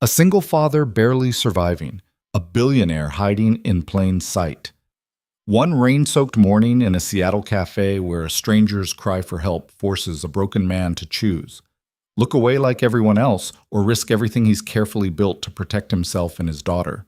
A single father barely surviving, a billionaire hiding in plain sight. One rain-soaked morning in a Seattle cafe where a stranger's cry for help forces a broken man to choose. Look away like everyone else or risk everything he's carefully built to protect himself and his daughter.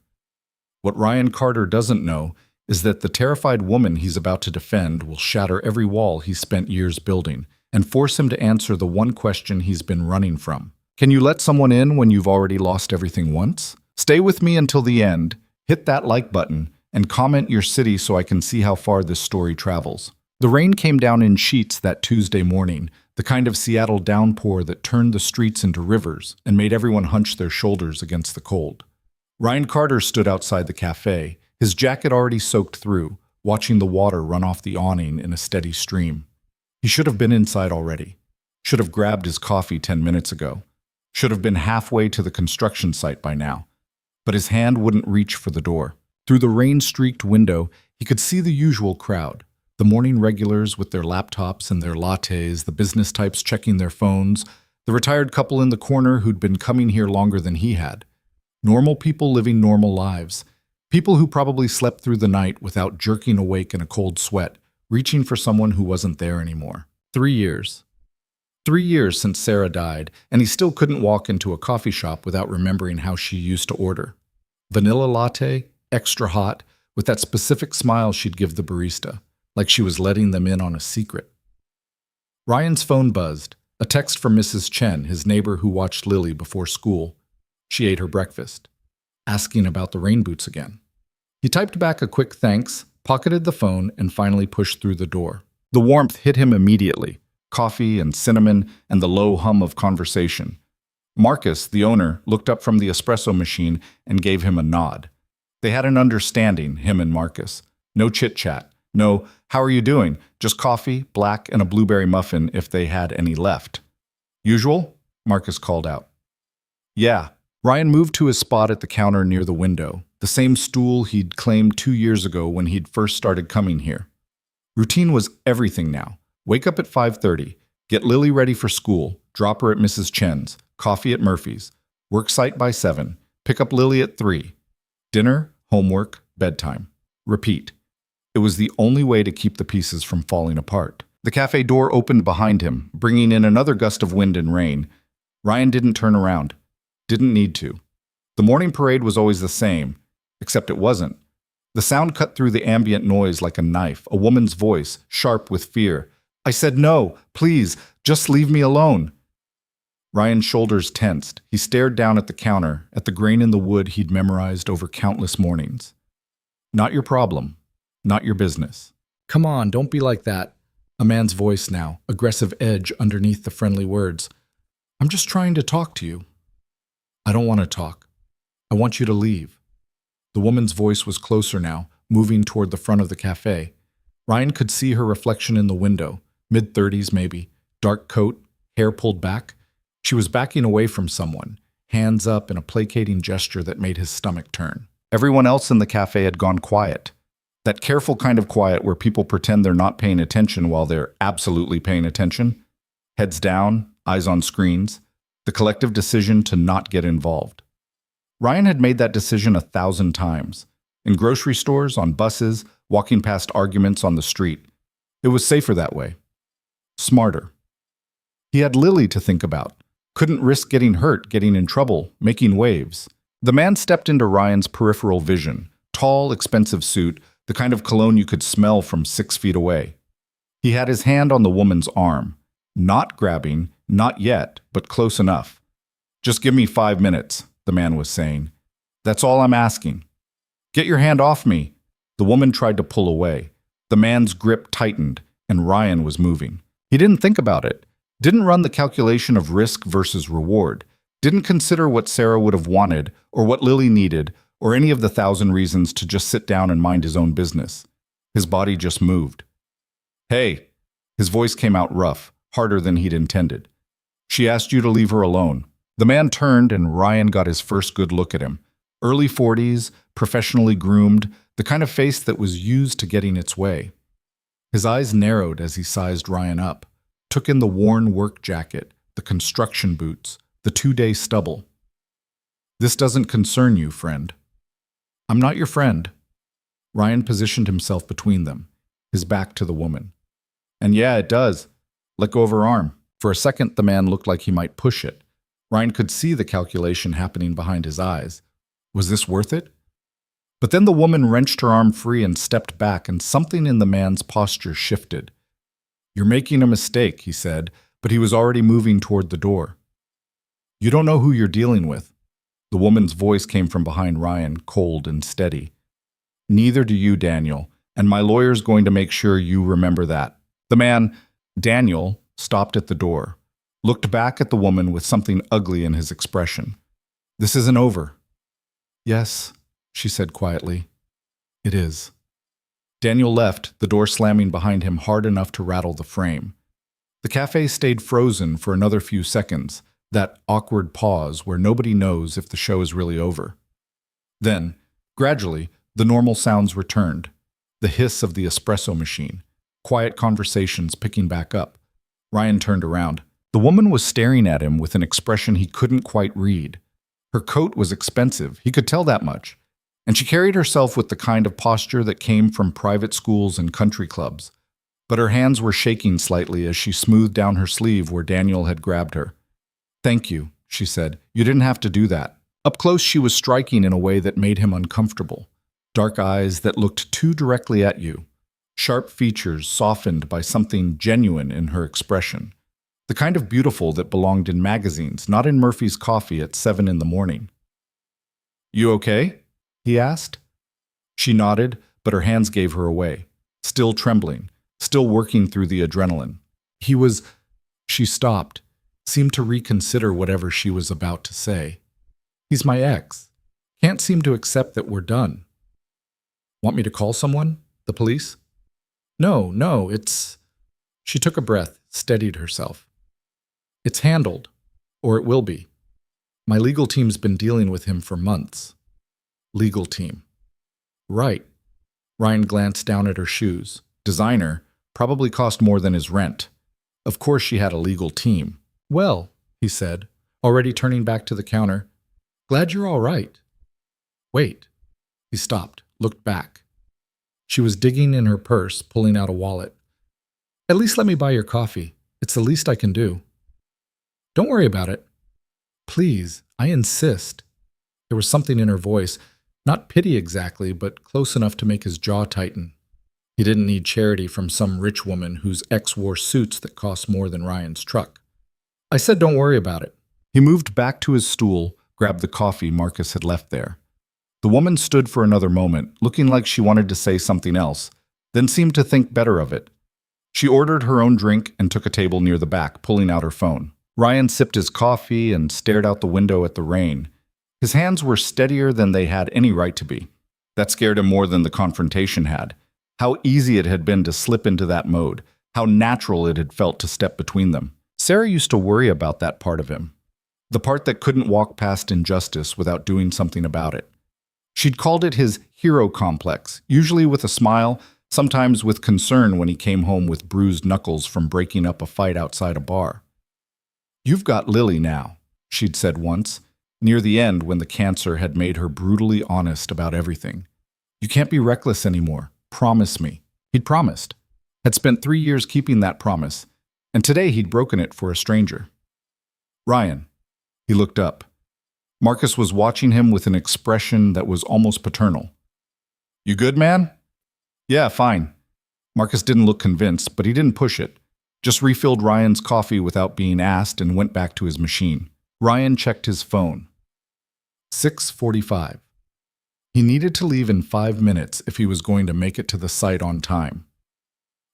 What Ryan Carter doesn't know is that the terrified woman he's about to defend will shatter every wall he's spent years building and force him to answer the one question he's been running from. Can you let someone in when you've already lost everything once? Stay with me until the end, hit that like button, and comment your city so I can see how far this story travels. The rain came down in sheets that Tuesday morning, the kind of Seattle downpour that turned the streets into rivers and made everyone hunch their shoulders against the cold. Ryan Carter stood outside the cafe, his jacket already soaked through, watching the water run off the awning in a steady stream. He should have been inside already. Should have grabbed his coffee 10 minutes ago. Should have been halfway to the construction site by now. But his hand wouldn't reach for the door. Through the rain-streaked window, he could see the usual crowd. The morning regulars with their laptops and their lattes, the business types checking their phones, the retired couple in the corner who'd been coming here longer than he had. Normal people living normal lives. People who probably slept through the night without jerking awake in a cold sweat, reaching for someone who wasn't there anymore. 3 years. 3 years since Sarah died, and he still couldn't walk into a coffee shop without remembering how she used to order. Vanilla latte, extra hot, with that specific smile she'd give the barista, like she was letting them in on a secret. Ryan's phone buzzed, a text from Mrs. Chen, his neighbor who watched Lily before school. She ate her breakfast, asking about the rain boots again. He typed back a quick thanks, pocketed the phone, and finally pushed through the door. The warmth hit him immediately. Coffee and cinnamon and the low hum of conversation. Marcus, the owner, looked up from the espresso machine and gave him a nod. They had an understanding, him and Marcus. No chit-chat. No, how are you doing? Just coffee, black, and a blueberry muffin if they had any left. Usual? Marcus called out. Yeah. Ryan moved to his spot at the counter near the window, the same stool he'd claimed 2 years ago when he'd first started coming here. Routine was everything now. Wake up at 5:30, get Lily ready for school, drop her at Mrs. Chen's, coffee at Murphy's, work site by 7, pick up Lily at 3, dinner, homework, bedtime. Repeat. It was the only way to keep the pieces from falling apart. The cafe door opened behind him, bringing in another gust of wind and rain. Ryan didn't turn around. Didn't need to. The morning parade was always the same, except it wasn't. The sound cut through the ambient noise like a knife, a woman's voice, sharp with fear. I said no, please, just leave me alone. Ryan's shoulders tensed. He stared down at the counter, at the grain in the wood he'd memorized over countless mornings. Not your problem. Not your business. Come on, don't be like that. A man's voice now, aggressive edge underneath the friendly words. I'm just trying to talk to you. I don't want to talk. I want you to leave. The woman's voice was closer now, moving toward the front of the cafe. Ryan could see her reflection in the window. Mid-30s maybe, dark coat, hair pulled back. She was backing away from someone, hands up in a placating gesture that made his stomach turn. Everyone else in the cafe had gone quiet. That careful kind of quiet where people pretend they're not paying attention while they're absolutely paying attention. Heads down, eyes on screens. The collective decision to not get involved. Ryan had made that decision 1,000 times. In grocery stores, on buses, walking past arguments on the street. It was safer that way. Smarter. He had Lily to think about. Couldn't risk getting hurt, getting in trouble, making waves. The man stepped into Ryan's peripheral vision. Tall, expensive suit, the kind of cologne you could smell from 6 feet away. He had his hand on the woman's arm. Not grabbing, not yet, but close enough. Just give me 5 minutes, the man was saying. That's all I'm asking. Get your hand off me. The woman tried to pull away. The man's grip tightened, and Ryan was moving. He didn't think about it, didn't run the calculation of risk versus reward, didn't consider what Sarah would have wanted or what Lily needed or any of the 1,000 reasons to just sit down and mind his own business. His body just moved. Hey, his voice came out rough, harder than he'd intended. She asked you to leave her alone. The man turned and Ryan got his first good look at him. Early 40s, professionally groomed, the kind of face that was used to getting its way. His eyes narrowed as he sized Ryan up, took in the worn work jacket, the construction boots, the 2-day stubble. This doesn't concern you, friend. I'm not your friend. Ryan positioned himself between them, his back to the woman. And yeah, it does. Let go of her arm. For a second, the man looked like he might push it. Ryan could see the calculation happening behind his eyes. Was this worth it? But then the woman wrenched her arm free and stepped back, and something in the man's posture shifted. You're making a mistake, he said, but he was already moving toward the door. You don't know who you're dealing with. The woman's voice came from behind Ryan, cold and steady. Neither do you, Daniel, and my lawyer's going to make sure you remember that. The man, Daniel, stopped at the door, looked back at the woman with something ugly in his expression. This isn't over. Yes, she said quietly. It is. Daniel left, the door slamming behind him hard enough to rattle the frame. The cafe stayed frozen for another few seconds, that awkward pause where nobody knows if the show is really over. Then, gradually, the normal sounds returned. The hiss of the espresso machine, quiet conversations picking back up. Ryan turned around. The woman was staring at him with an expression he couldn't quite read. Her coat was expensive, he could tell that much. And she carried herself with the kind of posture that came from private schools and country clubs. But her hands were shaking slightly as she smoothed down her sleeve where Daniel had grabbed her. Thank you, she said. You didn't have to do that. Up close, she was striking in a way that made him uncomfortable. Dark eyes that looked too directly at you. Sharp features softened by something genuine in her expression. The kind of beautiful that belonged in magazines, not in Murphy's coffee at 7 in the morning. You okay? He asked. She nodded, but her hands gave her away. Still trembling, still working through the adrenaline. She stopped, seemed to reconsider whatever she was about to say. He's my ex. Can't seem to accept that we're done. Want me to call someone? The police? No, it's... She took a breath, steadied herself. It's handled, or it will be. My legal team's been dealing with him for months. Legal team. Right. Ryan glanced down at her shoes. Designer, probably cost more than his rent. Of course she had a legal team. Well, he said, already turning back to the counter. Glad you're all right. Wait. He stopped, looked back. She was digging in her purse, pulling out a wallet. At least let me buy your coffee. It's the least I can do. Don't worry about it. Please, I insist. There was something in her voice, not pity exactly, but close enough to make his jaw tighten. He didn't need charity from some rich woman whose ex wore suits that cost more than Ryan's truck. I said don't worry about it. He moved back to his stool, grabbed the coffee Marcus had left there. The woman stood for another moment, looking like she wanted to say something else, then seemed to think better of it. She ordered her own drink and took a table near the back, pulling out her phone. Ryan sipped his coffee and stared out the window at the rain. His hands were steadier than they had any right to be. That scared him more than the confrontation had. How easy it had been to slip into that mode, how natural it had felt to step between them. Sarah used to worry about that part of him. The part that couldn't walk past injustice without doing something about it. She'd called it his hero complex, usually with a smile, sometimes with concern when he came home with bruised knuckles from breaking up a fight outside a bar. You've got Lily now, she'd said once, near the end when the cancer had made her brutally honest about everything. You can't be reckless anymore. Promise me. He'd promised. Had spent 3 years keeping that promise, and today he'd broken it for a stranger. Ryan. He looked up. Marcus was watching him with an expression that was almost paternal. You good, man? Yeah, fine. Marcus didn't look convinced, but he didn't push it. Just refilled Ryan's coffee without being asked and went back to his machine. Ryan checked his phone. 6:45. He needed to leave in 5 minutes if he was going to make it to the site on time.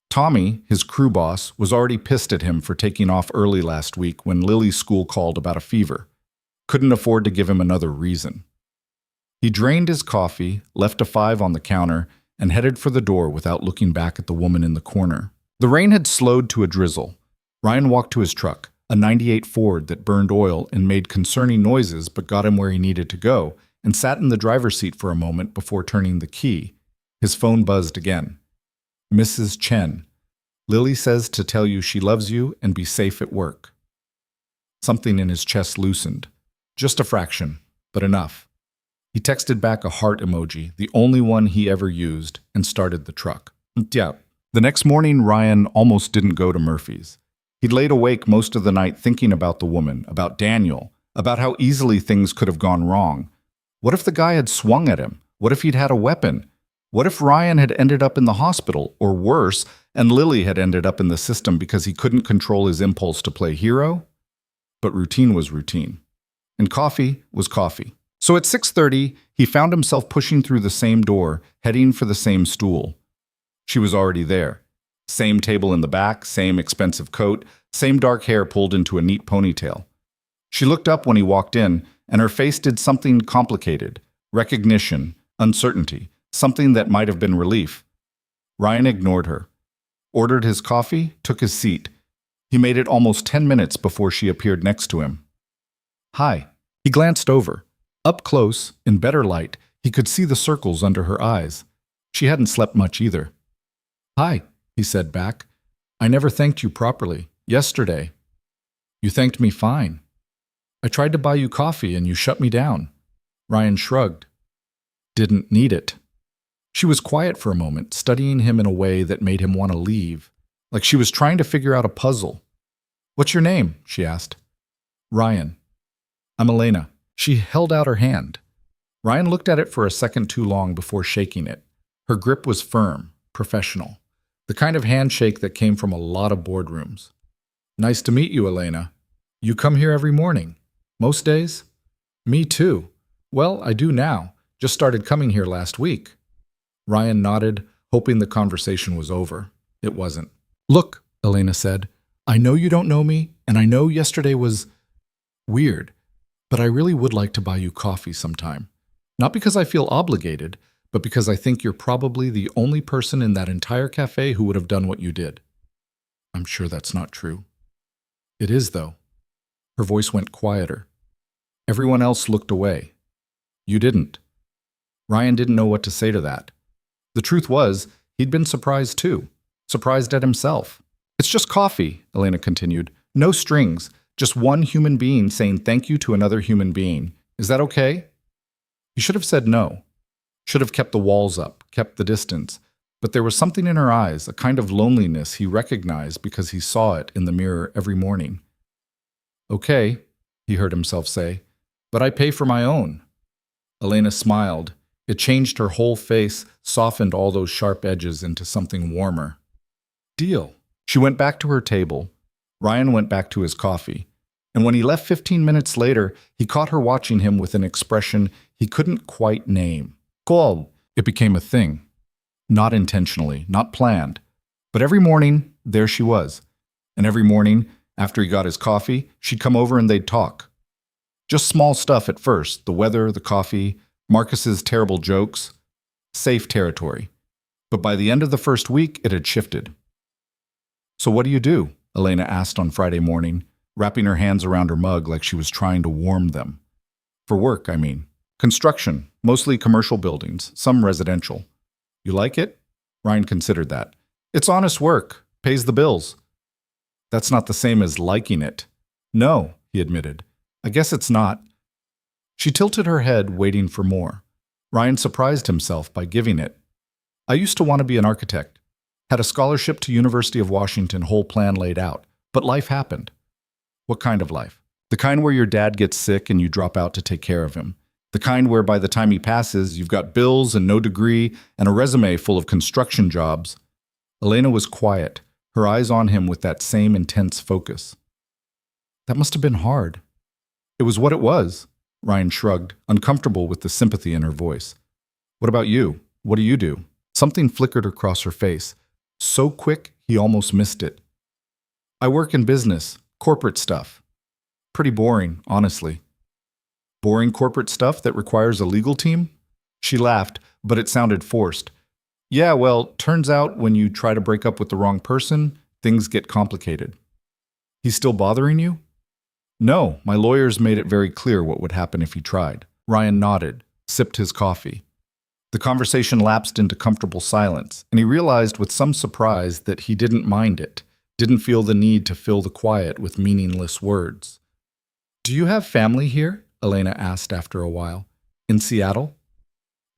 Tommy, his crew boss, was already pissed at him for taking off early last week when Lily's school called about a fever. Couldn't afford to give him another reason. He drained his coffee, left a 5 on the counter, and headed for the door without looking back at the woman in the corner. The rain had slowed to a drizzle. Ryan walked to his truck, a '98 Ford that burned oil and made concerning noises but got him where he needed to go, and sat in the driver's seat for a moment before turning the key. His phone buzzed again. Mrs. Chen, Lily says to tell you she loves you and be safe at work. Something in his chest loosened. Just a fraction, but enough. He texted back a heart emoji, the only one he ever used, and started the truck. Yeah. The next morning, Ryan almost didn't go to Murphy's. He'd laid awake most of the night thinking about the woman, about Daniel, about how easily things could have gone wrong. What if the guy had swung at him? What if he'd had a weapon? What if Ryan had ended up in the hospital, or worse, and Lily had ended up in the system because he couldn't control his impulse to play hero? But routine was routine. And coffee was coffee. So at 6:30, he found himself pushing through the same door, heading for the same stool. She was already there. Same table in the back, same expensive coat, same dark hair pulled into a neat ponytail. She looked up when he walked in, and her face did something complicated. Recognition, uncertainty, something that might have been relief. Ryan ignored her. Ordered his coffee, took his seat. He made it almost 10 minutes before she appeared next to him. Hi. He glanced over. Up close, in better light, he could see the circles under her eyes. She hadn't slept much either. Hi, he said back. I never thanked you properly. Yesterday. You thanked me fine. I tried to buy you coffee and you shut me down. Ryan shrugged. Didn't need it. She was quiet for a moment, studying him in a way that made him want to leave, like she was trying to figure out a puzzle. What's your name? She asked. Ryan. I'm Elena. She held out her hand. Ryan looked at it for a second too long before shaking it. Her grip was firm, professional, the kind of handshake that came from a lot of boardrooms. Nice to meet you, Elena. You come here every morning? Most days? Me too. Well, I do now. Just started coming here last week. Ryan nodded, hoping the conversation was over. It wasn't. Look, Elena said, I know you don't know me, and I know yesterday was weird, but I really would like to buy you coffee sometime. Not because I feel obligated, but because I think you're probably the only person in that entire cafe who would have done what you did. I'm sure that's not true. It is, though. Her voice went quieter. Everyone else looked away. You didn't. Ryan didn't know what to say to that. The truth was, he'd been surprised too. Surprised at himself. It's just coffee, Elena continued. No strings. Just one human being saying thank you to another human being. Is that okay? He should have said no. Should have kept the walls up, kept the distance. But there was something in her eyes, a kind of loneliness he recognized because he saw it in the mirror every morning. Okay, he heard himself say, but I pay for my own. Elena smiled. It changed her whole face, softened all those sharp edges into something warmer. Deal. She went back to her table. Ryan went back to his coffee. And when he left 15 minutes later, he caught her watching him with an expression he couldn't quite name. Call. It became a thing. Not intentionally, not planned. But every morning, there she was. And every morning, after he got his coffee, she'd come over and they'd talk. Just small stuff at first, the weather, the coffee, Marcus's terrible jokes. Safe territory. But by the end of the first week, it had shifted. So what do you do? Elena asked on Friday morning, wrapping her hands around her mug like she was trying to warm them. For work, I mean. Construction, mostly commercial buildings, some residential. You like it? Ryan considered that. It's honest work, pays the bills. That's not the same as liking it. No, he admitted. I guess it's not. She tilted her head, waiting for more. Ryan surprised himself by giving it. I used to want to be an architect. Had a scholarship to University of Washington, whole plan laid out. But life happened. What kind of life? The kind where your dad gets sick and you drop out to take care of him. The kind where by the time he passes, you've got bills and no degree and a resume full of construction jobs. Elena was quiet, her eyes on him with that same intense focus. That must have been hard. It was what it was. Ryan shrugged, uncomfortable with the sympathy in her voice. What about you? What do you do? Something flickered across her face. So quick, he almost missed it. I work in business, corporate stuff. Pretty boring, honestly. Boring corporate stuff that requires a legal team? She laughed, but it sounded forced. Yeah, well, turns out when you try to break up with the wrong person, things get complicated. He's still bothering you? No, my lawyers made it very clear what would happen if he tried. Ryan nodded, sipped his coffee. The conversation lapsed into comfortable silence, and he realized with some surprise that he didn't mind it, didn't feel the need to fill the quiet with meaningless words. Do you have family here? Elena asked after a while. In Seattle?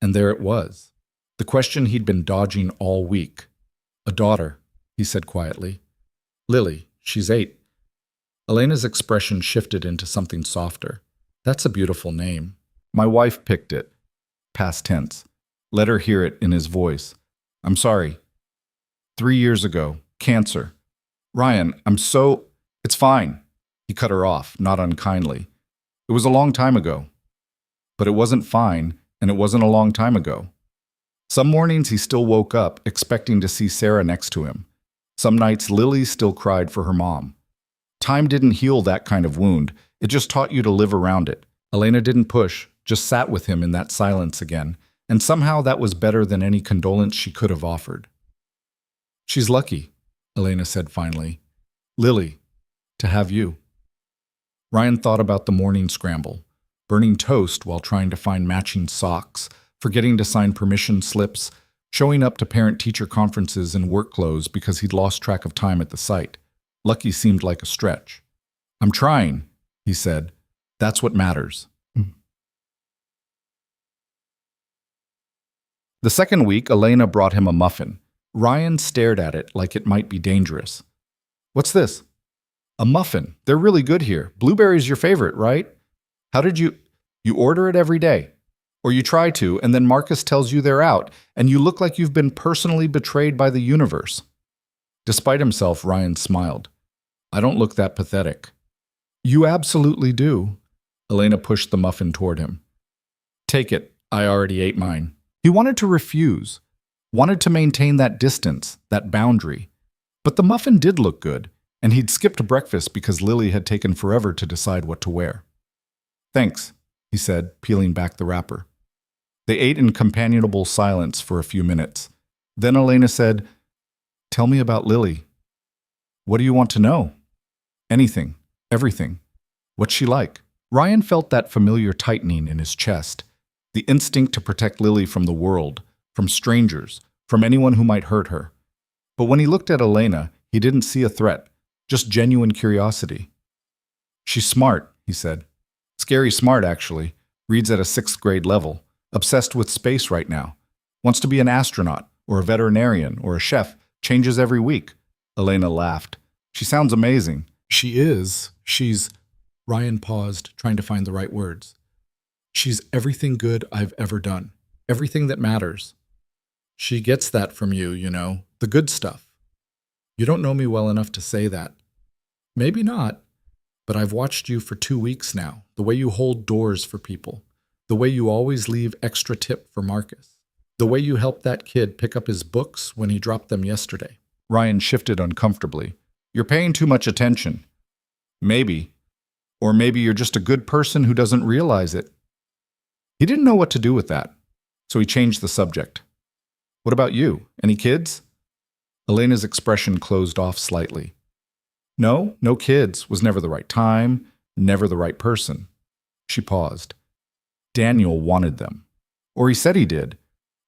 And there it was. The question he'd been dodging all week. A daughter, he said quietly. Lily, she's 8. Elena's expression shifted into something softer. That's a beautiful name. My wife picked it. Past tense. Let her hear it in his voice. I'm sorry. 3 years ago. Cancer. Ryan, It's fine. He cut her off, not unkindly. It was a long time ago. But it wasn't fine, and it wasn't a long time ago. Some mornings he still woke up, expecting to see Sarah next to him. Some nights Lily still cried for her mom. Time didn't heal that kind of wound. It just taught you to live around it. Elena didn't push, just sat with him in that silence again, and somehow that was better than any condolence she could have offered. She's lucky, Elena said finally. Lily, to have you. Ryan thought about the morning scramble, burning toast while trying to find matching socks, forgetting to sign permission slips, showing up to parent-teacher conferences in work clothes because he'd lost track of time at the site. Lucky seemed like a stretch. I'm trying, he said. That's what matters. The second week, Elena brought him a muffin. Ryan stared at it like it might be dangerous. What's this? A muffin. They're really good here. Blueberry's your favorite, right? How did you order it every day? Or you try to, and then Marcus tells you they're out, and you look like you've been personally betrayed by the universe. Despite himself, Ryan smiled. I don't look that pathetic. You absolutely do. Elena pushed the muffin toward him. Take it. I already ate mine. He wanted to refuse, wanted to maintain that distance, that boundary. But the muffin did look good, and he'd skipped breakfast because Lily had taken forever to decide what to wear. Thanks, he said, peeling back the wrapper. They ate in companionable silence for a few minutes. Then Elena said, Tell me about Lily. What do you want to know? Anything, everything. What's she like? Ryan felt that familiar tightening in his chest, the instinct to protect Lily from the world, from strangers, from anyone who might hurt her. But when he looked at Elena, he didn't see a threat, just genuine curiosity. She's smart, he said. Scary smart, actually. Reads at a 6th grade level. Obsessed with space right now. Wants to be an astronaut, or a veterinarian, or a chef. Changes every week. Elena laughed. She sounds amazing. She is. She's... Ryan paused, trying to find the right words. She's everything good I've ever done. Everything that matters. She gets that from you, you know, the good stuff. You don't know me well enough to say that. Maybe not, but I've watched you for 2 weeks now, the way you hold doors for people, the way you always leave extra tip for Marcus, the way you helped that kid pick up his books when he dropped them yesterday. Ryan shifted uncomfortably. You're paying too much attention. Maybe. Or maybe you're just a good person who doesn't realize it. He didn't know what to do with that, so he changed the subject. What about you? Any kids? Elena's expression closed off slightly. No kids. Was never the right time, never the right person. She paused. Daniel wanted them. Or he said he did,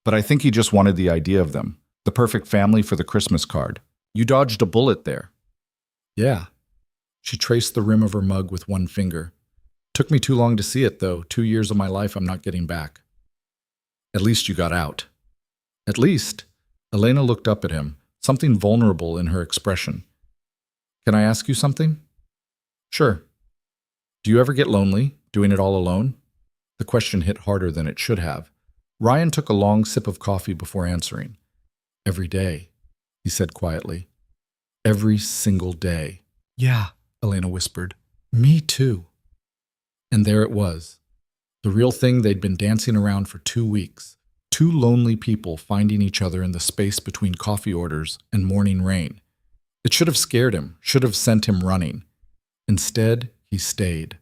but I think he just wanted the idea of them, the perfect family for the Christmas card. You dodged a bullet there. Yeah. She traced the rim of her mug with one finger. Took me too long to see it, though. 2 years of my life I'm not getting back. At least you got out. At least. Elena looked up at him, something vulnerable in her expression. Can I ask you something? Sure. Do you ever get lonely, doing it all alone? The question hit harder than it should have. Ryan took a long sip of coffee before answering. Every day, he said quietly. Every single day. Yeah, Elena whispered. Me too. And there it was. The real thing they'd been dancing around for 2 weeks. 2 lonely people finding each other in the space between coffee orders and morning rain. It should have scared him, should have sent him running. Instead, he stayed.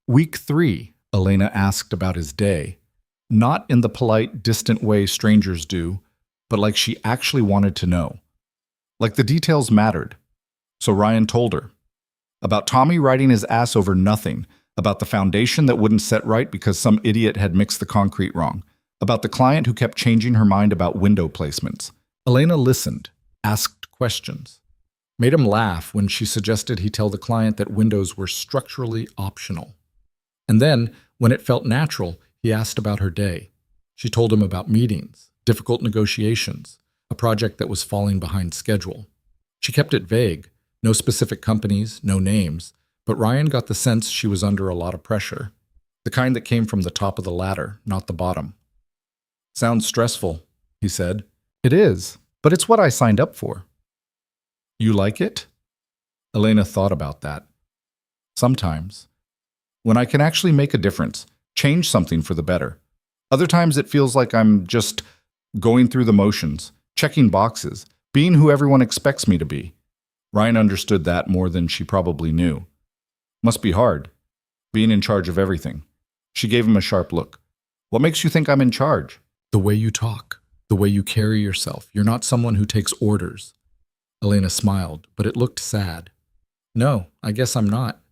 Week 3, Elena asked about his day. Not in the polite, distant way strangers do, but like she actually wanted to know. Like the details mattered. So Ryan told her. About Tommy riding his ass over nothing. About the foundation that wouldn't set right because some idiot had mixed the concrete wrong. About the client who kept changing her mind about window placements. Elena listened, asked questions. Made him laugh when she suggested he tell the client that windows were structurally optional. And then, when it felt natural, he asked about her day. She told him about meetings, difficult negotiations, a project that was falling behind schedule. She kept it vague, no specific companies, no names, but Ryan got the sense she was under a lot of pressure, the kind that came from the top of the ladder, not the bottom. "Sounds stressful," he said. "It is, but it's what I signed up for." "You like it?" Elena thought about that. "Sometimes. When I can actually make a difference, change something for the better. Other times it feels like I'm just going through the motions, checking boxes, being who everyone expects me to be." Ryan understood that more than she probably knew. "Must be hard, being in charge of everything." She gave him a sharp look. "What makes you think I'm in charge?" "The way you talk, the way you carry yourself. You're not someone who takes orders." Elena smiled, but it looked sad. "No, I guess I'm not."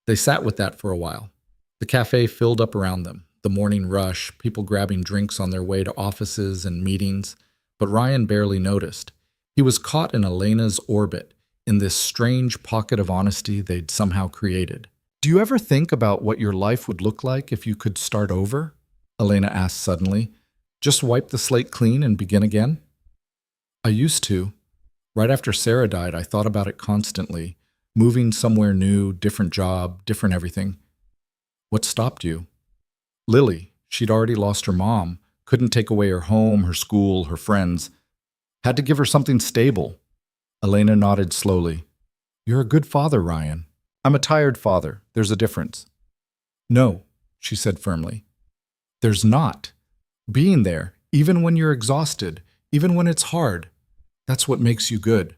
They sat with that for a while. The cafe filled up around them, the morning rush, people grabbing drinks on their way to offices and meetings, but Ryan barely noticed. He was caught in Elena's orbit, in this strange pocket of honesty they'd somehow created. "Do you ever think about what your life would look like if you could start over?" Elena asked suddenly. "Just wipe the slate clean and begin again?" "I used to. Right after Sarah died, I thought about it constantly, moving somewhere new, different job, different everything." "What stopped you?" "Lily. She'd already lost her mom, couldn't take away her home, her school, her friends. Had to give her something stable." Elena nodded slowly. "You're a good father, Ryan." "I'm a tired father. There's a difference." "No," she said firmly. "There's not. Being there, even when you're exhausted, even when it's hard, that's what makes you good."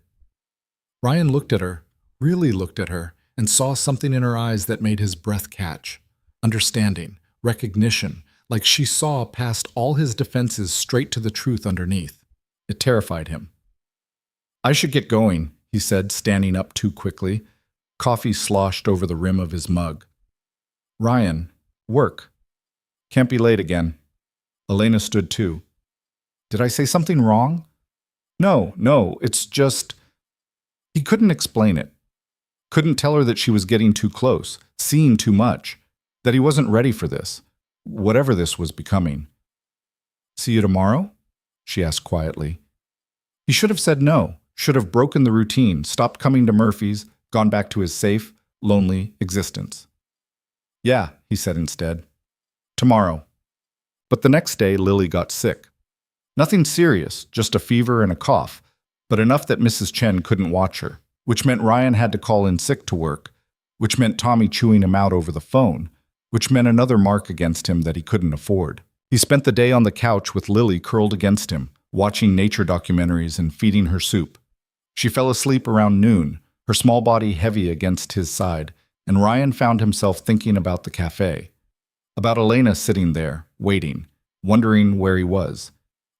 Ryan looked at her, really looked at her, and saw something in her eyes that made his breath catch. Understanding, recognition, like she saw past all his defenses straight to the truth underneath. It terrified him. "I should get going," he said, standing up too quickly. Coffee sloshed over the rim of his mug. "Ryan, work. Can't be late again." Elena stood too. "Did I say something wrong?" No, it's just..." He couldn't explain it. Couldn't tell her that she was getting too close, seeing too much, that he wasn't ready for this, whatever this was becoming. "See you tomorrow?" she asked quietly. He should have said no, should have broken the routine, stopped coming to Murphy's, gone back to his safe, lonely existence. "Yeah," he said instead. "Tomorrow." But the next day, Lily got sick. Nothing serious, just a fever and a cough, but enough that Mrs. Chen couldn't watch her, which meant Ryan had to call in sick to work, which meant Tommy chewing him out over the phone, which meant another mark against him that he couldn't afford. He spent the day on the couch with Lily curled against him, watching nature documentaries and feeding her soup. She fell asleep around noon, her small body heavy against his side, and Ryan found himself thinking about the cafe, about Elena sitting there, waiting, wondering where he was.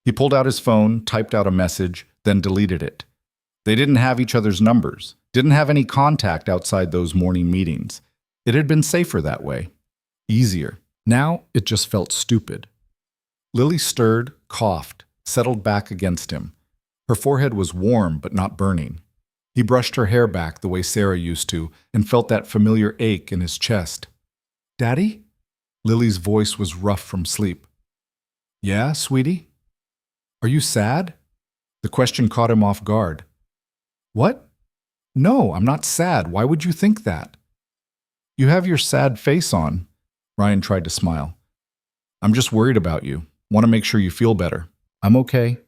He pulled out his phone, typed out a message, then deleted it. They didn't have each other's numbers, didn't have any contact outside those morning meetings. It had been safer that way. Easier. Now it just felt stupid. Lily stirred, coughed, settled back against him. Her forehead was warm but not burning. He brushed her hair back the way Sarah used to and felt that familiar ache in his chest. "Daddy?" Lily's voice was rough from sleep. "Yeah, sweetie?" "Are you sad?" The question caught him off guard. "What? No, I'm not sad. Why would you think that?" "You have your sad face on." Ryan tried to smile. "I'm just worried about you. Want to make sure you feel better." "I'm okay."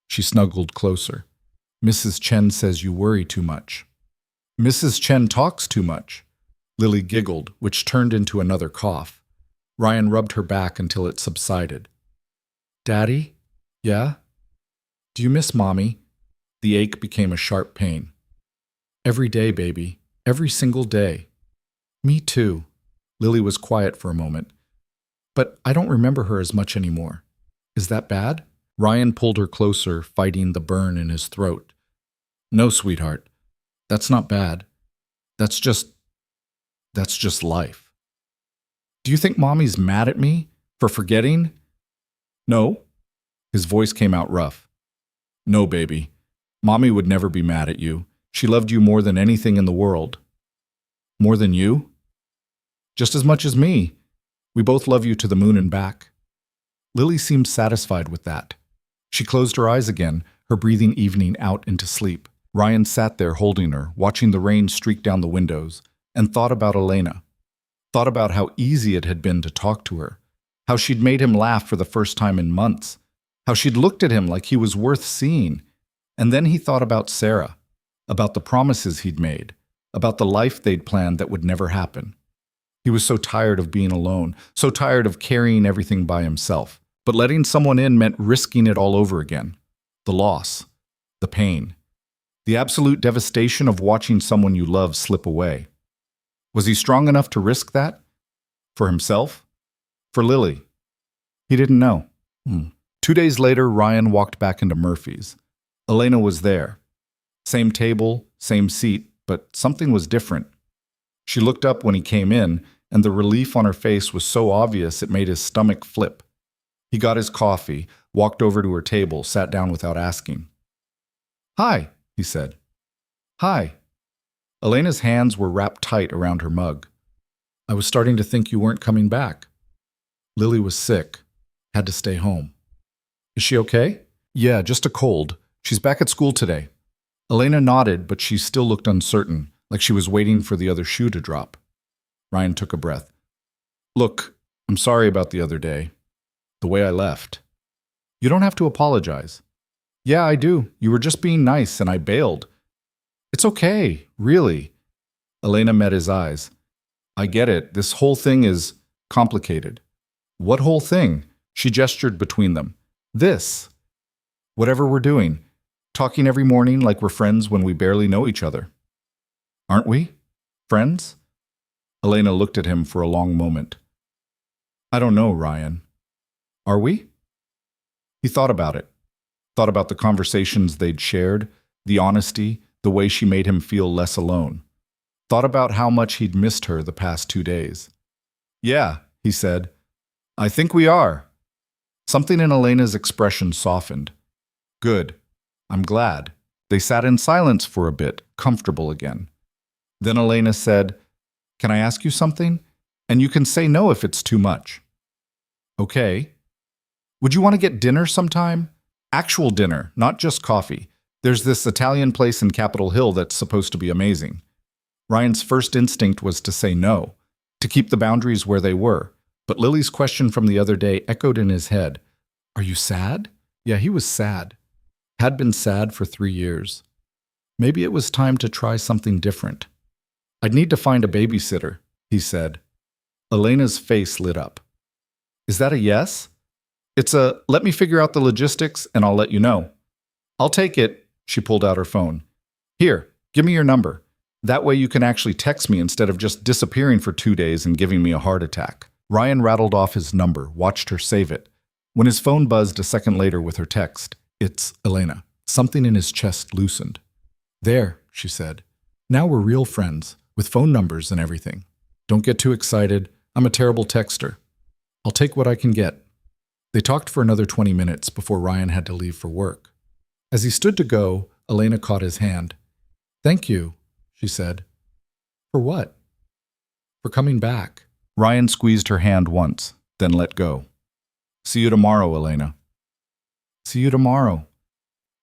She snuggled closer. "Mrs. Chen says you worry too much." "Mrs. Chen talks too much." Lily giggled, which turned into another cough. Ryan rubbed her back until it subsided. "Daddy?" "Yeah?" "Do you miss Mommy?" The ache became a sharp pain. "Every day, baby. Every single day." "Me too." Lily was quiet for a moment. "But I don't remember her as much anymore. Is that bad?" Ryan pulled her closer, fighting the burn in his throat. "No, sweetheart. That's not bad. That's just life." "Do you think Mommy's mad at me for forgetting?" "No." His voice came out rough. "No, baby. Mommy would never be mad at you. She loved you more than anything in the world. More than you? Just as much as me. We both love you to the moon and back. Lily seemed satisfied with that. She closed her eyes again, her breathing evening out into sleep. Ryan sat there holding her, watching the rain streak down the windows, and thought about Elena. Thought about how easy it had been to talk to her, how she'd made him laugh for the first time in months, how she'd looked at him like he was worth seeing. And then he thought about Sarah, about the promises he'd made, about the life they'd planned that would never happen. He was so tired of being alone, so tired of carrying everything by himself. But letting someone in meant risking it all over again. The loss, the pain, the absolute devastation of watching someone you love slip away. Was he strong enough to risk that? For himself? For Lily? He didn't know. 2 days later, Ryan walked back into Murphy's. Elena was there. Same table, same seat, but something was different. She looked up when he came in, and the relief on her face was so obvious it made his stomach flip. He got his coffee, walked over to her table, sat down without asking. "Hi," he said. "Hi." Elena's hands were wrapped tight around her mug. "I was starting to think you weren't coming back." Lily was sick, had to stay home. "Is she okay?" "Yeah, just a cold. She's back at school today." Elena nodded, but she still looked uncertain, like she was waiting for the other shoe to drop. Ryan took a breath. "Look, I'm sorry about the other day. The way I left." "You don't have to apologize." "Yeah, I do. You were just being nice, and I bailed." "It's okay, really." Elena met his eyes. "I get it. This whole thing is complicated." "What whole thing?" She gestured between them. "This. Whatever we're doing. Talking every morning like we're friends when we barely know each other." "Aren't we? Friends?" Elena looked at him for a long moment. "I don't know, Ryan. Are we?" He thought about it. Thought about the conversations they'd shared, the honesty, the way she made him feel less alone. Thought about how much he'd missed her the past 2 days. "Yeah," he said. "I think we are." Something in Elena's expression softened. "Good. I'm glad." They sat in silence for a bit, comfortable again. Then Elena said, "Can I ask you something? And you can say no if it's too much." "Okay. Would you want to get dinner sometime? Actual dinner, not just coffee. There's this Italian place in Capitol Hill that's supposed to be amazing." Ryan's first instinct was to say no, to keep the boundaries where they were. But Lily's question from the other day echoed in his head. "Are you sad?" Yeah, he was sad. Had been sad for 3 years. Maybe it was time to try something different. "I'd need to find a babysitter," he said. Elena's face lit up. "Is that a yes?" "It's a, let me figure out the logistics and I'll let you know." "I'll take it." She pulled out her phone. "Here, give me your number. That way you can actually text me instead of just disappearing for 2 days and giving me a heart attack." Ryan rattled off his number, watched her save it. When his phone buzzed a second later with her text, "It's Elena." Something in his chest loosened. "There," she said. "Now we're real friends, with phone numbers and everything. Don't get too excited. I'm a terrible texter. I'll take what I can get." They talked for another 20 minutes before Ryan had to leave for work. As he stood to go, Elena caught his hand. "Thank you," she said. "For what?" "For coming back." Ryan squeezed her hand once, then let go. "See you tomorrow, Elena." "See you tomorrow."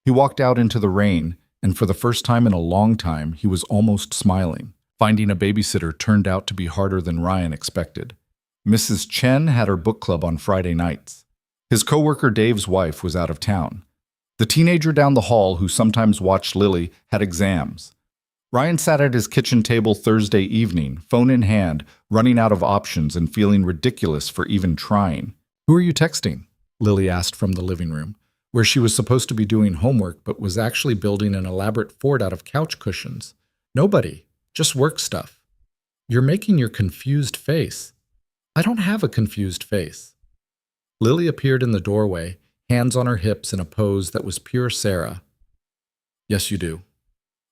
He walked out into the rain, and for the first time in a long time, he was almost smiling. Finding a babysitter turned out to be harder than Ryan expected. Mrs. Chen had her book club on Friday nights. His coworker Dave's wife was out of town. The teenager down the hall who sometimes watched Lily had exams. Ryan sat at his kitchen table Thursday evening, phone in hand, running out of options and feeling ridiculous for even trying. "Who are you texting?" Lily asked from the living room, where she was supposed to be doing homework but was actually building an elaborate fort out of couch cushions. "Nobody, just work stuff." "You're making your confused face." "I don't have a confused face." Lily appeared in the doorway, hands on her hips in a pose that was pure Sarah. "Yes, you do.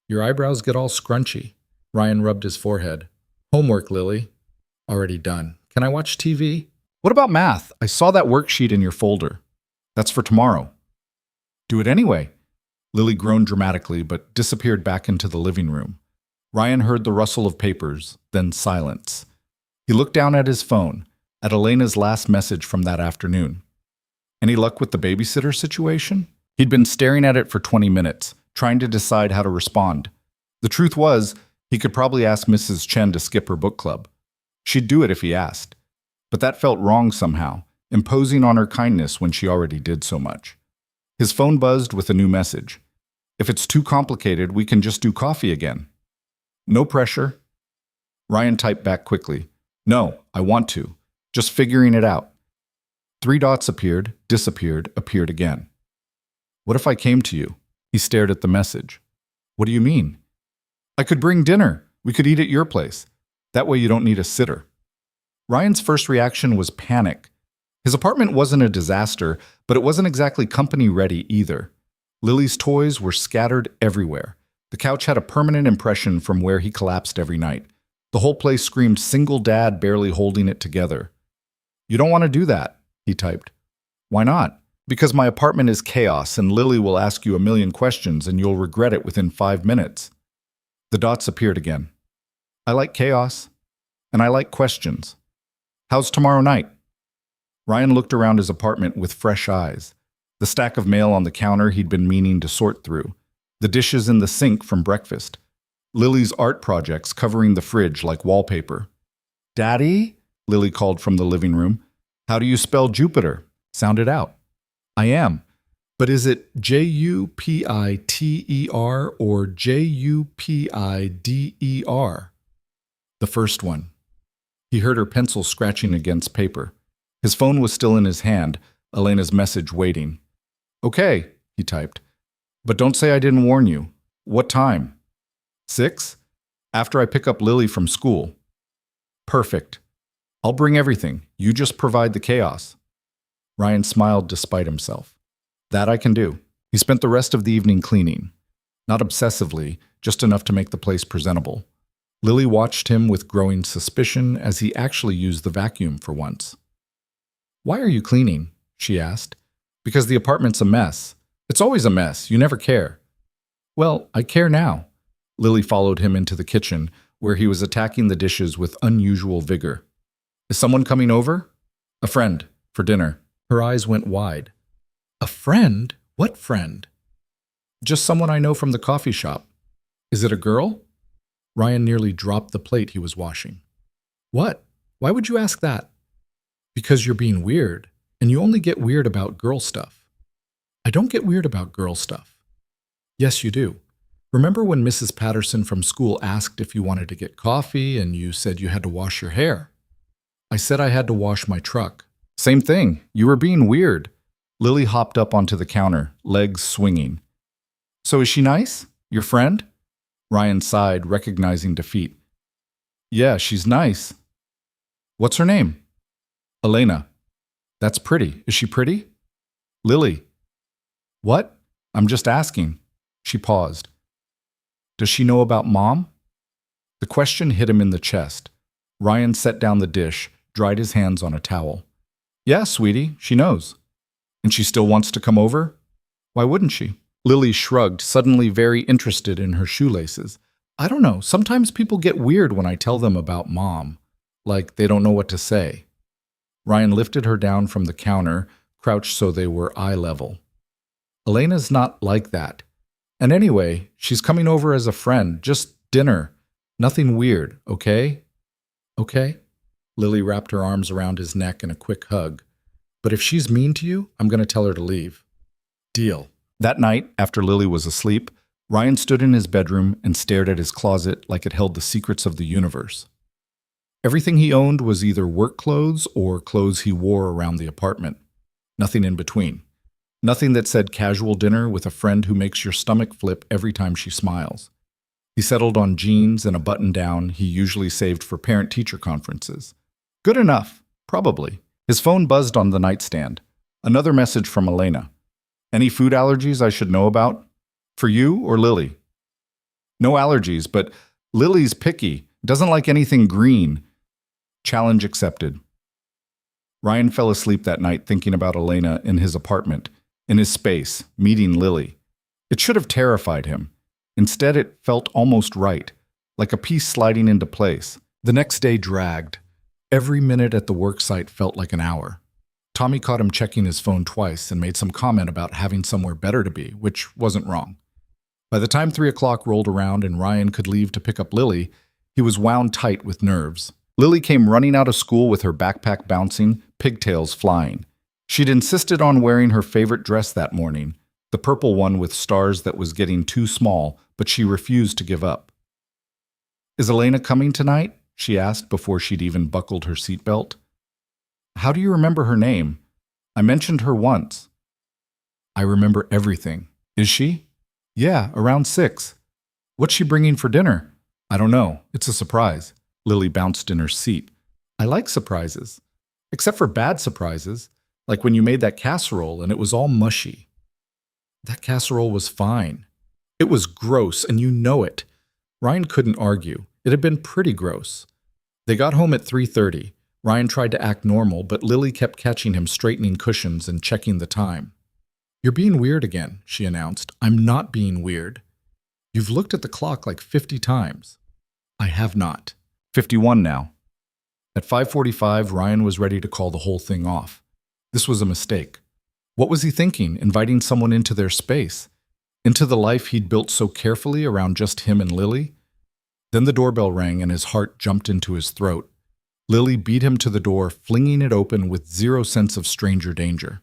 Your eyebrows get all scrunchy." Ryan rubbed his forehead. "Homework, Lily." "Already done. Can I watch TV?" "What about math? I saw that worksheet in your folder." "That's for tomorrow." "Do it anyway." Lily groaned dramatically but disappeared back into the living room. Ryan heard the rustle of papers, then silence. He looked down at his phone, at Elena's last message from that afternoon. Any luck with the babysitter situation? He'd been staring at it for 20 minutes, trying to decide how to respond. The truth was, he could probably ask Mrs. Chen to skip her book club. She'd do it if he asked. But that felt wrong somehow, imposing on her kindness when she already did so much. His phone buzzed with a new message. If it's too complicated, we can just do coffee again. No pressure. Ryan typed back quickly. No, I want to. Just figuring it out. 3 dots appeared, disappeared, appeared again. What if I came to you? He stared at the message. What do you mean? I could bring dinner. We could eat at your place. That way you don't need a sitter. Ryan's first reaction was panic. His apartment wasn't a disaster, but it wasn't exactly company ready either. Lily's toys were scattered everywhere. The couch had a permanent impression from where he collapsed every night. The whole place screamed single dad barely holding it together. You don't want to do that, he typed. Why not? Because my apartment is chaos and Lily will ask you a million questions and you'll regret it within 5 minutes. The dots appeared again. I like chaos, and I like questions. How's tomorrow night? Ryan looked around his apartment with fresh eyes. The stack of mail on the counter he'd been meaning to sort through. The dishes in the sink from breakfast. Lily's art projects covering the fridge like wallpaper. Daddy? Lily called from the living room. How do you spell Jupiter? Sound it out. I am. But is it Jupiter or Jupider? The first one. He heard her pencil scratching against paper. His phone was still in his hand, Elena's message waiting. Okay, he typed. But don't say I didn't warn you. What time? 6? After I pick up Lily from school. Perfect. I'll bring everything. You just provide the chaos. Ryan smiled despite himself. That I can do. He spent the rest of the evening cleaning. Not obsessively, just enough to make the place presentable. Lily watched him with growing suspicion as he actually used the vacuum for once. Why are you cleaning? She asked. Because the apartment's a mess. It's always a mess. You never care. Well, I care now. Lily followed him into the kitchen, where he was attacking the dishes with unusual vigor. Is someone coming over? A friend, for dinner. Her eyes went wide. A friend? What friend? Just someone I know from the coffee shop. Is it a girl? Ryan nearly dropped the plate he was washing. What? Why would you ask that? Because you're being weird, and you only get weird about girl stuff. I don't get weird about girl stuff. Yes, you do. Remember when Mrs. Patterson from school asked if you wanted to get coffee and you said you had to wash your hair? I said I had to wash my truck. Same thing. You were being weird. Lily hopped up onto the counter, legs swinging. So is she nice? Your friend? Ryan sighed, recognizing defeat. Yeah, she's nice. What's her name? Elena. That's pretty. Is she pretty? Lily. What? I'm just asking. She paused. Does she know about Mom? The question hit him in the chest. Ryan set down the dish, dried his hands on a towel. Yeah, sweetie, she knows. And she still wants to come over? Why wouldn't she? Lily shrugged, suddenly very interested in her shoelaces. I don't know, sometimes people get weird when I tell them about Mom. Like they don't know what to say. Ryan lifted her down from the counter, crouched so they were eye level. Elena's not like that. And anyway, she's coming over as a friend, just dinner. Nothing weird, okay? Okay? Lily wrapped her arms around his neck in a quick hug. But if she's mean to you, I'm going to tell her to leave. Deal. That night, after Lily was asleep, Ryan stood in his bedroom and stared at his closet like it held the secrets of the universe. Everything he owned was either work clothes or clothes he wore around the apartment. Nothing in between. Nothing that said casual dinner with a friend who makes your stomach flip every time she smiles. He settled on jeans and a button-down he usually saved for parent-teacher conferences. Good enough, probably. His phone buzzed on the nightstand. Another message from Elena. Any food allergies I should know about? For you or Lily? No allergies, but Lily's picky. Doesn't like anything green. Challenge accepted. Ryan fell asleep that night thinking about Elena in his apartment, in his space, meeting Lily. It should have terrified him. Instead, it felt almost right, like a piece sliding into place. The next day dragged. Every minute at the worksite felt like an hour. Tommy caught him checking his phone twice and made some comment about having somewhere better to be, which wasn't wrong. By the time 3 o'clock rolled around and Ryan could leave to pick up Lily, he was wound tight with nerves. Lily came running out of school with her backpack bouncing, pigtails flying. She'd insisted on wearing her favorite dress that morning, the purple one with stars that was getting too small, but she refused to give up. "Is Elena coming tonight?" she asked before she'd even buckled her seatbelt. "How do you remember her name? I mentioned her once." "I remember everything." "Is she?" "Yeah, around 6. What's she bringing for dinner?" "I don't know. It's a surprise." Lily bounced in her seat. "I like surprises. Except for bad surprises, like when you made that casserole and it was all mushy." "That casserole was fine." "It was gross, and you know it." Ryan couldn't argue. It had been pretty gross. They got home at 3:30. Ryan tried to act normal, but Lily kept catching him straightening cushions and checking the time. "You're being weird again," she announced. "I'm not being weird. You've looked at the clock like 50 times. "I have not." 51 now. At 5:45, Ryan was ready to call the whole thing off. This was a mistake. What was he thinking, inviting someone into their space? Into the life he'd built so carefully around just him and Lily? Then the doorbell rang and his heart jumped into his throat. Lily beat him to the door, flinging it open with zero sense of stranger danger.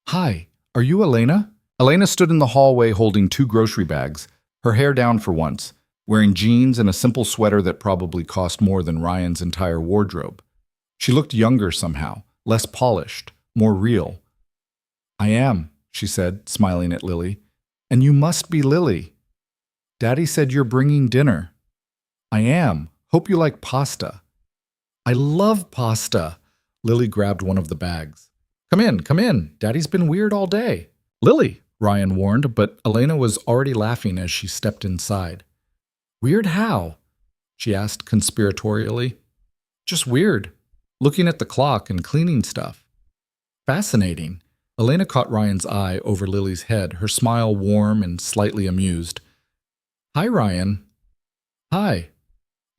"Hi, are you Elena?" Elena stood in the hallway holding 2 grocery bags, her hair down for once, wearing jeans and a simple sweater that probably cost more than Ryan's entire wardrobe. She looked younger somehow, less polished, more real. "I am," she said, smiling at Lily. "And you must be Lily. Daddy said you're bringing dinner." "I am. Hope you like pasta." "I love pasta." Lily grabbed one of the bags. Come in. Daddy's been weird all day." "Lily," Ryan warned, but Elena was already laughing as she stepped inside. "Weird how?" she asked conspiratorially. "Just weird. Looking at the clock and cleaning stuff." "Fascinating." Elena caught Ryan's eye over Lily's head, her smile warm and slightly amused. "Hi, Ryan." "Hi."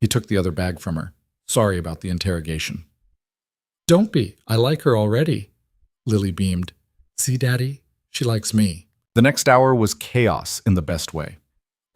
He took the other bag from her. "Sorry about the interrogation." "Don't be. I like her already." Lily beamed. "See, Daddy? She likes me." The next hour was chaos in the best way.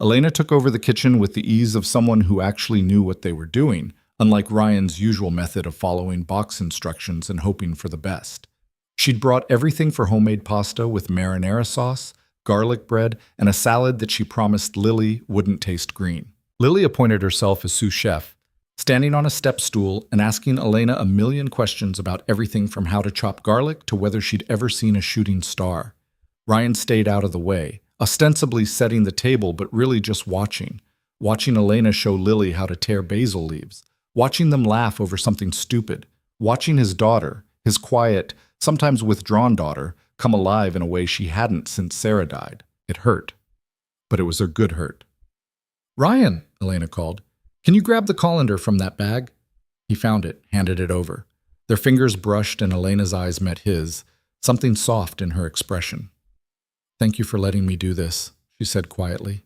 Elena took over the kitchen with the ease of someone who actually knew what they were doing, unlike Ryan's usual method of following box instructions and hoping for the best. She'd brought everything for homemade pasta with marinara sauce, garlic bread, and a salad that she promised Lily wouldn't taste green. Lily appointed herself as sous chef, standing on a step stool and asking Elena a million questions about everything from how to chop garlic to whether she'd ever seen a shooting star. Ryan stayed out of the way, ostensibly setting the table but really just watching Elena show Lily how to tear basil leaves, watching them laugh over something stupid, watching his daughter, his quiet, sometimes withdrawn daughter, come alive in a way she hadn't since Sarah died. It hurt. But it was a good hurt. "Ryan," Elena called, "can you grab the colander from that bag?" He found it, handed it over. Their fingers brushed and Elena's eyes met his, something soft in her expression. "Thank you for letting me do this," she said quietly.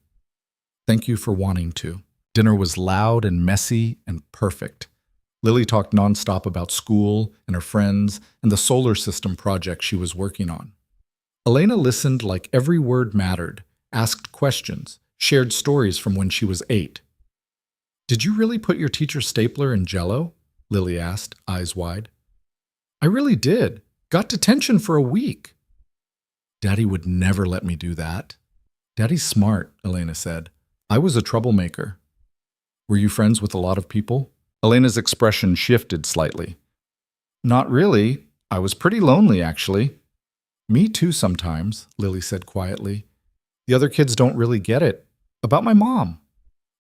"Thank you for wanting to." Dinner was loud and messy and perfect. Lily talked nonstop about school and her friends and the solar system project she was working on. Elena listened like every word mattered, asked questions, shared stories from when she was 8. "Did you really put your teacher's stapler in Jell-O?" Lily asked, eyes wide. "I really did. Got detention for a week." "Daddy would never let me do that." "Daddy's smart," Elena said. "I was a troublemaker." "Were you friends with a lot of people?" Elena's expression shifted slightly. "Not really. I was pretty lonely, actually." "Me too sometimes," Lily said quietly. "The other kids don't really get it. About my mom."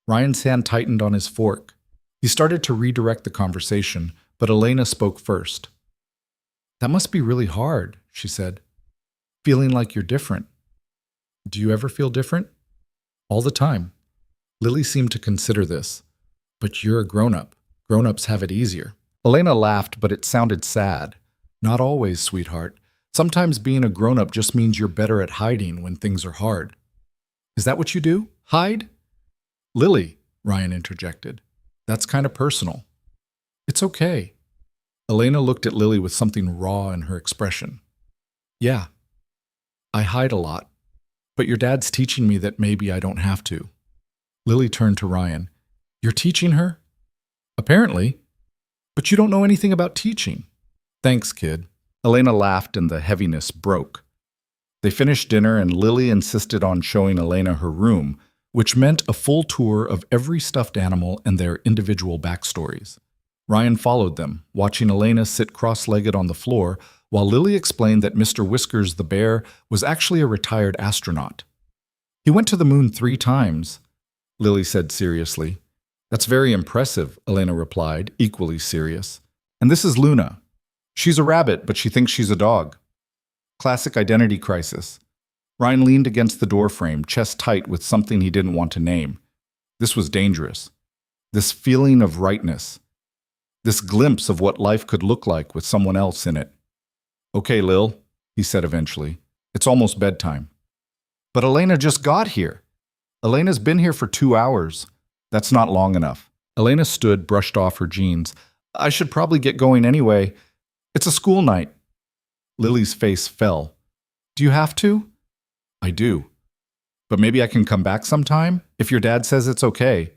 Ryan's hand tightened on his fork. He started to redirect the conversation, but Elena spoke first. "That must be really hard," she said. "Feeling like you're different." "Do you ever feel different?" "All the time." Lily seemed to consider this. "But you're a grown-up. Grown-ups have it easier." Elena laughed, but it sounded sad. "Not always, sweetheart. Sometimes being a grown-up just means you're better at hiding when things are hard." Is that what you do? Hide? Lily, Ryan interjected. That's kind of personal. It's okay. Elena looked at Lily with something raw in her expression. Yeah, I hide a lot, but your dad's teaching me that maybe I don't have to. Lily turned to Ryan. You're teaching her? Apparently. But you don't know anything about teaching. Thanks, kid. Elena laughed and the heaviness broke. They finished dinner and Lily insisted on showing Elena her room, which meant a full tour of every stuffed animal and their individual backstories. Ryan followed them, watching Elena sit cross-legged on the floor while Lily explained that Mr. Whiskers the bear was actually a retired astronaut. He went to the moon 3 times, Lily said seriously. That's very impressive, Elena replied, equally serious. And this is Luna. She's a rabbit, but she thinks she's a dog. Classic identity crisis. Ryan leaned against the doorframe, chest tight with something he didn't want to name. This was dangerous. This feeling of rightness. This glimpse of what life could look like with someone else in it. Okay, Lil, he said eventually. It's almost bedtime. But Elena just got here. Elena's been here for 2 hours. That's not long enough. Elena stood, brushed off her jeans. I should probably get going anyway. It's a school night. Lily's face fell. Do you have to? I do. But maybe I can come back sometime, if your dad says it's okay.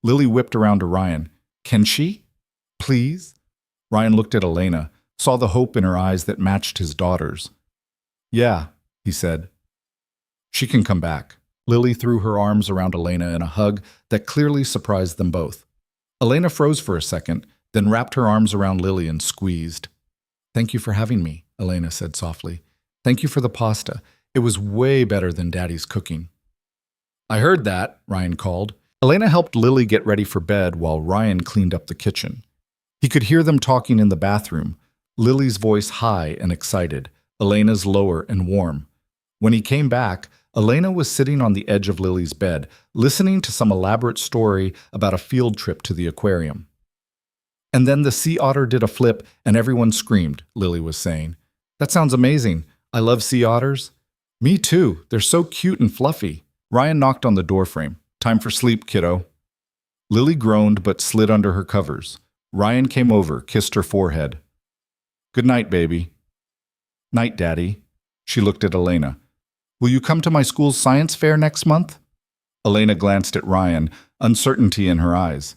Lily whipped around to Ryan. Can she? Please? Ryan looked at Elena, saw the hope in her eyes that matched his daughter's. Yeah, he said. She can come back. Lily threw her arms around Elena in a hug that clearly surprised them both. Elena froze for a second, then wrapped her arms around Lily and squeezed. Thank you for having me, Elena said softly. Thank you for the pasta. It was way better than Daddy's cooking. I heard that, Ryan called. Elena helped Lily get ready for bed while Ryan cleaned up the kitchen. He could hear them talking in the bathroom, Lily's voice high and excited, Elena's lower and warm. When he came back, Elena was sitting on the edge of Lily's bed, listening to some elaborate story about a field trip to the aquarium. And then the sea otter did a flip and everyone screamed, Lily was saying. That sounds amazing. I love sea otters. Me too. They're so cute and fluffy. Ryan knocked on the doorframe. Time for sleep, kiddo. Lily groaned but slid under her covers. Ryan came over, kissed her forehead. Good night, baby. Night, Daddy. She looked at Elena. Will you come to my school's science fair next month? Elena glanced at Ryan, uncertainty in her eyes.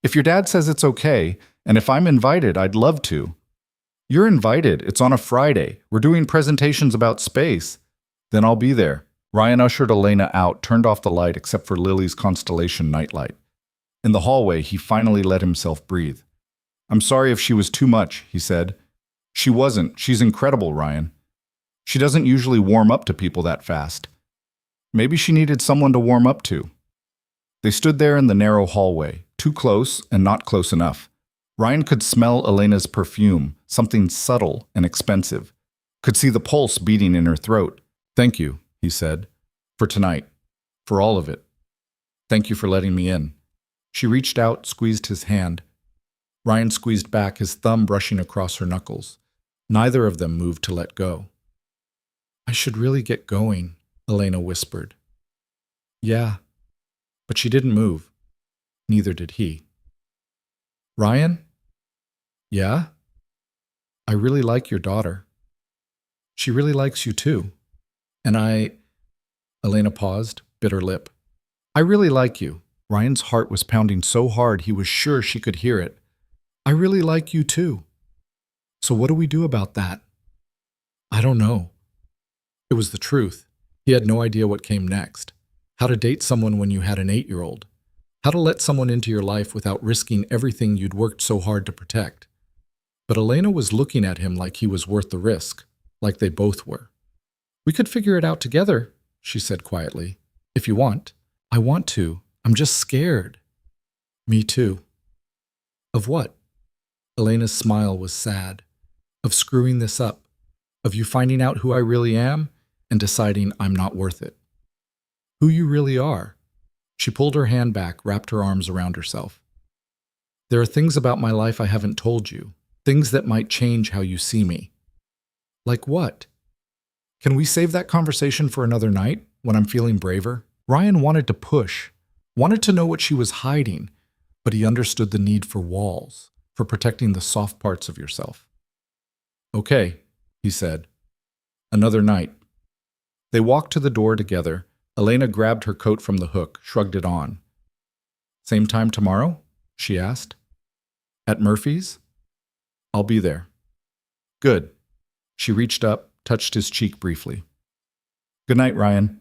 If your dad says it's okay, and if I'm invited, I'd love to. You're invited. It's on a Friday. We're doing presentations about space. Then I'll be there. Ryan ushered Elena out, turned off the light except for Lily's constellation nightlight. In the hallway, he finally let himself breathe. I'm sorry if she was too much, he said. She wasn't. She's incredible, Ryan. She doesn't usually warm up to people that fast. Maybe she needed someone to warm up to. They stood there in the narrow hallway, too close and not close enough. Ryan could smell Elena's perfume, something subtle and expensive. Could see the pulse beating in her throat. Thank you, he said, for tonight, for all of it. Thank you for letting me in. She reached out, squeezed his hand. Ryan squeezed back, his thumb brushing across her knuckles. Neither of them moved to let go. I should really get going, Elena whispered. Yeah, but she didn't move. Neither did he. Ryan? Yeah? I really like your daughter. She really likes you too. And Elena paused, bit her lip. I really like you. Ryan's heart was pounding so hard he was sure she could hear it. I really like you too. So what do we do about that? I don't know. It was the truth. He had no idea what came next. How to date someone when you had an 8-year-old. How to let someone into your life without risking everything you'd worked so hard to protect. But Elena was looking at him like he was worth the risk, like they both were. We could figure it out together, she said quietly. If you want. I want to. I'm just scared. Me too. Of what? Elena's smile was sad. Of screwing this up. Of you finding out who I really am and deciding I'm not worth it. Who you really are. She pulled her hand back, wrapped her arms around herself. There are things about my life I haven't told you. Things that might change how you see me. Like what? Can we save that conversation for another night? when I'm feeling braver? Ryan wanted to push, wanted to know what she was hiding, but he understood the need for walls, for protecting the soft parts of yourself. Okay, he said. Another night. They walked to the door together. Elena grabbed her coat from the hook, shrugged it on. Same time tomorrow? She asked. At Murphy's? I'll be there. Good. She reached up, touched his cheek briefly. Good night, Ryan.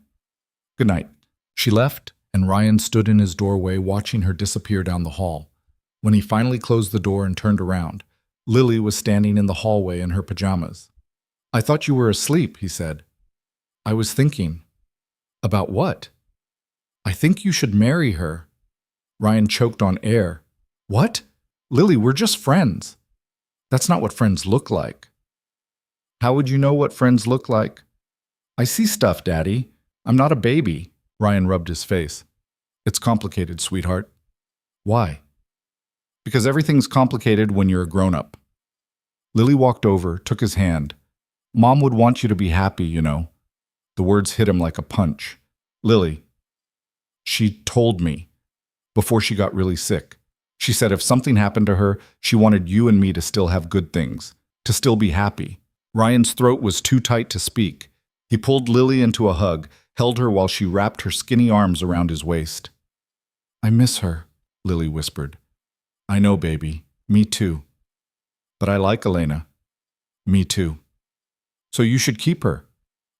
Good night. She left, and Ryan stood in his doorway watching her disappear down the hall. When he finally closed the door and turned around, Lily was standing in the hallway in her pajamas. I thought you were asleep, he said. I was thinking. About what? I think you should marry her. Ryan choked on air. What? Lily, we're just friends. That's not what friends look like. How would you know what friends look like? I see stuff, Daddy. I'm not a baby. Ryan rubbed his face. It's complicated, sweetheart. Why? Because everything's complicated when you're a grown-up. Lily walked over, took his hand. Mom would want you to be happy, you know. The words hit him like a punch. Lily. She told me before she got really sick. She said if something happened to her, she wanted you and me to still have good things, to still be happy. Ryan's throat was too tight to speak. He pulled Lily into a hug, held her while she wrapped her skinny arms around his waist. I miss her, Lily whispered. I know, baby. Me too. But I like Elena. Me too. So you should keep her.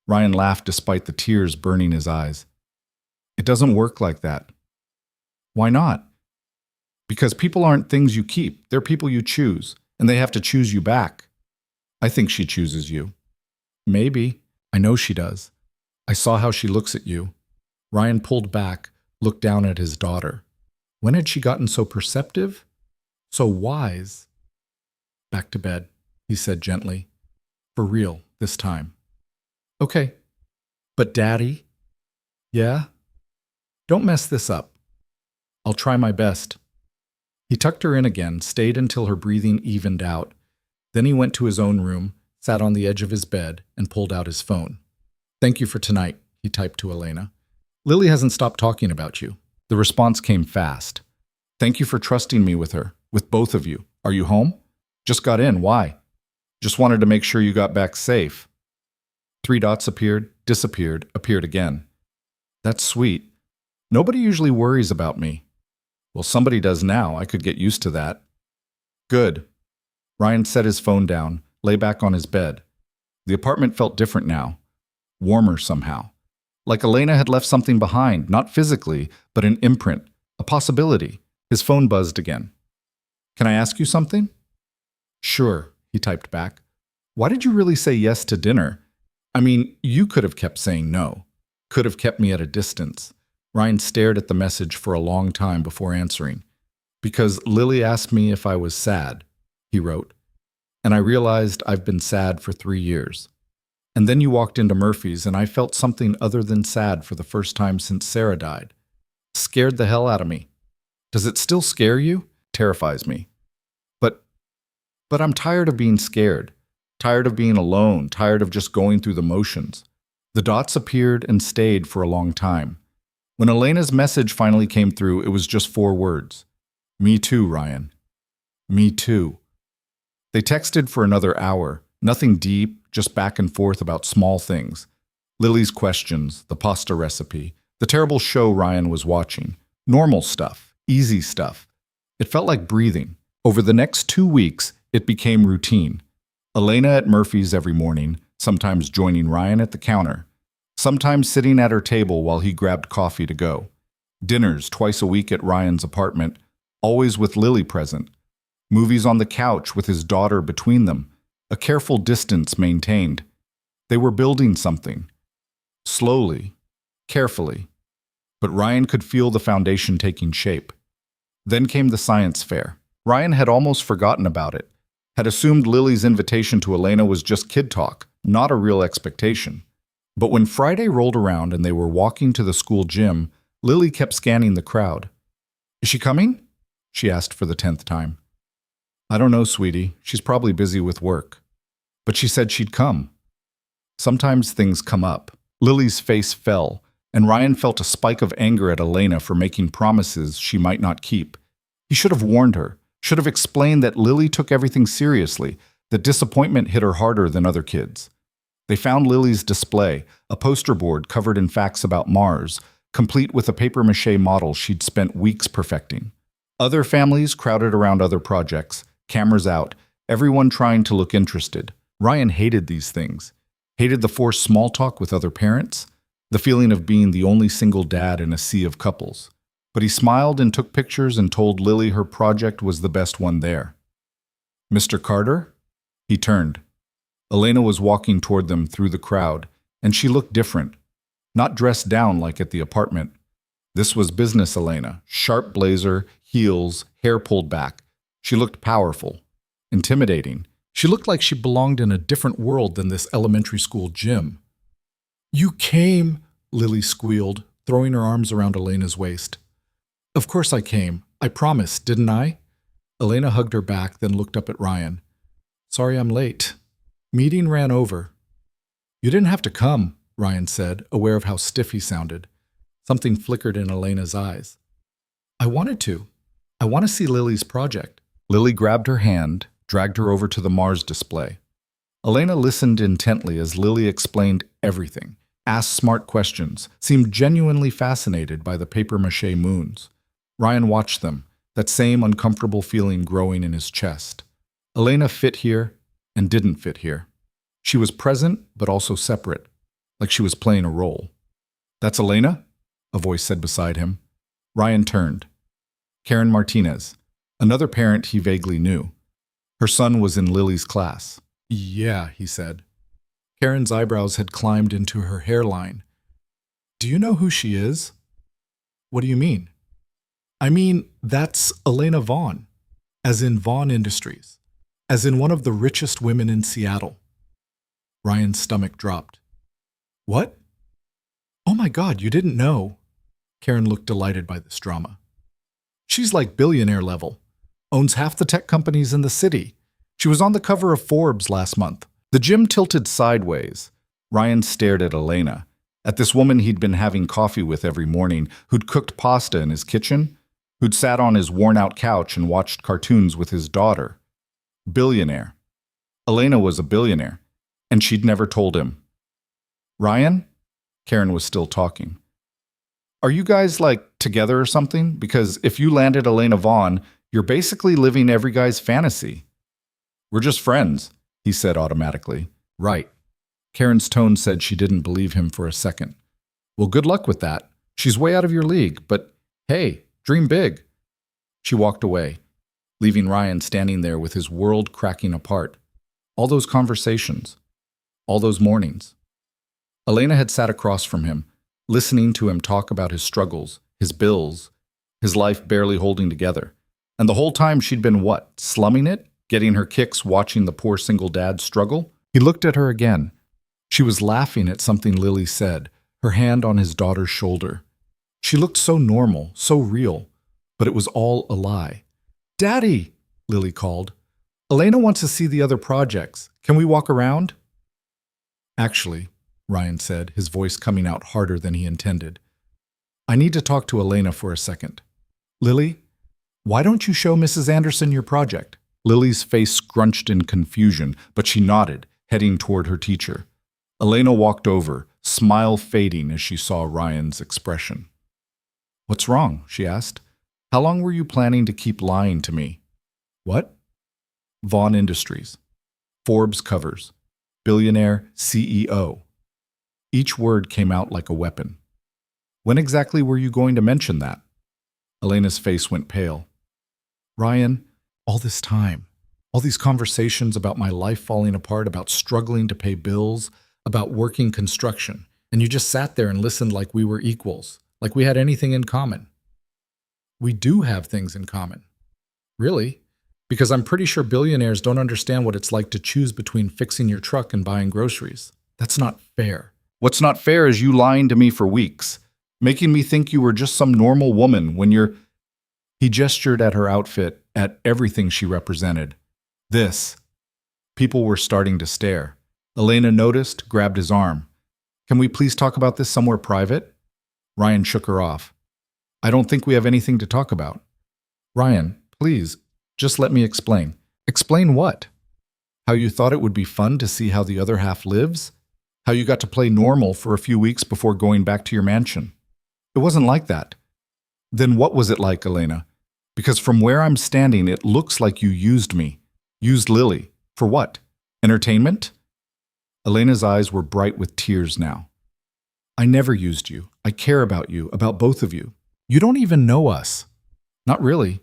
Ryan laughed despite the tears burning his eyes. It doesn't work like that. Why not? Because people aren't things you keep. They're people you choose, and they have to choose you back. I think she chooses you. Maybe. I know she does. I saw how she looks at you. Ryan pulled back, looked down at his daughter. When had she gotten so perceptive? So wise? Back to bed, he said gently. For real, this time. Okay. But Daddy? Yeah? Don't mess this up. I'll try my best. He tucked her in again, stayed until her breathing evened out. Then he went to his own room, sat on the edge of his bed, and pulled out his phone. Thank you for tonight, he typed to Elena. Lily hasn't stopped talking about you. The response came fast. Thank you for trusting me with her, with both of you. Are you home? Just got in. Why? Just wanted to make sure you got back safe. 3 dots appeared, disappeared, appeared again. That's sweet. Nobody usually worries about me. Well, somebody does now. I could get used to that. Good. Ryan set his phone down, lay back on his bed. The apartment felt different now. Warmer somehow. Like Elena had left something behind, not physically, but an imprint, a possibility. His phone buzzed again. Can I ask you something? Sure, he typed back. Why did you really say yes to dinner? I mean, you could have kept saying no. Could have kept me at a distance. Ryan stared at the message for a long time before answering. Because Lily asked me if I was sad, he wrote. And I realized I've been sad for 3 years. And then you walked into Murphy's and I felt something other than sad for the first time since Sarah died. Scared the hell out of me. Does it still scare you? Terrifies me. But I'm tired of being scared. Tired of being alone, tired of just going through the motions. The dots appeared and stayed for a long time. When Elena's message finally came through, it was just 4 words. Me too, Ryan. Me too. They texted for another hour, nothing deep, just back and forth about small things. Lily's questions, the pasta recipe, the terrible show Ryan was watching. Normal stuff, easy stuff. It felt like breathing. Over the next 2 weeks, it became routine. Elena at Murphy's every morning, sometimes joining Ryan at the counter, sometimes sitting at her table while he grabbed coffee to go. Dinners twice a week at Ryan's apartment, always with Lily present. Movies on the couch with his daughter between them, a careful distance maintained. They were building something. Slowly, carefully. But Ryan could feel the foundation taking shape. Then came the science fair. Ryan had almost forgotten about it, had assumed Lily's invitation to Elena was just kid talk, not a real expectation. But when Friday rolled around and they were walking to the school gym, Lily kept scanning the crowd. Is she coming? She asked for the 10th time. I don't know, sweetie. She's probably busy with work. But she said she'd come. Sometimes things come up. Lily's face fell. and Ryan felt a spike of anger at Elena for making promises she might not keep. He should have warned her, should have explained that Lily took everything seriously, that disappointment hit her harder than other kids. They found Lily's display, a poster board covered in facts about Mars, complete with a papier-mâché model she'd spent weeks perfecting. Other families crowded around other projects, cameras out, everyone trying to look interested. Ryan hated these things. Hated the forced small talk with other parents, the feeling of being the only single dad in a sea of couples. But he smiled and took pictures and told Lily her project was the best one there. "Mr. Carter?" He turned. Elena was walking toward them through the crowd, and she looked different. Not dressed down like at the apartment. This was business Elena, sharp blazer, heels, hair pulled back. She looked powerful, intimidating. She looked like she belonged in a different world than this elementary school gym. "You came," Lily squealed, throwing her arms around Elena's waist. "Of course I came. I promised, didn't I?" Elena hugged her back, then looked up at Ryan. "Sorry I'm late. Meeting ran over." "You didn't have to come," Ryan said, aware of how stiff he sounded. Something flickered in Elena's eyes. "I wanted to. I want to see Lily's project." Lily grabbed her hand, dragged her over to the Mars display. Elena listened intently as Lily explained everything, asked smart questions, seemed genuinely fascinated by the papier-mâché moons. Ryan watched them, that same uncomfortable feeling growing in his chest. Elena fit here and didn't fit here. She was present, but also separate, like she was playing a role. "That's Elena?" a voice said beside him. Ryan turned. Karen Martinez, another parent he vaguely knew. Her son was in Lily's class. "Yeah," he said. Karen's eyebrows had climbed into her hairline. "Do you know who she is?" "What do you mean?" "I mean, that's Elena Vaughn, as in Vaughn Industries, as in one of the richest women in Seattle." Ryan's stomach dropped. "What? Oh my God, you didn't know." Karen looked delighted by this drama. "She's like billionaire level. Owns half the tech companies in the city. She was on the cover of Forbes last month." The gym tilted sideways. Ryan stared at Elena, at this woman he'd been having coffee with every morning, who'd cooked pasta in his kitchen, who'd sat on his worn-out couch and watched cartoons with his daughter. Billionaire. Elena was a billionaire, and she'd never told him. "Ryan?" Karen was still talking. "Are you guys, like, together or something? Because if you landed Elena Vaughn, you're basically living every guy's fantasy." "We're just friends," he said automatically. "Right." Karen's tone said she didn't believe him for a second. "Well, good luck with that. She's way out of your league, but hey, dream big." She walked away, leaving Ryan standing there with his world cracking apart. All those conversations, all those mornings. Elena had sat across from him, listening to him talk about his struggles, his bills, his life barely holding together. And the whole time she'd been what, slumming it? Getting her kicks watching the poor single dad struggle? He looked at her again. She was laughing at something Lily said, her hand on his daughter's shoulder. She looked so normal, so real, but it was all a lie. "Daddy," Lily called. "Elena wants to see the other projects. Can we walk around?" "Actually," Ryan said, his voice coming out harder than he intended, "I need to talk to Elena for a second. Lily, why don't you show Mrs. Anderson your project?" Lily's face scrunched in confusion, but she nodded, heading toward her teacher. Elena walked over, smile fading as she saw Ryan's expression. "What's wrong?" she asked. "How long were you planning to keep lying to me?" "What?" "Vaughn Industries. Forbes covers. Billionaire CEO." Each word came out like a weapon. "When exactly were you going to mention that?" Elena's face went pale. "Ryan, all this time, all these conversations about my life falling apart, about struggling to pay bills, about working construction, and you just sat there and listened like we were equals, like we had anything in common." "We do have things in common." "Really? Because I'm pretty sure billionaires don't understand what it's like to choose between fixing your truck and buying groceries. That's not fair." "What's not fair is you lying to me for weeks, making me think you were just some normal woman when you're—" He gestured at her outfit, at everything she represented. "This." People were starting to stare. Elena noticed, grabbed his arm. "Can we please talk about this somewhere private?" Ryan shook her off. I don't think we have anything to talk about. Ryan, please, just let me explain. Explain what? How you thought it would be fun to see how the other half lives? How you got to play normal for a few weeks before going back to your mansion? It wasn't like that. Then what was it like, Elena? Because from where I'm standing, it looks like you used me. Used Lily. For what? Entertainment? Elena's eyes were bright with tears now. I never used you. I care about you, about both of you. You don't even know us. Not really.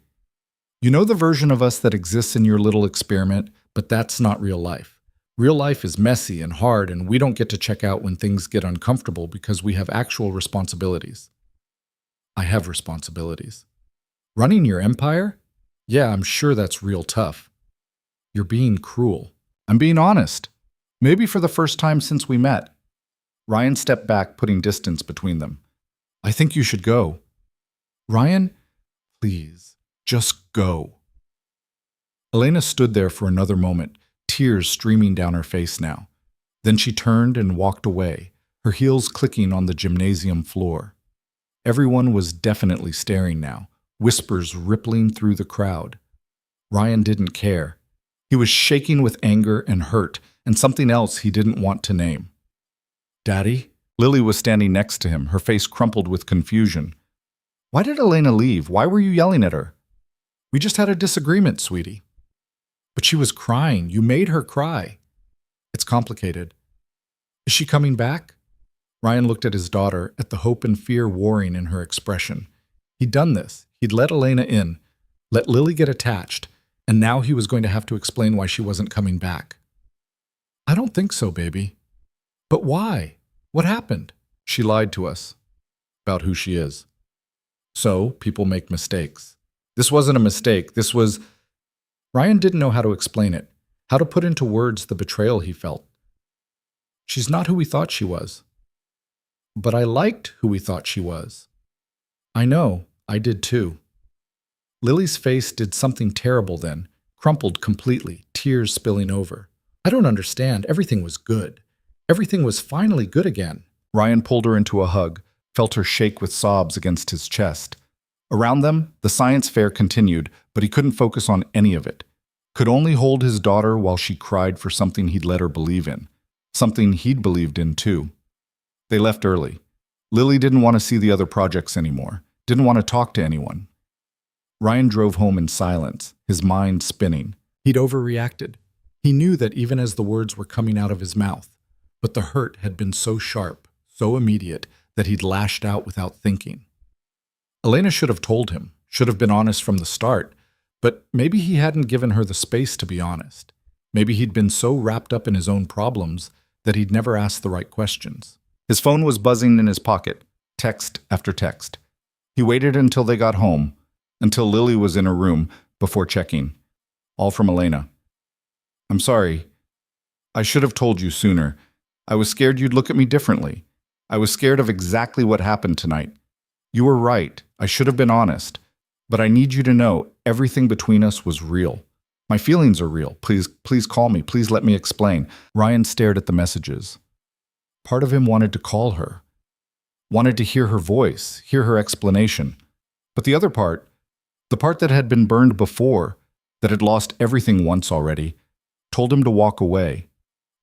You know the version of us that exists in your little experiment, but that's not real life. Real life is messy and hard, and we don't get to check out when things get uncomfortable because we have actual responsibilities. I have responsibilities. Running your empire? Yeah, I'm sure that's real tough. You're being cruel. I'm being honest. Maybe for the first time since we met. Ryan stepped back, putting distance between them. I think you should go. Ryan, please, just go. Elena stood there for another moment, tears streaming down her face now. Then she turned and walked away, her heels clicking on the gymnasium floor. Everyone was definitely staring now, whispers rippling through the crowd. Ryan didn't care. He was shaking with anger and hurt, and something else he didn't want to name. Daddy? Lily was standing next to him, her face crumpled with confusion. Why did Elena leave? Why were you yelling at her? We just had a disagreement, sweetie. But she was crying. You made her cry. It's complicated. Is she coming back? Ryan looked at his daughter, at the hope and fear warring in her expression. He'd done this. He'd let Elena in, let Lily get attached, and now he was going to have to explain why she wasn't coming back. I don't think so, baby. But why? What happened? She lied to us about who she is. So, people make mistakes. This wasn't a mistake. This was... Ryan didn't know how to explain it, how to put into words the betrayal he felt. She's not who we thought she was. But I liked who we thought she was. I know, I did too. Lily's face did something terrible then, crumpled completely, tears spilling over. I don't understand. Everything was good. Everything was finally good again. Ryan pulled her into a hug, felt her shake with sobs against his chest. Around them, the science fair continued, but he couldn't focus on any of it. Could only hold his daughter while she cried for something he'd let her believe in. Something he'd believed in, too. They left early. Lily didn't want to see the other projects anymore, didn't want to talk to anyone. Ryan drove home in silence, his mind spinning. He'd overreacted. He knew that even as the words were coming out of his mouth, but the hurt had been so sharp, so immediate, that he'd lashed out without thinking. Elena should have told him, should have been honest from the start, but maybe he hadn't given her the space to be honest. Maybe he'd been so wrapped up in his own problems that he'd never asked the right questions. His phone was buzzing in his pocket, text after text. He waited until they got home, until Lily was in her room, before checking. All from Elena. I'm sorry. I should have told you sooner. I was scared you'd look at me differently. I was scared of exactly what happened tonight. You were right. I should have been honest. But I need you to know everything between us was real. My feelings are real. Please call me. Please let me explain. Ryan stared at the messages. Part of him wanted to call her. Wanted to hear her voice, hear her explanation. But the other part, the part that had been burned before, that had lost everything once already, told him to walk away,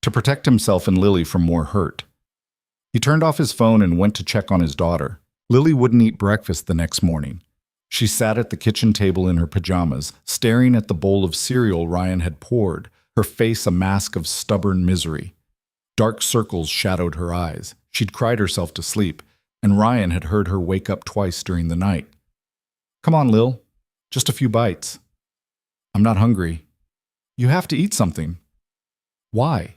to protect himself and Lily from more hurt. He turned off his phone and went to check on his daughter. Lily wouldn't eat breakfast the next morning. She sat at the kitchen table in her pajamas, staring at the bowl of cereal Ryan had poured, her face a mask of stubborn misery. Dark circles shadowed her eyes. She'd cried herself to sleep, and Ryan had heard her wake up twice during the night. Come on, Lil. Just a few bites. I'm not hungry. You have to eat something. Why?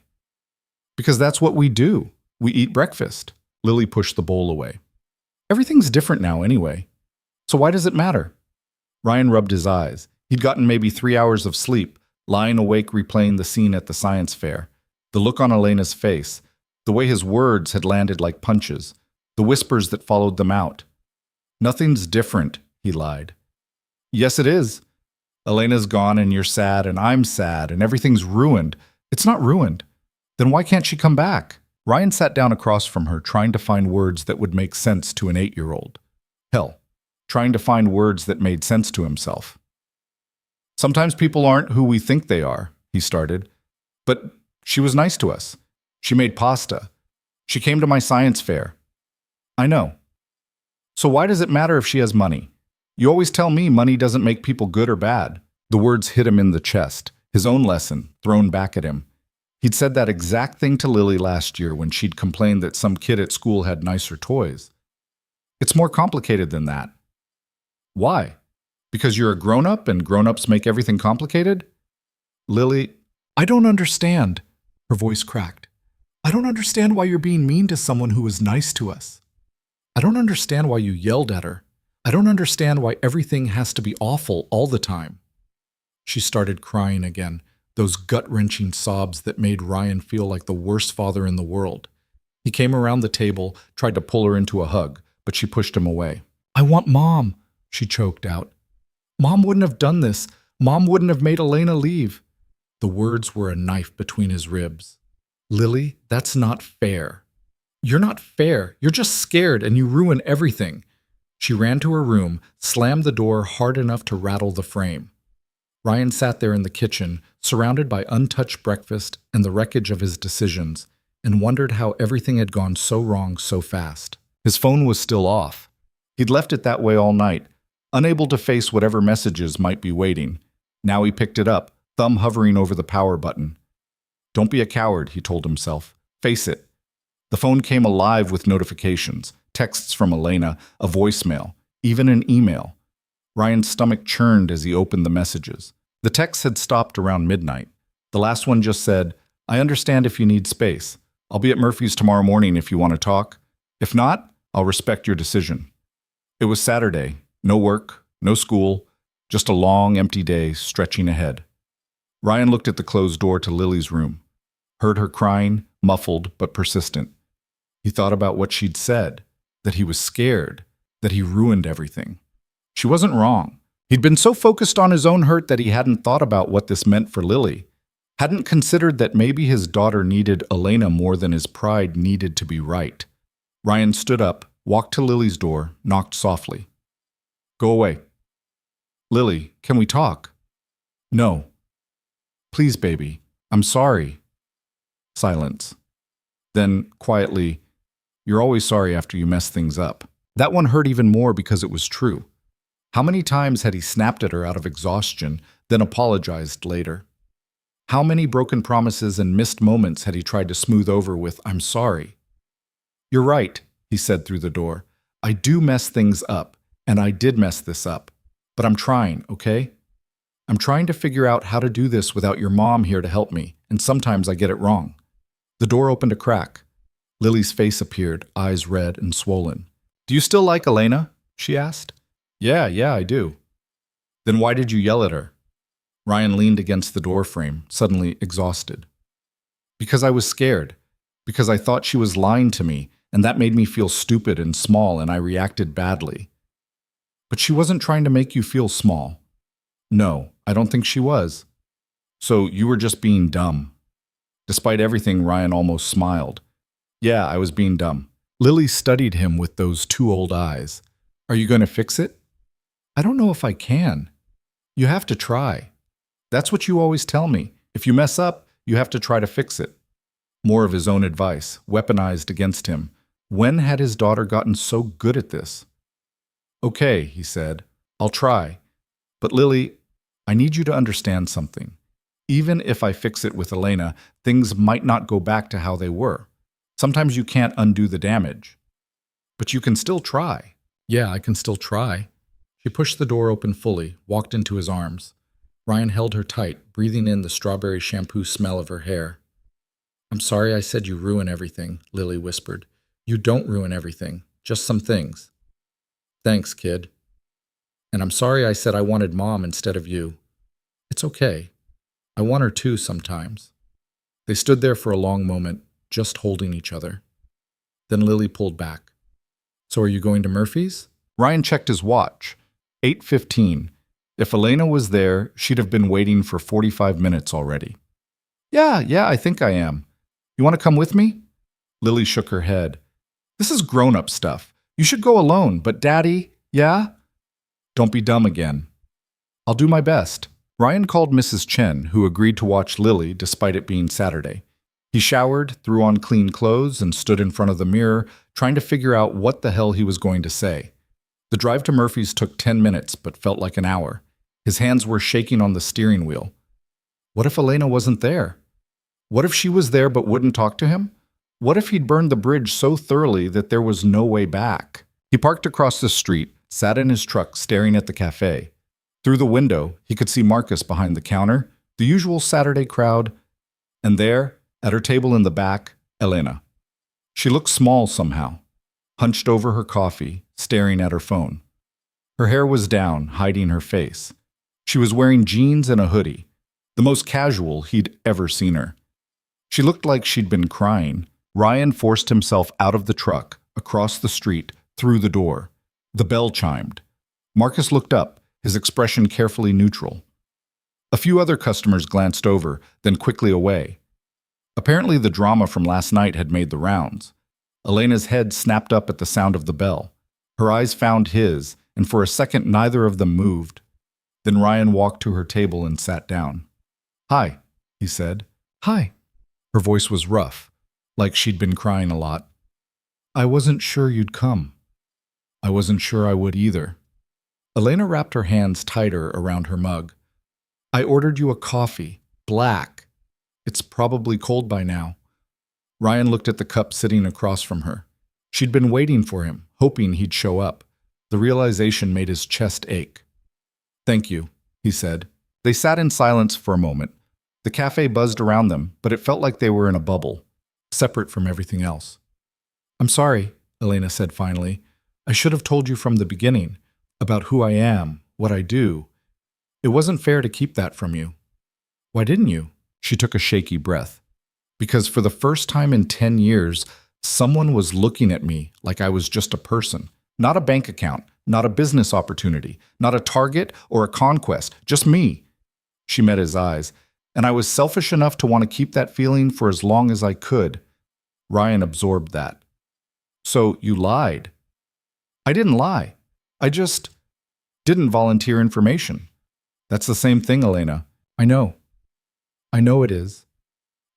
Because that's what we do. We eat breakfast. Lily pushed the bowl away. Everything's different now anyway. So why does it matter? Ryan rubbed his eyes. He'd gotten maybe 3 hours of sleep, lying awake replaying the scene at the science fair. The look on Elena's face, the way his words had landed like punches, the whispers that followed them out. Nothing's different, he lied. Yes, it is. Elena's gone and you're sad and I'm sad and everything's ruined. It's not ruined. Then why can't she come back? Ryan sat down across from her, trying to find words that would make sense to an 8-year-old. Hell, trying to find words that made sense to himself. Sometimes people aren't who we think they are, he started. But she was nice to us. She made pasta. She came to my science fair. I know. So why does it matter if she has money? You always tell me money doesn't make people good or bad. The words hit him in the chest, his own lesson thrown back at him. He'd said that exact thing to Lily last year when she'd complained that some kid at school had nicer toys. It's more complicated than that. Why? Because you're a grown-up and grown-ups make everything complicated? Lily, I don't understand. Her voice cracked. I don't understand why you're being mean to someone who was nice to us. I don't understand why you yelled at her. I don't understand why everything has to be awful all the time. She started crying again, those gut-wrenching sobs that made Ryan feel like the worst father in the world. He came around the table, tried to pull her into a hug, but she pushed him away. I want Mom, she choked out. Mom wouldn't have done this. Mom wouldn't have made Elena leave. The words were a knife between his ribs. Lily, that's not fair. You're not fair. You're just scared and you ruin everything. She ran to her room, slammed the door hard enough to rattle the frame. Ryan sat there in the kitchen, surrounded by untouched breakfast and the wreckage of his decisions, and wondered how everything had gone so wrong so fast. His phone was still off. He'd left it that way all night, unable to face whatever messages might be waiting. Now he picked it up, thumb hovering over the power button. Don't be a coward, he told himself. Face it. The phone came alive with notifications, texts from Elena, a voicemail, even an email. Ryan's stomach churned as he opened the messages. The texts had stopped around midnight. The last one just said, I understand if you need space. I'll be at Murphy's tomorrow morning if you want to talk. If not, I'll respect your decision. It was Saturday. No work, no school, just a long, empty day stretching ahead. Ryan looked at the closed door to Lily's room, heard her crying, muffled but persistent. He thought about what she'd said, that he was scared, that he ruined everything. She wasn't wrong. He'd been so focused on his own hurt that he hadn't thought about what this meant for Lily, hadn't considered that maybe his daughter needed Elena more than his pride needed to be right. Ryan stood up, walked to Lily's door, knocked softly. Go away. Lily, can we talk? No. Please, baby. I'm sorry. Silence. Then, quietly, you're always sorry after you mess things up. That one hurt even more because it was true. How many times had he snapped at her out of exhaustion, then apologized later? How many broken promises and missed moments had he tried to smooth over with, I'm sorry? You're right, he said through the door. I do mess things up, and I did mess this up. But I'm trying, okay? I'm trying to figure out how to do this without your mom here to help me, and sometimes I get it wrong. The door opened a crack. Lily's face appeared, eyes red and swollen. Do you still like Elena? She asked. Yeah, I do. Then why did you yell at her? Ryan leaned against the door frame, suddenly exhausted. Because I was scared. Because I thought she was lying to me, and that made me feel stupid and small, and I reacted badly. But she wasn't trying to make you feel small. No, I don't think she was. So you were just being dumb. Despite everything, Ryan almost smiled. Yeah, I was being dumb. Lily studied him with those two old eyes. Are you going to fix it? I don't know if I can. You have to try. That's what you always tell me. If you mess up, you have to try to fix it. More of his own advice, weaponized against him. When had his daughter gotten so good at this? Okay, he said. I'll try. But Lily, I need you to understand something. Even if I fix it with Elena, things might not go back to how they were. Sometimes you can't undo the damage. But you can still try. Yeah, I can still try. She pushed the door open fully, walked into his arms. Ryan held her tight, breathing in the strawberry shampoo smell of her hair. I'm sorry I said you ruin everything, Lily whispered. You don't ruin everything, just some things. Thanks, kid. And I'm sorry I said I wanted Mom instead of you. It's okay. I want her too sometimes. They stood there for a long moment, just holding each other. Then Lily pulled back. So are you going to Murphy's? Ryan checked his watch. 8:15. If Elena was there, she'd have been waiting for 45 minutes already. Yeah, I think I am. You want to come with me? Lily shook her head. This is grown-up stuff. You should go alone, but Daddy, yeah? Don't be dumb again. I'll do my best. Ryan called Mrs. Chen, who agreed to watch Lily despite it being Saturday. He showered, threw on clean clothes, and stood in front of the mirror, trying to figure out what the hell he was going to say. The drive to Murphy's took 10 minutes, but felt like an hour. His hands were shaking on the steering wheel. What if Elena wasn't there? What if she was there but wouldn't talk to him? What if he'd burned the bridge so thoroughly that there was no way back? He parked across the street, sat in his truck staring at the cafe. Through the window, he could see Marcus behind the counter, the usual Saturday crowd, and there, at her table in the back, Elena. She looked small somehow, hunched over her coffee, staring at her phone. Her hair was down, hiding her face. She was wearing jeans and a hoodie, the most casual he'd ever seen her. She looked like she'd been crying. Ryan forced himself out of the truck, across the street, through the door. The bell chimed. Marcus looked up, his expression carefully neutral. A few other customers glanced over, then quickly away. Apparently the drama from last night had made the rounds. Elena's head snapped up at the sound of the bell. Her eyes found his, and for a second neither of them moved. Then Ryan walked to her table and sat down. "Hi," he said. "Hi." Her voice was rough, like she'd been crying a lot. "I wasn't sure you'd come." "I wasn't sure I would either." Elena wrapped her hands tighter around her mug. "I ordered you a coffee, black. It's probably cold by now." Ryan looked at the cup sitting across from her. She'd been waiting for him, hoping he'd show up. The realization made his chest ache. "Thank you," he said. They sat in silence for a moment. The cafe buzzed around them, but it felt like they were in a bubble, separate from everything else. "I'm sorry," Elena said finally. "I should have told you from the beginning, about who I am, what I do. It wasn't fair to keep that from you." "Why didn't you?" She took a shaky breath. "Because for the first time in 10 years, someone was looking at me like I was just a person, not a bank account, not a business opportunity, not a target or a conquest, just me." She met his eyes, and I was selfish enough to want to keep that feeling for as long as I could. Ryan absorbed that. "So you lied." "I didn't lie. I just didn't volunteer information." "That's the same thing, Elena. I know. I know it is."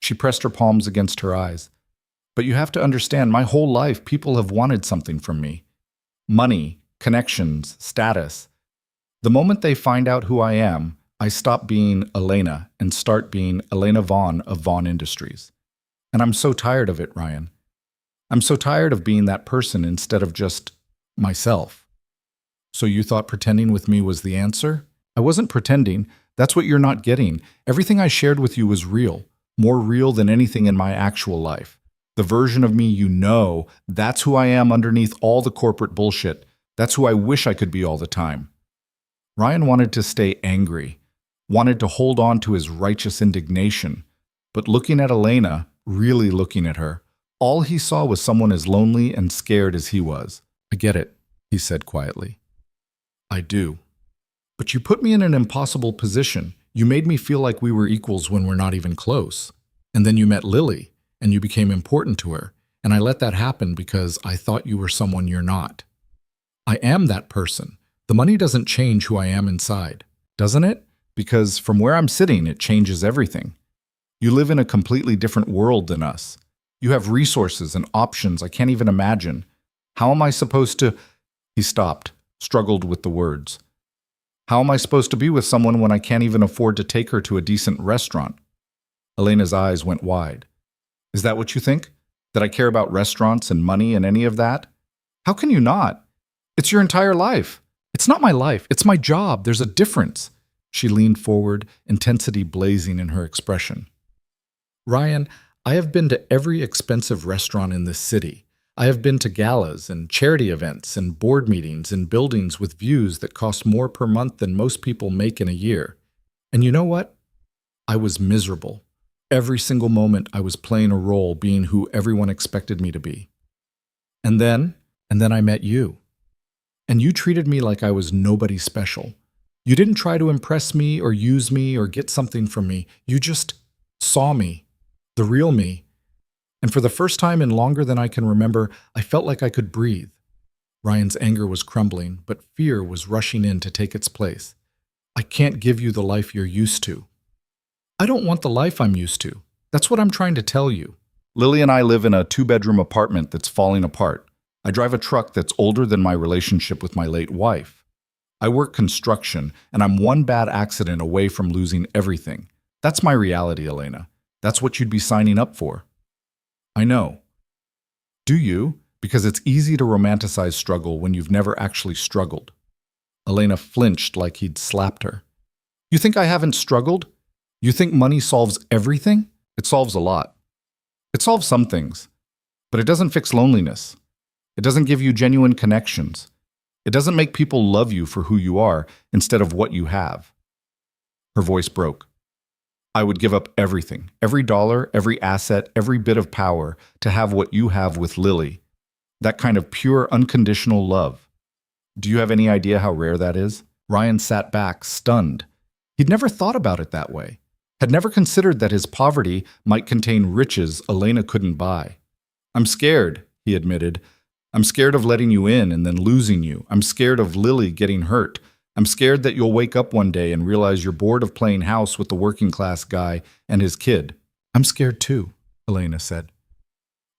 She pressed her palms against her eyes. "But you have to understand, my whole life people have wanted something from me. Money, connections, status. The moment they find out who I am, I stop being Elena and start being Elena Vaughn of Vaughn Industries. And I'm so tired of it, Ryan. I'm so tired of being that person instead of just myself." "So you thought pretending with me was the answer?" "I wasn't pretending. That's what you're not getting. Everything I shared with you was real, more real than anything in my actual life. The version of me you know, that's who I am underneath all the corporate bullshit. That's who I wish I could be all the time." Ryan wanted to stay angry, wanted to hold on to his righteous indignation. But looking at Elena, really looking at her, all he saw was someone as lonely and scared as he was. "I get it," he said quietly. "I do. But you put me in an impossible position. You made me feel like we were equals when we're not even close. And then you met Lily, and you became important to her. And I let that happen because I thought you were someone you're not. I am that person. The money doesn't change who I am inside, doesn't it? Because from where I'm sitting, it changes everything. You live in a completely different world than us. You have resources and options I can't even imagine. How am I supposed to—" He stopped, struggled with the words. "How am I supposed to be with someone when I can't even afford to take her to a decent restaurant?" Elena's eyes went wide. "Is that what you think? That I care about restaurants and money and any of that? How can you not? It's your entire life. It's not my life. It's my job. There's a difference." She leaned forward, intensity blazing in her expression. "Ryan, I have been to every expensive restaurant in this city. I have been to galas and charity events and board meetings in buildings with views that cost more per month than most people make in a year. And you know what? I was miserable. Every single moment I was playing a role being who everyone expected me to be. And then I met you. And you treated me like I was nobody special. You didn't try to impress me or use me or get something from me. You just saw me, the real me. And for the first time in longer than I can remember, I felt like I could breathe. Ryan's anger was crumbling, but fear was rushing in to take its place. I can't give you the life you're used to. I don't want the life I'm used to. That's what I'm trying to tell you. Lily and I live in a 2-bedroom apartment that's falling apart. I drive a truck that's older than my relationship with my late wife. I work construction, and I'm one bad accident away from losing everything. That's my reality, Elena. That's what you'd be signing up for. I know. Do you? Because it's easy to romanticize struggle when you've never actually struggled. Elena flinched like he'd slapped her. You think I haven't struggled? You think money solves everything? It solves a lot. It solves some things, but it doesn't fix loneliness. It doesn't give you genuine connections. It doesn't make people love you for who you are instead of what you have. Her voice broke. I would give up everything, every dollar, every asset, every bit of power to have what you have with Lily. That kind of pure, unconditional love. Do you have any idea how rare that is? Ryan sat back, stunned. He'd never thought about it that way. Had never considered that his poverty might contain riches Elena couldn't buy. I'm scared, he admitted. I'm scared of letting you in and then losing you. I'm scared of Lily getting hurt. I'm scared that you'll wake up one day and realize you're bored of playing house with the working class guy and his kid. I'm scared too, Elena said.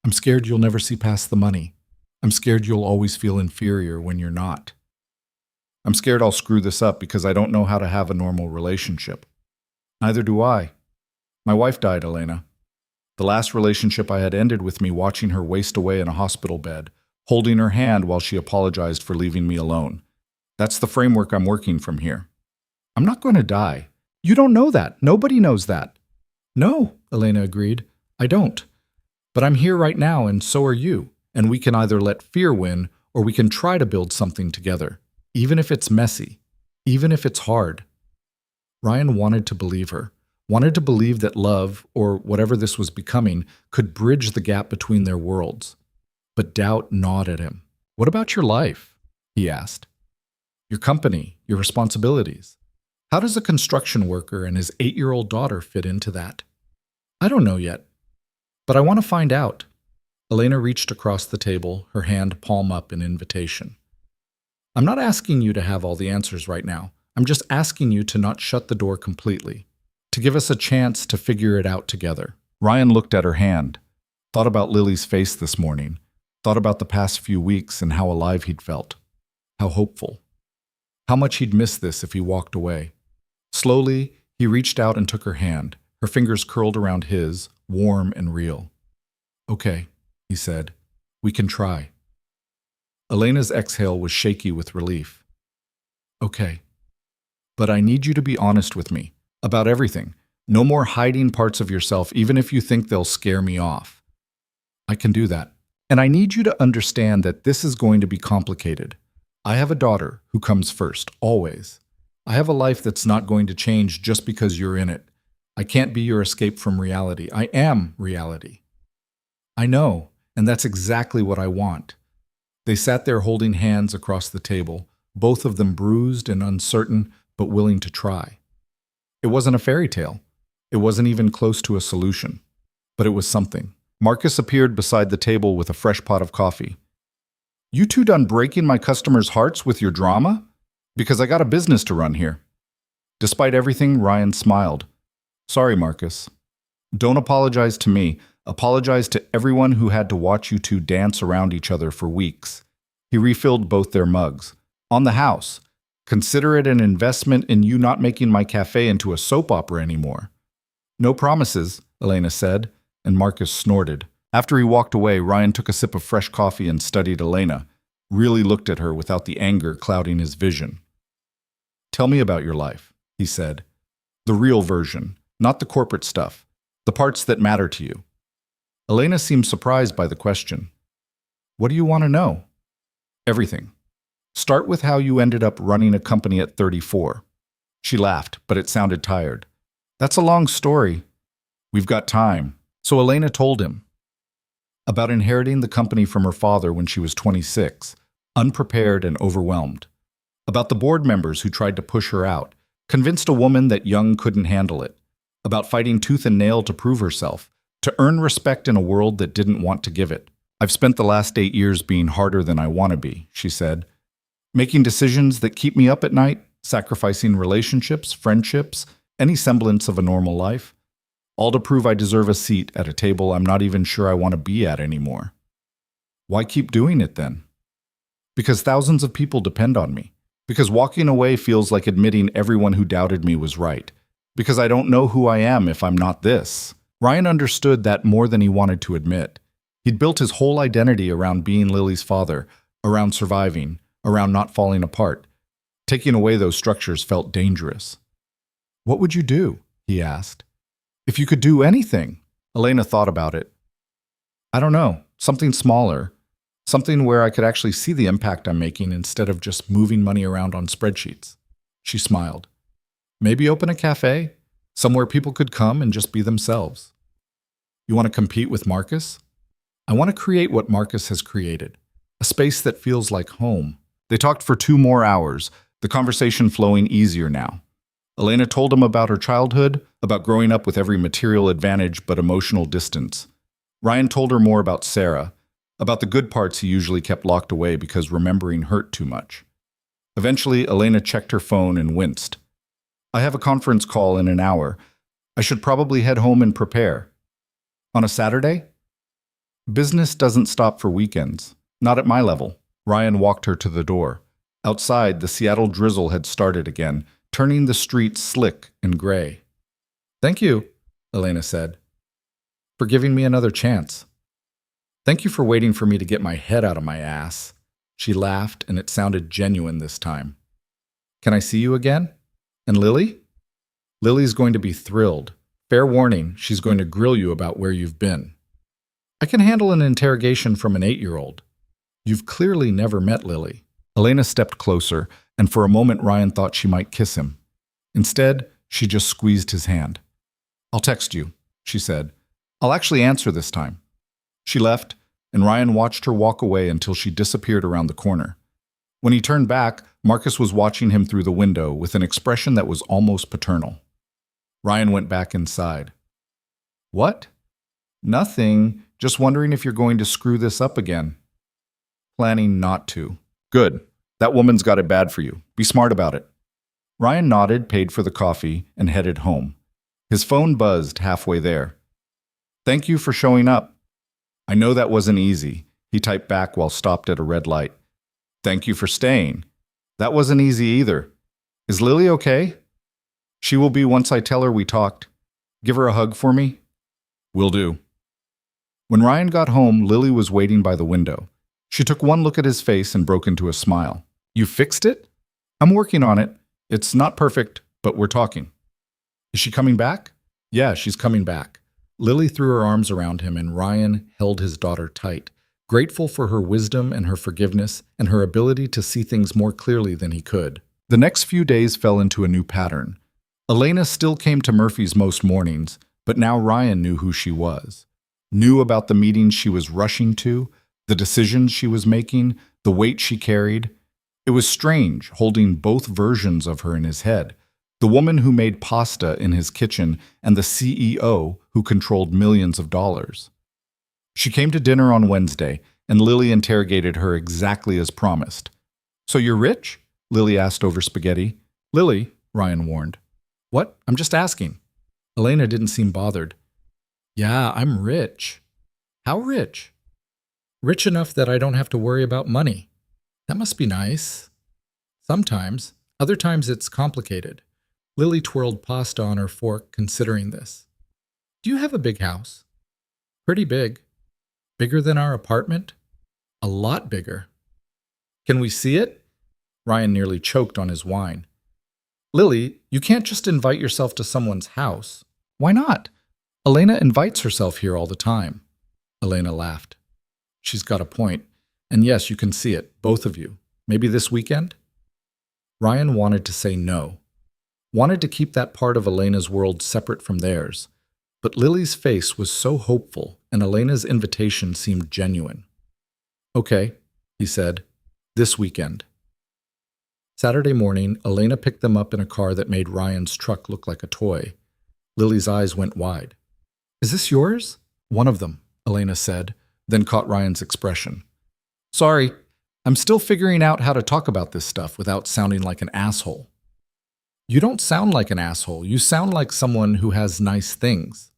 I'm scared you'll never see past the money. I'm scared you'll always feel inferior when you're not. I'm scared I'll screw this up because I don't know how to have a normal relationship. Neither do I. My wife died, Elena. The last relationship I had ended with me watching her waste away in a hospital bed, holding her hand while she apologized for leaving me alone. That's the framework I'm working from here. I'm not going to die. You don't know that. Nobody knows that. No, Elena agreed. I don't. But I'm here right now, and so are you. And we can either let fear win, or we can try to build something together, even if it's messy, even if it's hard. Ryan wanted to believe her, wanted to believe that love, or whatever this was becoming, could bridge the gap between their worlds. But doubt gnawed at him. What about your life? He asked. Your company, your responsibilities. How does a construction worker and his 8-year-old daughter fit into that? I don't know yet, but I want to find out. Elena reached across the table, her hand palm up in invitation. I'm not asking you to have all the answers right now. I'm just asking you to not shut the door completely, to give us a chance to figure it out together. Ryan looked at her hand, thought about Lily's face this morning, thought about the past few weeks and how alive he'd felt, how hopeful, how much he'd miss this if he walked away. Slowly, he reached out and took her hand, her fingers curled around his, warm and real. Okay, he said, we can try. Elena's exhale was shaky with relief. Okay. But I need you to be honest with me about everything. No more hiding parts of yourself, even if you think they'll scare me off. I can do that. And I need you to understand that this is going to be complicated. I have a daughter who comes first, always. I have a life that's not going to change just because you're in it. I can't be your escape from reality. I am reality. I know, and that's exactly what I want. They sat there holding hands across the table, both of them bruised and uncertain, but willing to try. It wasn't a fairy tale. It wasn't even close to a solution. But it was something. Marcus appeared beside the table with a fresh pot of coffee. You two done breaking my customers' hearts with your drama? Because I got a business to run here. Despite everything, Ryan smiled. Sorry, Marcus. Don't apologize to me. Apologize to everyone who had to watch you two dance around each other for weeks. He refilled both their mugs. On the house. Consider it an investment in you not making my cafe into a soap opera anymore. No promises, Elena said, and Marcus snorted. After he walked away, Ryan took a sip of fresh coffee and studied Elena, really looked at her without the anger clouding his vision. Tell me about your life, he said. The real version, not the corporate stuff, the parts that matter to you. Elena seemed surprised by the question. What do you want to know? Everything. Start with how you ended up running a company at 34. She laughed, but it sounded tired. That's a long story. We've got time. So Elena told him about inheriting the company from her father when she was 26, unprepared and overwhelmed. About the board members who tried to push her out, convinced a woman that Young couldn't handle it. About fighting tooth and nail to prove herself, to earn respect in a world that didn't want to give it. I've spent the last 8 years being harder than I want to be, she said, making decisions that keep me up at night, sacrificing relationships, friendships, any semblance of a normal life, all to prove I deserve a seat at a table I'm not even sure I want to be at anymore. Why keep doing it then? Because thousands of people depend on me. Because walking away feels like admitting everyone who doubted me was right. Because I don't know who I am if I'm not this. Ryan understood that more than he wanted to admit. He'd built his whole identity around being Lily's father, around surviving, around not falling apart. Taking away those structures felt dangerous. What would you do? He asked. If you could do anything. Elena thought about it. I don't know, something smaller. Something where I could actually see the impact I'm making instead of just moving money around on spreadsheets. She smiled. Maybe open a cafe, somewhere people could come and just be themselves. You want to compete with Marcus? I want to create what Marcus has created, a space that feels like home. They talked for 2 more hours, the conversation flowing easier now. Elena told him about her childhood, about growing up with every material advantage but emotional distance. Ryan told her more about Sarah, about the good parts he usually kept locked away because remembering hurt too much. Eventually, Elena checked her phone and winced. I have a conference call in an hour. I should probably head home and prepare. On a Saturday? Business doesn't stop for weekends. Not at my level. Ryan walked her to the door. Outside, the Seattle drizzle had started again, turning the streets slick and gray. Thank you, Elena said, for giving me another chance. Thank you for waiting for me to get my head out of my ass. She laughed, and it sounded genuine this time. Can I see you again? And Lily? Lily's going to be thrilled. Fair warning, she's going to grill you about where you've been. I can handle an interrogation from an 8-year-old. You've clearly never met Lily. Elena stepped closer, and for a moment Ryan thought she might kiss him. Instead, she just squeezed his hand. I'll text you, she said. I'll actually answer this time. She left, and Ryan watched her walk away until she disappeared around the corner. When he turned back, Marcus was watching him through the window with an expression that was almost paternal. Ryan went back inside. What? Nothing. Just wondering if you're going to screw this up again. Planning not to. Good. That woman's got it bad for you. Be smart about it. Ryan nodded, paid for the coffee, and headed home. His phone buzzed halfway there. Thank you for showing up. I know that wasn't easy, he typed back while stopped at a red light. Thank you for staying. That wasn't easy either. Is Lily okay? She will be once I tell her we talked. Give her a hug for me? Will do. When Ryan got home, Lily was waiting by the window. She took one look at his face and broke into a smile. You fixed it? I'm working on it. It's not perfect, but we're talking. Is she coming back? Yeah, she's coming back. Lily threw her arms around him, and Ryan held his daughter tight, grateful for her wisdom and her forgiveness and her ability to see things more clearly than he could. The next few days fell into a new pattern. Elena still came to Murphy's most mornings, but now Ryan knew who she was. Knew about the meetings she was rushing to, the decisions she was making, the weight she carried. It was strange, holding both versions of her in his head. The woman who made pasta in his kitchen and the CEO who controlled millions of dollars. She came to dinner on Wednesday, and Lily interrogated her exactly as promised. So you're rich? Lily asked over spaghetti. Lily, Ryan warned. What? I'm just asking. Elena didn't seem bothered. Yeah, I'm rich. How rich? Rich enough that I don't have to worry about money. That must be nice. Sometimes. Other times it's complicated. Lily twirled pasta on her fork, considering this. Do you have a big house? Pretty big. Bigger than our apartment? A lot bigger. Can we see it? Ryan nearly choked on his wine. Lily, you can't just invite yourself to someone's house. Why not? Elena invites herself here all the time. Elena laughed. She's got a point. And yes, you can see it, both of you. Maybe this weekend? Ryan wanted to say no. Wanted to keep that part of Elena's world separate from theirs. But Lily's face was so hopeful, and Elena's invitation seemed genuine. Okay, he said, this weekend. Saturday morning, Elena picked them up in a car that made Ryan's truck look like a toy. Lily's eyes went wide. Is this yours? One of them, Elena said, then caught Ryan's expression. Sorry, I'm still figuring out how to talk about this stuff without sounding like an asshole. You don't sound like an asshole. You sound like someone who has nice things.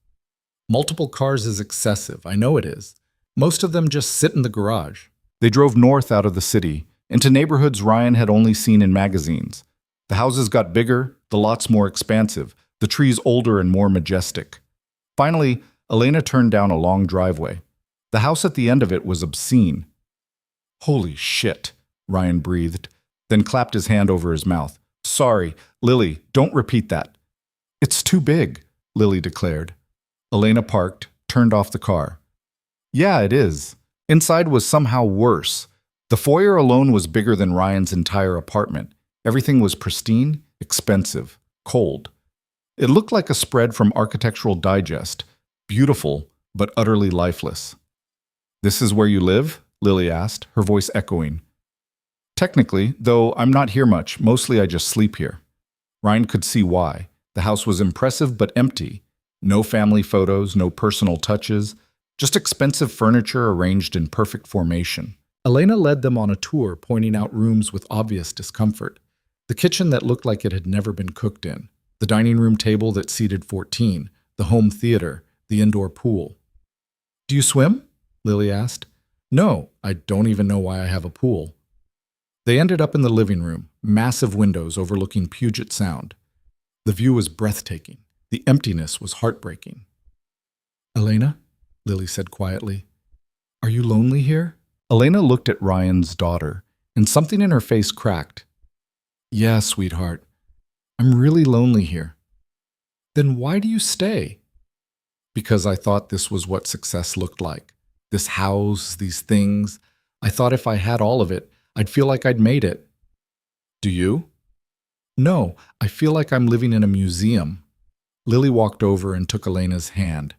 Multiple cars is excessive. I know it is. Most of them just sit in the garage. They drove north out of the city, into neighborhoods Ryan had only seen in magazines. The houses got bigger, the lots more expansive, the trees older and more majestic. Finally, Elena turned down a long driveway. The house at the end of it was obscene. Holy shit, Ryan breathed, then clapped his hand over his mouth. Sorry, Lily, don't repeat that. It's too big, Lily declared. Elena parked, turned off the car. Yeah, it is. Inside was somehow worse. The foyer alone was bigger than Ryan's entire apartment. Everything was pristine, expensive, cold. It looked like a spread from Architectural Digest, beautiful, but utterly lifeless. This is where you live? Lily asked, her voice echoing. Technically, though I'm not here much, mostly I just sleep here. Ryan could see why. The house was impressive but empty. No family photos, no personal touches, just expensive furniture arranged in perfect formation. Elena led them on a tour, pointing out rooms with obvious discomfort. The kitchen that looked like it had never been cooked in, the dining room table that seated 14, the home theater, the indoor pool. Do you swim? Lily asked. No, I don't even know why I have a pool. They ended up in the living room, massive windows overlooking Puget Sound. The view was breathtaking. The emptiness was heartbreaking. Elena, Lily said quietly, are you lonely here? Elena looked at Ryan's daughter, and something in her face cracked. Yeah, sweetheart. I'm really lonely here. Then why do you stay? Because I thought this was what success looked like. This house, these things. I thought if I had all of it, I'd feel like I'd made it. Do you? No, I feel like I'm living in a museum. Lily walked over and took Elena's hand.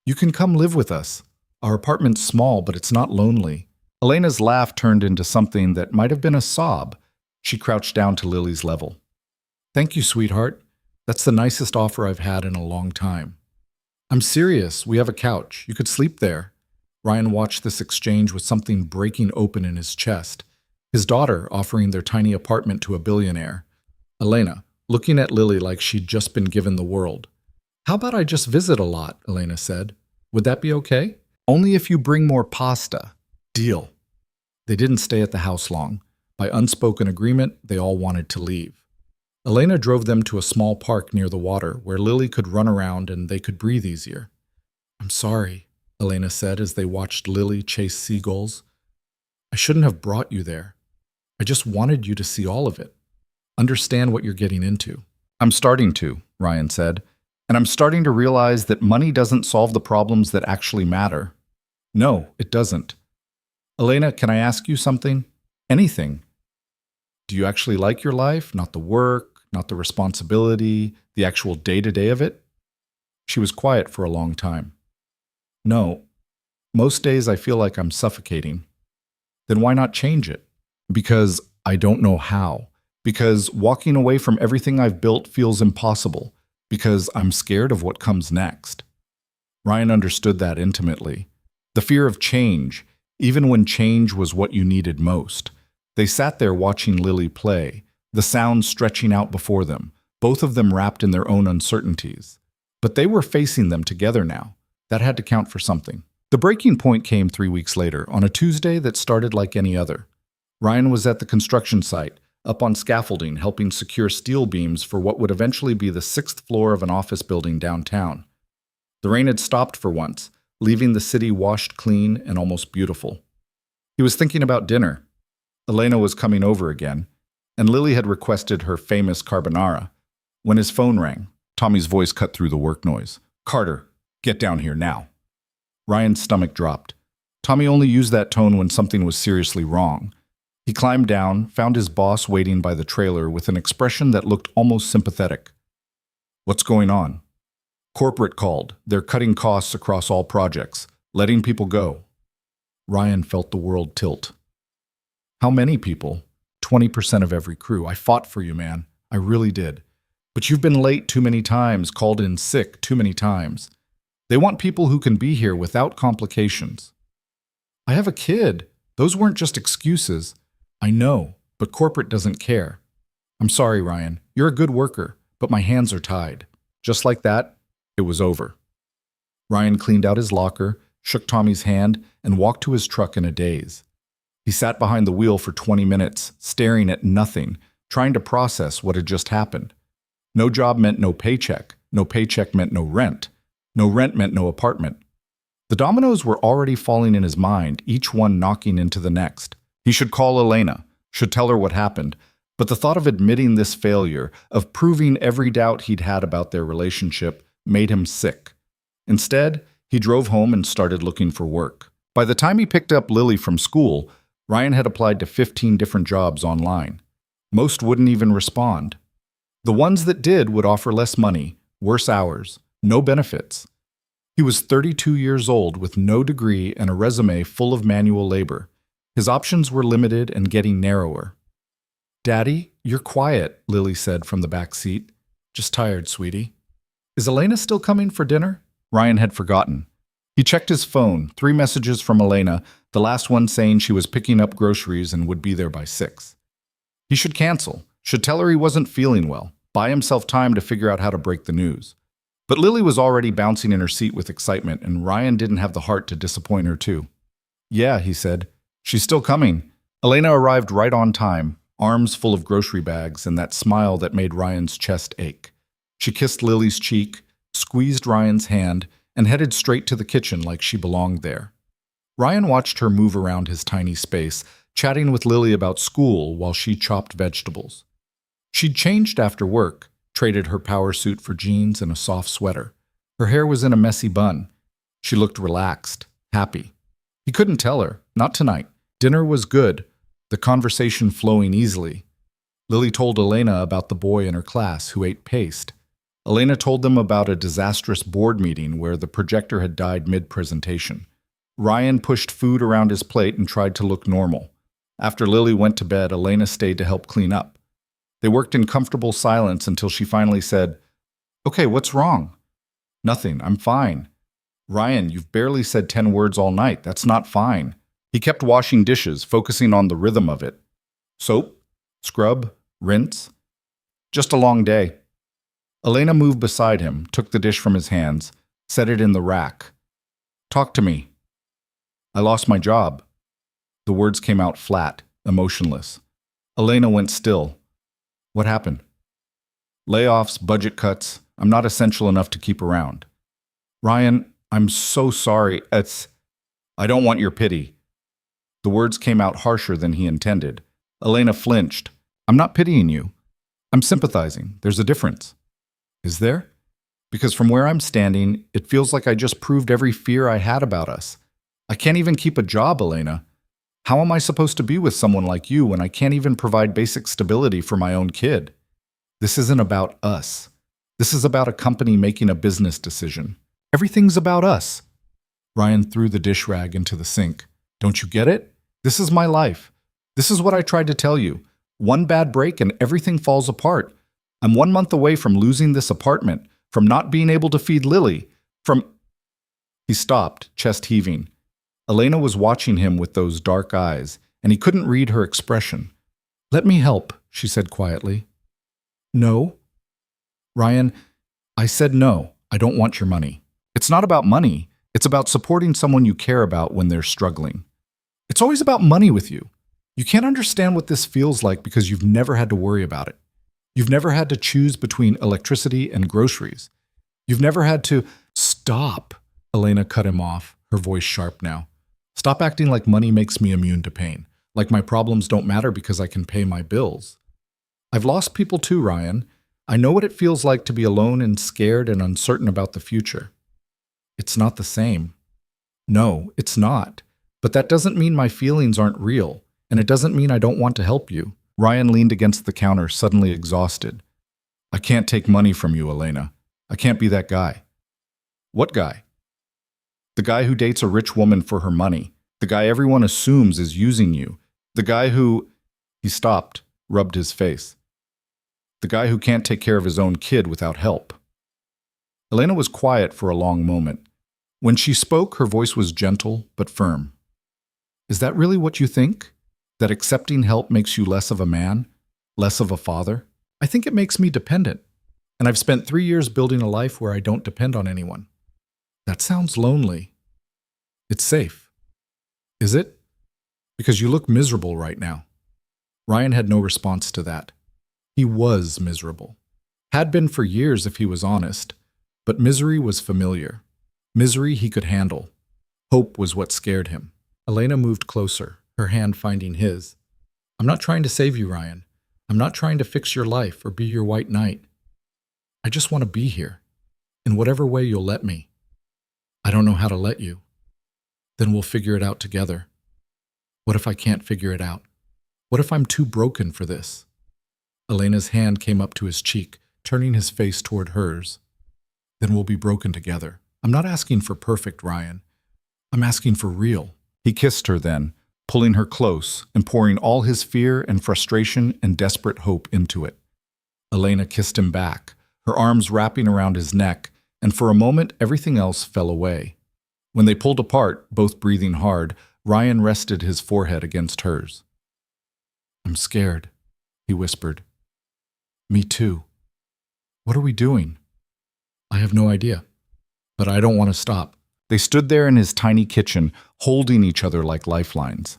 You can come live with us. Our apartment's small, but it's not lonely. Elena's laugh turned into something that might have been a sob. She crouched down to Lily's level. Thank you, sweetheart. That's the nicest offer I've had in a long time. I'm serious. We have a couch. You could sleep there. Ryan watched this exchange with something breaking open in his chest. His daughter offering their tiny apartment to a billionaire. Elena, looking at Lily like she'd just been given the world. How about I just visit a lot, Elena said. Would that be okay? Only if you bring more pasta. Deal. They didn't stay at the house long. By unspoken agreement, they all wanted to leave. Elena drove them to a small park near the water where Lily could run around and they could breathe easier. I'm sorry, Elena said as they watched Lily chase seagulls. I shouldn't have brought you there. I just wanted you to see all of it. Understand what you're getting into. I'm starting to, Ryan said, and I'm starting to realize that money doesn't solve the problems that actually matter. No, it doesn't. Elena, can I ask you something? Anything. Do you actually like your life? Not the work, not the responsibility, the actual day-to-day of it? She was quiet for a long time. No. Most days I feel like I'm suffocating. Then why not change it? Because I don't know how. Because walking away from everything I've built feels impossible. Because I'm scared of what comes next. Ryan understood that intimately. The fear of change, even when change was what you needed most. They sat there watching Lily play, the sounds stretching out before them, both of them wrapped in their own uncertainties. But they were facing them together now. That had to count for something. The breaking point came 3 weeks later, on a Tuesday that started like any other. Ryan was at the construction site, up on scaffolding, helping secure steel beams for what would eventually be the 6th floor of an office building downtown. The rain had stopped for once, leaving the city washed clean and almost beautiful. He was thinking about dinner. Elena was coming over again, and Lily had requested her famous carbonara. When his phone rang, Tommy's voice cut through the work noise. Carter, get down here now. Ryan's stomach dropped. Tommy only used that tone when something was seriously wrong. He climbed down, found his boss waiting by the trailer with an expression that looked almost sympathetic. What's going on? Corporate called. They're cutting costs across all projects, letting people go. Ryan felt the world tilt. How many people? 20% of every crew. I fought for you, man. I really did. But you've been late too many times, called in sick too many times. They want people who can be here without complications. I have a kid. Those weren't just excuses. I know, but corporate doesn't care. I'm sorry, Ryan. You're a good worker, but my hands are tied. Just like that, it was over. Ryan cleaned out his locker, shook Tommy's hand, and walked to his truck in a daze. He sat behind the wheel for 20 minutes, staring at nothing, trying to process what had just happened. No job meant no paycheck. No paycheck meant no rent. No rent meant no apartment. The dominoes were already falling in his mind, each one knocking into the next. He should call Elena, should tell her what happened, but the thought of admitting this failure, of proving every doubt he'd had about their relationship, made him sick. Instead, he drove home and started looking for work. By the time he picked up Lily from school, Ryan had applied to 15 different jobs online. Most wouldn't even respond. The ones that did would offer less money, worse hours, no benefits. He was 32 years old with no degree and a resume full of manual labor. His options were limited and getting narrower. "Daddy, you're quiet," Lily said from the back seat. "Just tired, sweetie." "Is Elena still coming for dinner?" Ryan had forgotten. He checked his phone, 3 messages from Elena, the last one saying she was picking up groceries and would be there by 6. He should cancel, should tell her he wasn't feeling well, buy himself time to figure out how to break the news. But Lily was already bouncing in her seat with excitement, and Ryan didn't have the heart to disappoint her too. "Yeah," he said. "She's still coming." Elena arrived right on time, arms full of grocery bags and that smile that made Ryan's chest ache. She kissed Lily's cheek, squeezed Ryan's hand, and headed straight to the kitchen like she belonged there. Ryan watched her move around his tiny space, chatting with Lily about school while she chopped vegetables. She'd changed after work, traded her power suit for jeans and a soft sweater. Her hair was in a messy bun. She looked relaxed, happy. He couldn't tell her, not tonight. Dinner was good, the conversation flowing easily. Lily told Elena about the boy in her class who ate paste. Elena told them about a disastrous board meeting where the projector had died mid-presentation. Ryan pushed food around his plate and tried to look normal. After Lily went to bed, Elena stayed to help clean up. They worked in comfortable silence until she finally said, "Okay, what's wrong?" "Nothing, I'm fine." "Ryan, you've barely said 10 words all night. That's not fine." He kept washing dishes, focusing on the rhythm of it. Soap, scrub, rinse. Just a long day. Elena moved beside him, took the dish from his hands, set it in the rack. "Talk to me." "I lost my job." The words came out flat, emotionless. Elena went still. "What happened?" "Layoffs, budget cuts. I'm not essential enough to keep around." "Ryan, I'm so sorry. I don't want your pity." The words came out harsher than he intended. Elena flinched. "I'm not pitying you. I'm sympathizing. There's a difference." "Is there?" "Because from where I'm standing, it feels like I just proved every fear I had about us. I can't even keep a job, Elena. How am I supposed to be with someone like you when I can't even provide basic stability for my own kid? This isn't about us. This is about a company making a business decision. Everything's about us." Ryan threw the dish rag into the sink. "Don't you get it? This is my life. This is what I tried to tell you. One bad break and everything falls apart. I'm 1 month away from losing this apartment, from not being able to feed Lily, from—" He stopped, chest heaving. Elena was watching him with those dark eyes, and he couldn't read her expression. "Let me help," she said quietly. "No." "Ryan, I said no. I don't want your money. It's not about money. It's about supporting someone you care about when they're struggling. It's always about money with you. You can't understand what this feels like because you've never had to worry about it. You've never had to choose between electricity and groceries. You've never had to—" "Stop," Elena cut him off, her voice sharp now. "Stop acting like money makes me immune to pain, like my problems don't matter because I can pay my bills. I've lost people too, Ryan. I know what it feels like to be alone and scared and uncertain about the future. It's not the same. No, it's not. But that doesn't mean my feelings aren't real, and it doesn't mean I don't want to help you." Ryan leaned against the counter, suddenly exhausted. "I can't take money from you, Elena. I can't be that guy." "What guy?" "The guy who dates a rich woman for her money. The guy everyone assumes is using you. The guy who—" He stopped, rubbed his face. "The guy who can't take care of his own kid without help." Elena was quiet for a long moment. When she spoke, her voice was gentle but firm. Is that really what you think? That accepting help makes you less of a man? Less of a father? I think it makes me dependent. And I've spent 3 years building a life where I don't depend on anyone. That sounds lonely. It's safe. Is it? Because you look miserable right now. Ryan had no response to that. He was miserable. Had been for years if he was honest, but misery was familiar. Misery he could handle. Hope was what scared him. Elena moved closer, her hand finding his. I'm not trying to save you, Ryan. I'm not trying to fix your life or be your white knight. I just want to be here, in whatever way you'll let me. I don't know how to let you. Then we'll figure it out together. What if I can't figure it out? What if I'm too broken for this? Elena's hand came up to his cheek, turning his face toward hers. Then we'll be broken together. I'm not asking for perfect, Ryan. I'm asking for real. He kissed her then, pulling her close and pouring all his fear and frustration and desperate hope into it. Elena kissed him back, her arms wrapping around his neck, and for a moment everything else fell away. When they pulled apart, both breathing hard, Ryan rested his forehead against hers. I'm scared, he whispered. Me too. What are we doing? I have no idea, but I don't want to stop. They stood there in his tiny kitchen, holding each other like lifelines.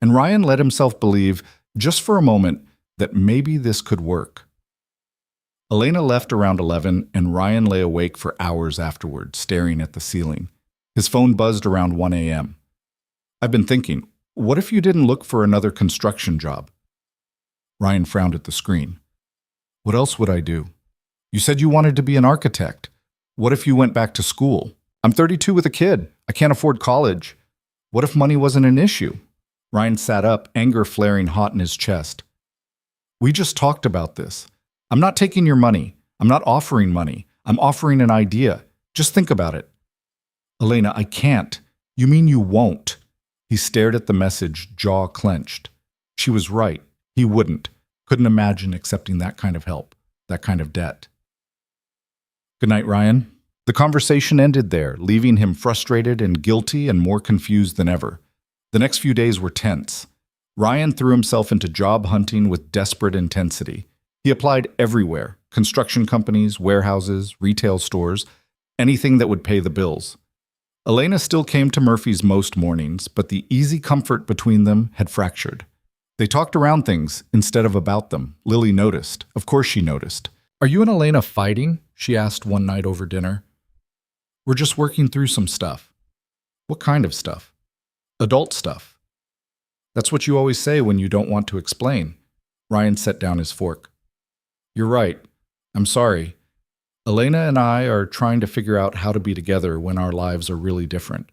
And Ryan let himself believe, just for a moment, that maybe this could work. Elena left around 11, and Ryan lay awake for hours afterward, staring at the ceiling. His phone buzzed around 1 a.m. I've been thinking, what if you didn't look for another construction job? Ryan frowned at the screen. What else would I do? You said you wanted to be an architect. What if you went back to school? I'm 32 with a kid. I can't afford college. What if money wasn't an issue? Ryan sat up, anger flaring hot in his chest. We just talked about this. I'm not taking your money. I'm not offering money. I'm offering an idea. Just think about it. Elena, I can't. You mean you won't? He stared at the message, jaw clenched. She was right. He wouldn't. Couldn't imagine accepting that kind of help, that kind of debt. Good night, Ryan. The conversation ended there, leaving him frustrated and guilty and more confused than ever. The next few days were tense. Ryan threw himself into job hunting with desperate intensity. He applied everywhere: construction companies, warehouses, retail stores, anything that would pay the bills. Elena still came to Murphy's most mornings, but the easy comfort between them had fractured. They talked around things instead of about them. Lily noticed. Of course she noticed. Are you and Elena fighting? She asked one night over dinner. We're just working through some stuff. What kind of stuff? Adult stuff. That's what you always say when you don't want to explain. Ryan set down his fork. You're right. I'm sorry. Elena and I are trying to figure out how to be together when our lives are really different.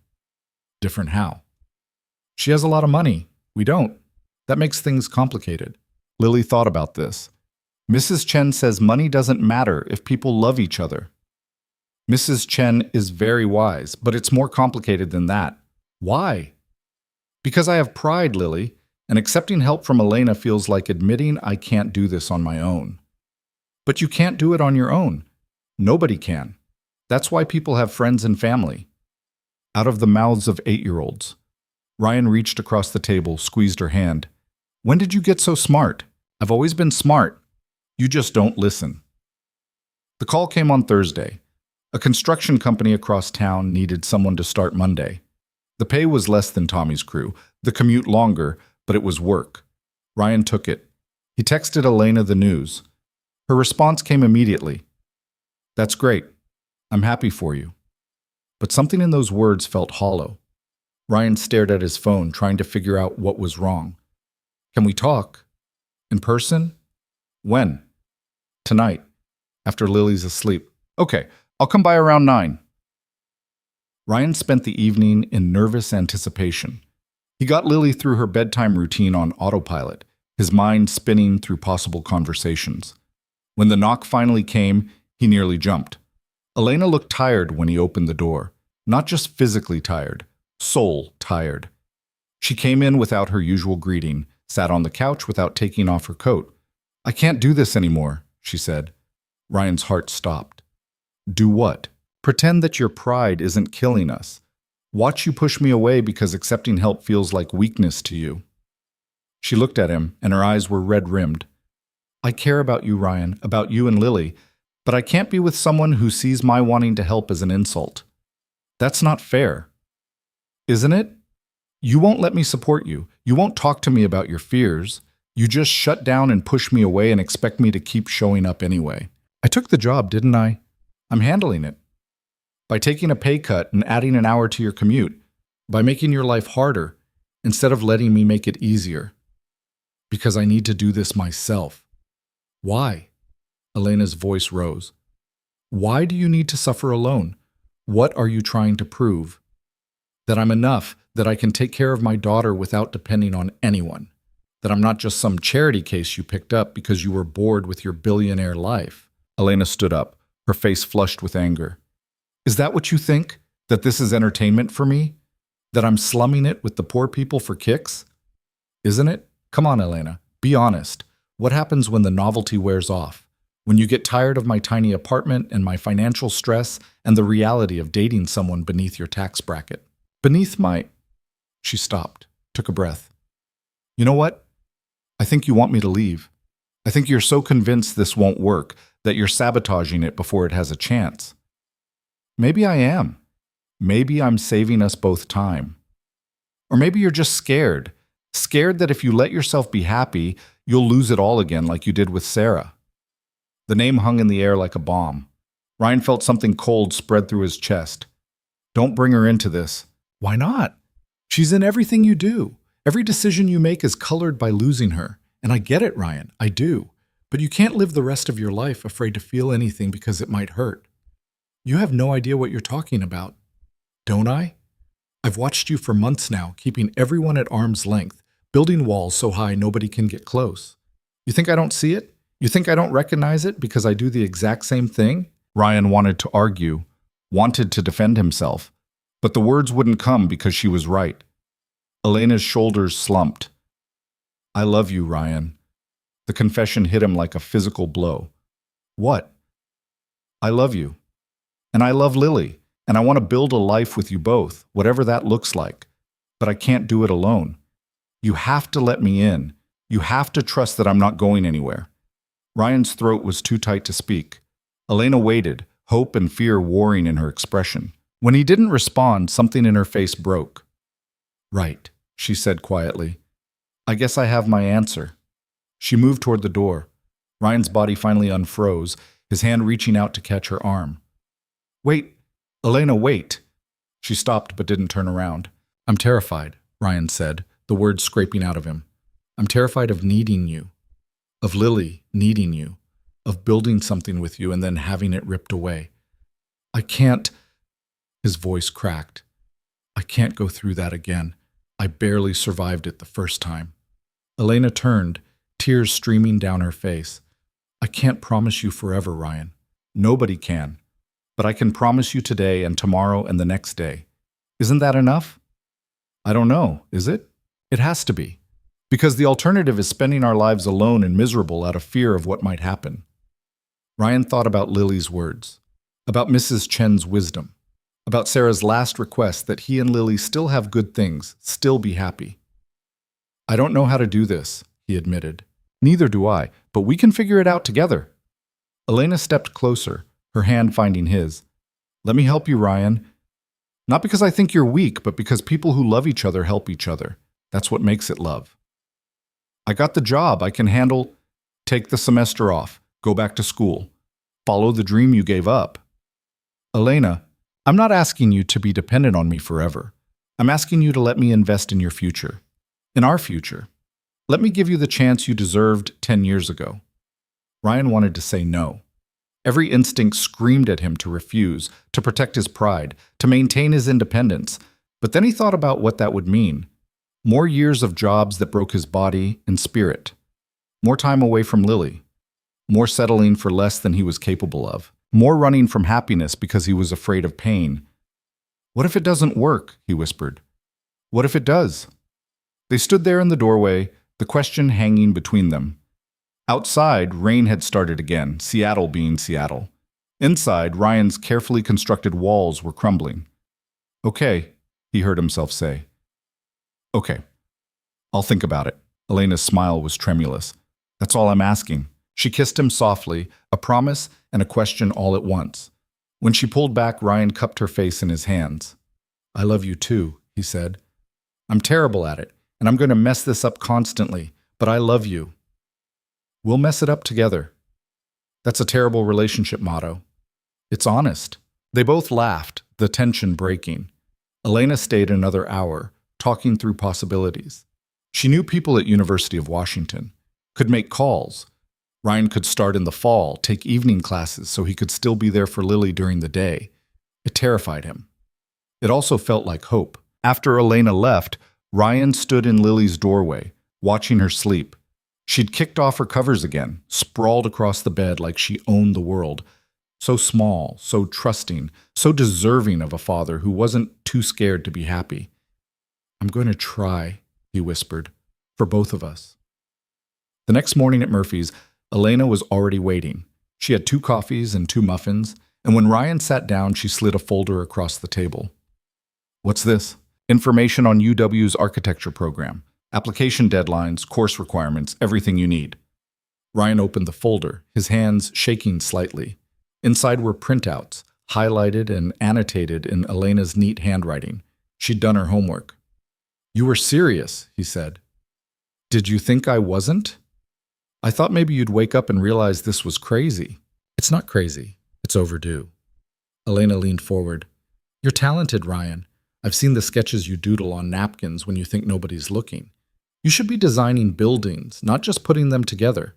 Different how? She has a lot of money. We don't. That makes things complicated. Lily thought about this. Mrs. Chen says money doesn't matter if people love each other. Mrs. Chen is very wise, but it's more complicated than that. Why? Because I have pride, Lily, and accepting help from Elena feels like admitting I can't do this on my own. But you can't do it on your own. Nobody can. That's why people have friends and family. Out of the mouths of 8-year-olds. Ryan reached across the table, squeezed her hand. When did you get so smart? I've always been smart. You just don't listen. The call came on Thursday. A construction company across town needed someone to start Monday. The pay was less than Tommy's crew, the commute longer, but it was work. Ryan took it. He texted Elena the news. Her response came immediately. That's great. I'm happy for you. But something in those words felt hollow. Ryan stared at his phone, trying to figure out what was wrong. Can we talk? In person? When? Tonight, after Lily's asleep. Okay, I'll come by around 9. Ryan spent the evening in nervous anticipation. He got Lily through her bedtime routine on autopilot, his mind spinning through possible conversations. When the knock finally came, he nearly jumped. Elena looked tired when he opened the door. Not just physically tired, soul tired. She came in without her usual greeting, sat on the couch without taking off her coat. I can't do this anymore, she said. Ryan's heart stopped. Do what? Pretend that your pride isn't killing us. Watch you push me away because accepting help feels like weakness to you." She looked at him, and her eyes were red-rimmed. "I care about you, Ryan, about you and Lily, but I can't be with someone who sees my wanting to help as an insult. That's not fair. Isn't it? You won't let me support you. You won't talk to me about your fears. You just shut down and push me away and expect me to keep showing up anyway. I took the job, didn't I? I'm handling it. By taking a pay cut and adding an hour to your commute, by making your life harder, instead of letting me make it easier. Because I need to do this myself." "Why?" Elena's voice rose. "Why do you need to suffer alone? What are you trying to prove? That I'm enough, that I can take care of my daughter without depending on anyone. That I'm not just some charity case you picked up because you were bored with your billionaire life." Elena stood up, her face flushed with anger. "Is that what you think? That this is entertainment for me? That I'm slumming it with the poor people for kicks? Isn't it? Come on, Elena, be honest. What happens when the novelty wears off? When you get tired of my tiny apartment and my financial stress and the reality of dating someone beneath your tax bracket? Beneath my—" She stopped, took a breath. "You know what? I think you want me to leave. I think you're so convinced this won't work that you're sabotaging it before it has a chance. Maybe I am. Maybe I'm saving us both time. Or maybe you're just scared. Scared that if you let yourself be happy, you'll lose it all again like you did with Sarah." The name hung in the air like a bomb. Ryan felt something cold spread through his chest. "Don't bring her into this." "Why not? She's in everything you do. Every decision you make is colored by losing her. And I get it, Ryan, I do. But you can't live the rest of your life afraid to feel anything because it might hurt. You have no idea what you're talking about. Don't I? I've watched you for months now, keeping everyone at arm's length, building walls so high nobody can get close. You think I don't see it? You think I don't recognize it because I do the exact same thing?" Ryan wanted to argue, wanted to defend himself, but the words wouldn't come because she was right. Elena's shoulders slumped. "I love you, Ryan." The confession hit him like a physical blow. "What?" "I love you. And I love Lily. And I want to build a life with you both, whatever that looks like. But I can't do it alone. You have to let me in. You have to trust that I'm not going anywhere." Ryan's throat was too tight to speak. Elena waited, hope and fear warring in her expression. When he didn't respond, something in her face broke. "Right," she said quietly. "I guess I have my answer." She moved toward the door. Ryan's body finally unfroze, his hand reaching out to catch her arm. "Wait, Elena, wait." She stopped but didn't turn around. "I'm terrified," Ryan said, the words scraping out of him. "I'm terrified of needing you. Of Lily needing you. Of building something with you and then having it ripped away. I can't—" His voice cracked. "I can't go through that again. I barely survived it the first time." Elena turned, tears streaming down her face. "I can't promise you forever, Ryan. Nobody can. But I can promise you today and tomorrow and the next day. Isn't that enough?" "I don't know, is it? It has to be. Because the alternative is spending our lives alone and miserable out of fear of what might happen." Ryan thought about Lily's words, about Mrs. Chen's wisdom, about Sarah's last request that he and Lily still have good things, still be happy. "I don't know how to do this," he admitted. "Neither do I, but we can figure it out together." Elena stepped closer, her hand finding his. "Let me help you, Ryan. Not because I think you're weak, but because people who love each other help each other. That's what makes it love. I got the job. I can handle. Take the semester off. Go back to school. Follow the dream you gave up." "Elena, I'm not asking you to be dependent on me forever. I'm asking you to let me invest in your future. In our future. Let me give you the chance you deserved 10 years ago." Ryan wanted to say no. Every instinct screamed at him to refuse, to protect his pride, to maintain his independence. But then he thought about what that would mean. More years of jobs that broke his body and spirit. More time away from Lily. More settling for less than he was capable of. More running from happiness because he was afraid of pain. "What if it doesn't work?" he whispered. "What if it does?" They stood there in the doorway, the question hanging between them. Outside, rain had started again, Seattle being Seattle. Inside, Ryan's carefully constructed walls were crumbling. Okay, he heard himself say. Okay, I'll think about it. Elena's smile was tremulous. That's all I'm asking. She kissed him softly, a promise and a question all at once. When she pulled back, Ryan cupped her face in his hands. I love you too, he said. I'm terrible at it, and I'm going to mess this up constantly, but I love you. We'll mess it up together. That's a terrible relationship motto. It's honest. They both laughed, the tension breaking. Elena stayed another hour, talking through possibilities. She knew people at University of Washington, could make calls. Ryan could start in the fall, take evening classes so he could still be there for Lily during the day. It terrified him. It also felt like hope. After Elena left, Ryan stood in Lily's doorway, watching her sleep. She'd kicked off her covers again, sprawled across the bed like she owned the world. So small, so trusting, so deserving of a father who wasn't too scared to be happy. I'm going to try, he whispered, for both of us. The next morning at Murphy's, Elena was already waiting. She had 2 coffees and 2 muffins, and when Ryan sat down, she slid a folder across the table. What's this? Information on UW's architecture program. Application deadlines, course requirements, everything you need. Ryan opened the folder, his hands shaking slightly. Inside were printouts, highlighted and annotated in Elena's neat handwriting. She'd done her homework. You were serious, he said. Did you think I wasn't? I thought maybe you'd wake up and realize this was crazy. It's not crazy. It's overdue. Elena leaned forward. You're talented, Ryan. I've seen the sketches you doodle on napkins when you think nobody's looking. You should be designing buildings, not just putting them together.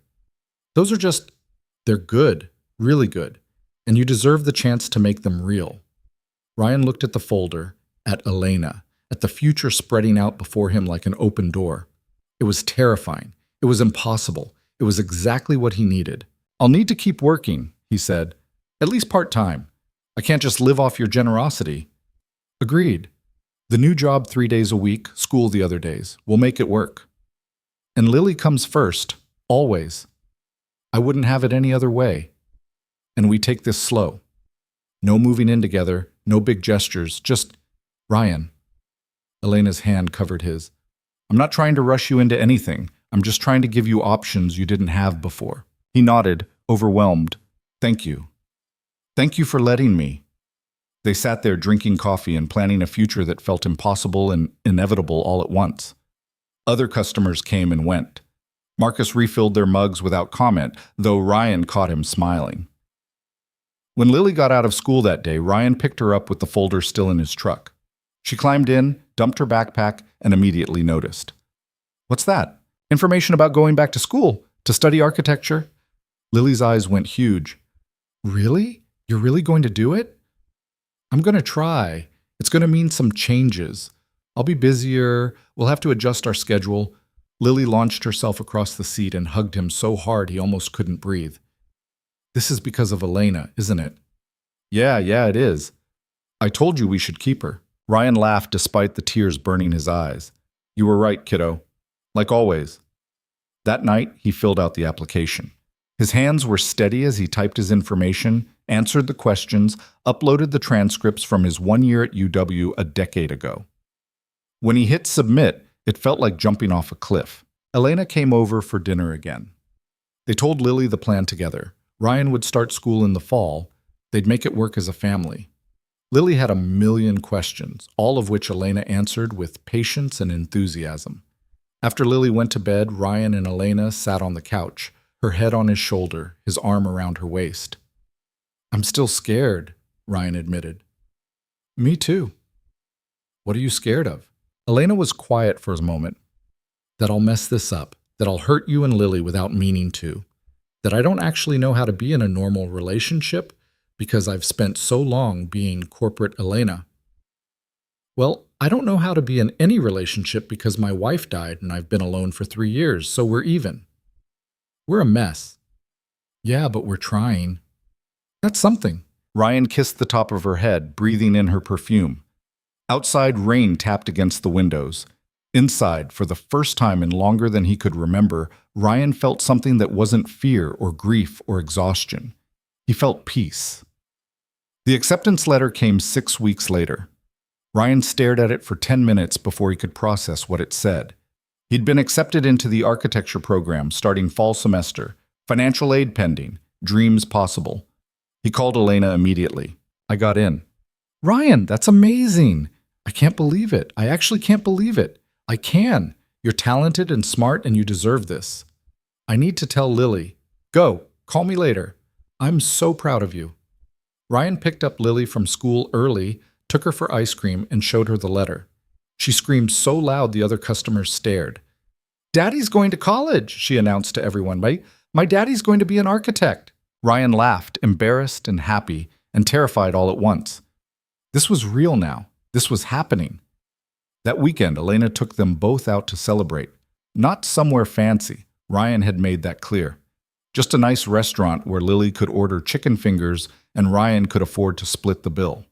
They're good, really good, and you deserve the chance to make them real. Ryan looked at the folder, at Elena, at the future spreading out before him like an open door. It was terrifying. It was impossible. It was exactly what he needed. I'll need to keep working, he said, at least part-time. I can't just live off your generosity. Agreed. The new job 3 days a week, school the other days. We'll make it work. And Lily comes first, always. I wouldn't have it any other way. And we take this slow. No moving in together, no big gestures, just Ryan. Elena's hand covered his. I'm not trying to rush you into anything. I'm just trying to give you options you didn't have before. He nodded, overwhelmed. Thank you. Thank you for letting me. They sat there drinking coffee and planning a future that felt impossible and inevitable all at once. Other customers came and went. Marcus refilled their mugs without comment, though Ryan caught him smiling. When Lily got out of school that day, Ryan picked her up with the folder still in his truck. She climbed in, dumped her backpack, and immediately noticed. What's that? Information about going back to school, to study architecture? Lily's eyes went huge. Really? You're really going to do it? I'm going to try. It's going to mean some changes. I'll be busier. We'll have to adjust our schedule. Lily launched herself across the seat and hugged him so hard he almost couldn't breathe. This is because of Elena, isn't it? Yeah, it is. I told you we should keep her. Ryan laughed despite the tears burning his eyes. You were right, kiddo. Like always. That night, he filled out the application. His hands were steady as he typed his information, answered the questions, uploaded the transcripts from his 1 year at UW a decade ago. When he hit submit, it felt like jumping off a cliff. Elena came over for dinner again. They told Lily the plan together. Ryan would start school in the fall. They'd make it work as a family. Lily had 1,000,000 questions, all of which Elena answered with patience and enthusiasm. After Lily went to bed, Ryan and Elena sat on the couch, her head on his shoulder, his arm around her waist. I'm still scared, Ryan admitted. Me too. What are you scared of? Elena was quiet for a moment. That I'll mess this up, that I'll hurt you and Lily without meaning to, that I don't actually know how to be in a normal relationship because I've spent so long being corporate Elena. Well, I don't know how to be in any relationship because my wife died and I've been alone for 3 years, so we're even. We're a mess. Yeah, but we're trying. That's something. Ryan kissed the top of her head, breathing in her perfume. Outside, rain tapped against the windows. Inside, for the first time in longer than he could remember, Ryan felt something that wasn't fear or grief or exhaustion. He felt peace. The acceptance letter came 6 weeks later. Ryan stared at it for 10 minutes before he could process what it said. He'd been accepted into the architecture program starting fall semester, financial aid pending, dreams possible. He called Elena immediately. I got in. Ryan, that's amazing. I can't believe it. I actually can't believe it. I can. You're talented and smart and you deserve this. I need to tell Lily. Go, call me later. I'm so proud of you. Ryan picked up Lily from school early, took her for ice cream, and showed her the letter. She screamed so loud the other customers stared. Daddy's going to college, she announced to everyone. My daddy's going to be an architect. Ryan laughed, embarrassed and happy, and terrified all at once. This was real now. This was happening. That weekend, Elena took them both out to celebrate. Not somewhere fancy. Ryan had made that clear. Just a nice restaurant where Lily could order chicken fingers and Ryan could afford to split the bill.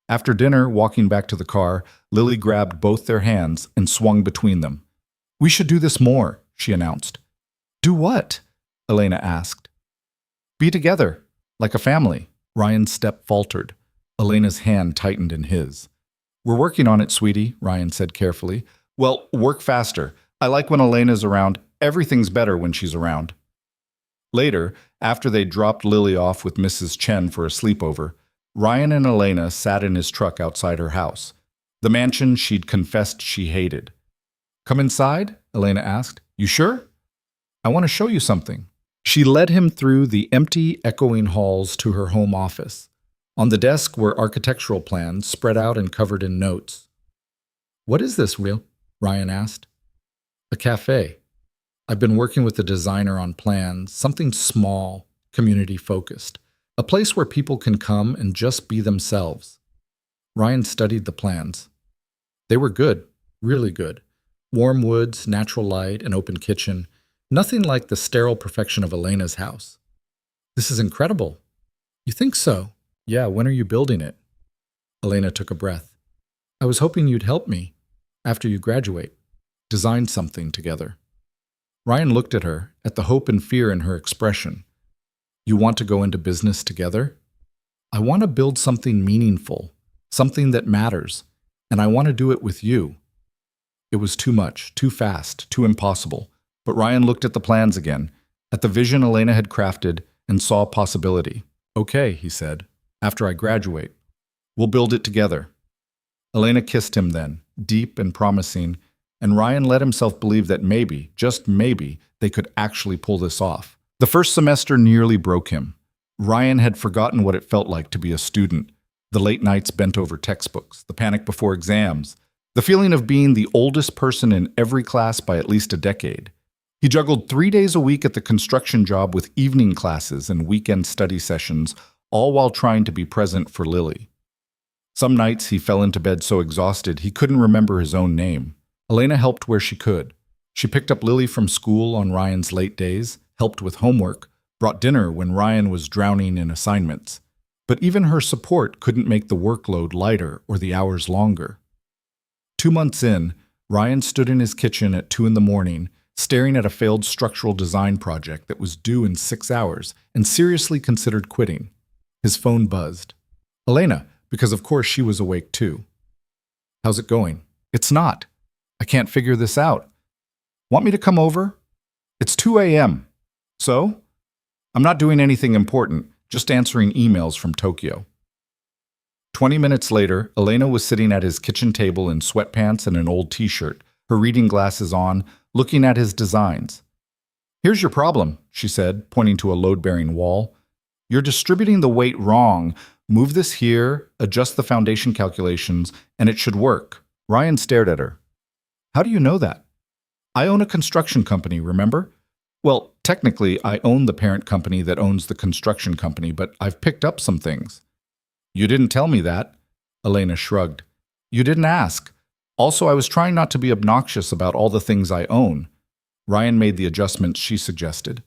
After dinner, walking back to the car, Lily grabbed both their hands and swung between them. We should do this more, she announced. Do what? Elena asked. Be together, like a family. Ryan's step faltered. Elena's hand tightened in his. We're working on it, sweetie, Ryan said carefully. Well, work faster. I like when Elena's around. Everything's better when she's around. Later, after they dropped Lily off with Mrs. Chen for a sleepover, Ryan and Elena sat in his truck outside her house, the mansion she'd confessed she hated. Come inside? Elena asked. You sure? I want to show you something. She led him through the empty, echoing halls to her home office. On the desk were architectural plans spread out and covered in notes. What is this, Real? Ryan asked. A cafe. I've been working with the designer on plans, something small, community-focused. A place where people can come and just be themselves. Ryan studied the plans. They were good, really good. Warm woods, natural light, an open kitchen. Nothing like the sterile perfection of Elena's house. This is incredible. You think so? Yeah, when are you building it? Elena took a breath. I was hoping you'd help me, after you graduate, design something together. Ryan looked at her, at the hope and fear in her expression. You want to go into business together? I want to build something meaningful, something that matters, and I want to do it with you. It was too much, too fast, too impossible, but Ryan looked at the plans again, at the vision Elena had crafted, and saw possibility. Okay, he said, after I graduate. We'll build it together. Elena kissed him then, deep and promising, and Ryan let himself believe that maybe, just maybe, they could actually pull this off. The first semester nearly broke him. Ryan had forgotten what it felt like to be a student, the late nights bent over textbooks, the panic before exams, the feeling of being the oldest person in every class by at least a decade. He juggled 3 days a week at the construction job with evening classes and weekend study sessions, all while trying to be present for Lily. Some nights he fell into bed so exhausted he couldn't remember his own name. Elena helped where she could. She picked up Lily from school on Ryan's late days, helped with homework, brought dinner when Ryan was drowning in assignments. But even her support couldn't make the workload lighter or the hours longer. 2 months in, Ryan stood in his kitchen at 2 a.m, staring at a failed structural design project that was due in 6 hours and seriously considered quitting. His phone buzzed. Elena, because of course she was awake too. How's it going? It's not. I can't figure this out. Want me to come over? It's 2 a.m. So? I'm not doing anything important, just answering emails from Tokyo. 20 minutes later, Elena was sitting at his kitchen table in sweatpants and an old t-shirt, her reading glasses on, looking at his designs. Here's your problem, she said, pointing to a load-bearing wall. You're distributing the weight wrong. Move this here, adjust the foundation calculations, and it should work. Ryan stared at her. How do you know that? I own a construction company, remember? Well, technically, I own the parent company that owns the construction company, but I've picked up some things. You didn't tell me that. Elena shrugged. You didn't ask. Also, I was trying not to be obnoxious about all the things I own. Ryan made the adjustments she suggested.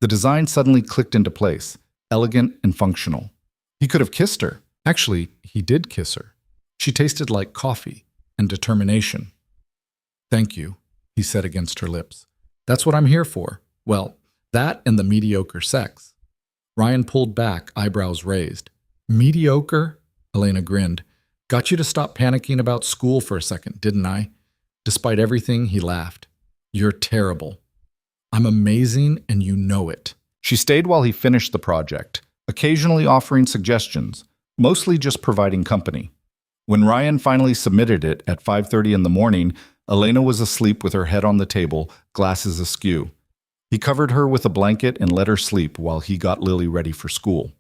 The design suddenly clicked into place, elegant and functional. He could have kissed her. Actually, he did kiss her. She tasted like coffee and determination. Thank you, he said against her lips. That's what I'm here for. Well, that and the mediocre sex. Ryan pulled back, eyebrows raised. Mediocre? Elena grinned. Got you to stop panicking about school for a second, didn't I? Despite everything, he laughed. You're terrible. I'm amazing and you know it. She stayed while he finished the project, occasionally offering suggestions, mostly just providing company. When Ryan finally submitted it at 5:30 in the morning, Elena was asleep with her head on the table, glasses askew. He covered her with a blanket and let her sleep while he got Lily ready for school.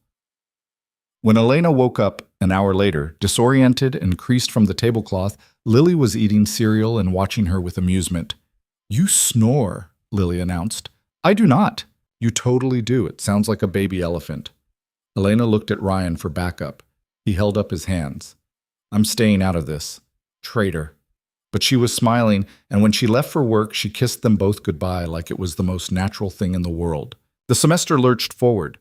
When Elena woke up an hour later, disoriented and creased from the tablecloth, Lily was eating cereal and watching her with amusement. You snore, Lily announced. I do not. You totally do. It sounds like a baby elephant. Elena looked at Ryan for backup. He held up his hands. I'm staying out of this. Traitor. But she was smiling, and when she left for work, she kissed them both goodbye like it was the most natural thing in the world. The semester lurched forward.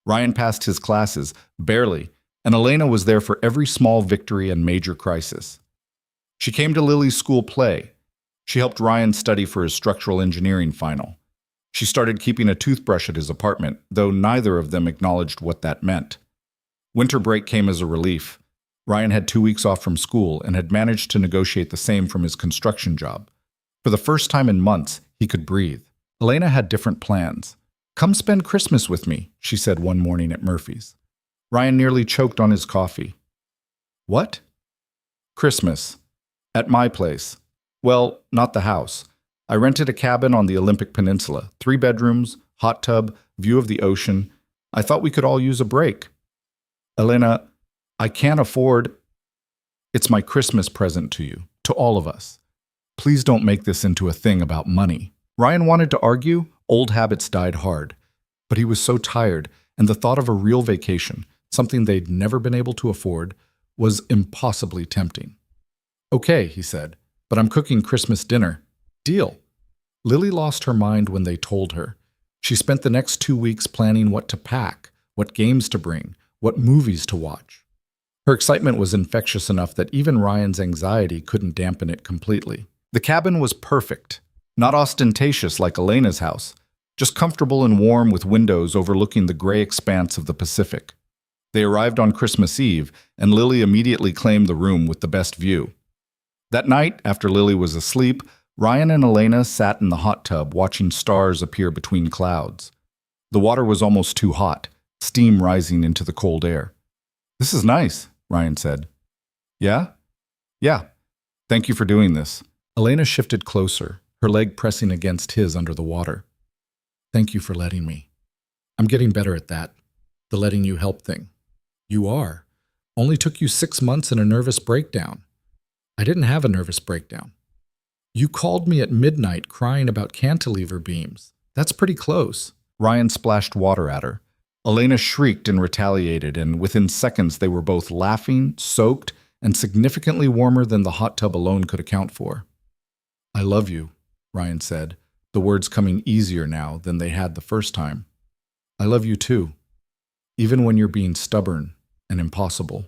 Ryan passed his classes, barely, and Elena was there for every small victory and major crisis. She came to Lily's school play. She helped Ryan study for his structural engineering final. She started keeping a toothbrush at his apartment, though neither of them acknowledged what that meant. Winter break came as a relief. Ryan had 2 weeks off from school and had managed to negotiate the same from his construction job. For the first time in months, he could breathe. Elena had different plans. Come spend Christmas with me, she said one morning at Murphy's. Ryan nearly choked on his coffee. What? Christmas. At my place. Well, not the house. I rented a cabin on the Olympic Peninsula, 3 bedrooms, hot tub, view of the ocean. I thought we could all use a break. Elena, I can't afford. It's my Christmas present to you, to all of us. Please don't make this into a thing about money. Ryan wanted to argue. Old habits died hard. But he was so tired, and the thought of a real vacation, something they'd never been able to afford, was impossibly tempting. Okay, he said, but I'm cooking Christmas dinner. Deal. Lily lost her mind when they told her. She spent the next 2 weeks planning what to pack, what games to bring, what movies to watch. Her excitement was infectious enough that even Ryan's anxiety couldn't dampen it completely. The cabin was perfect. Not ostentatious like Elena's house, just comfortable and warm with windows overlooking the gray expanse of the Pacific. They arrived on Christmas Eve, and Lily immediately claimed the room with the best view. That night, after Lily was asleep, Ryan and Elena sat in the hot tub watching stars appear between clouds. The water was almost too hot, steam rising into the cold air. This is nice, Ryan said. Yeah? Yeah. Thank you for doing this. Elena shifted closer, her leg pressing against his under the water. Thank you for letting me. I'm getting better at that, the letting you help thing. You are. Only took you 6 months and a nervous breakdown. I didn't have a nervous breakdown. You called me at midnight crying about cantilever beams. That's pretty close. Ryan splashed water at her. Elena shrieked and retaliated, and within seconds they were both laughing, soaked, and significantly warmer than the hot tub alone could account for. I love you, Ryan said, the words coming easier now than they had the first time. I love you too, even when you're being stubborn and impossible.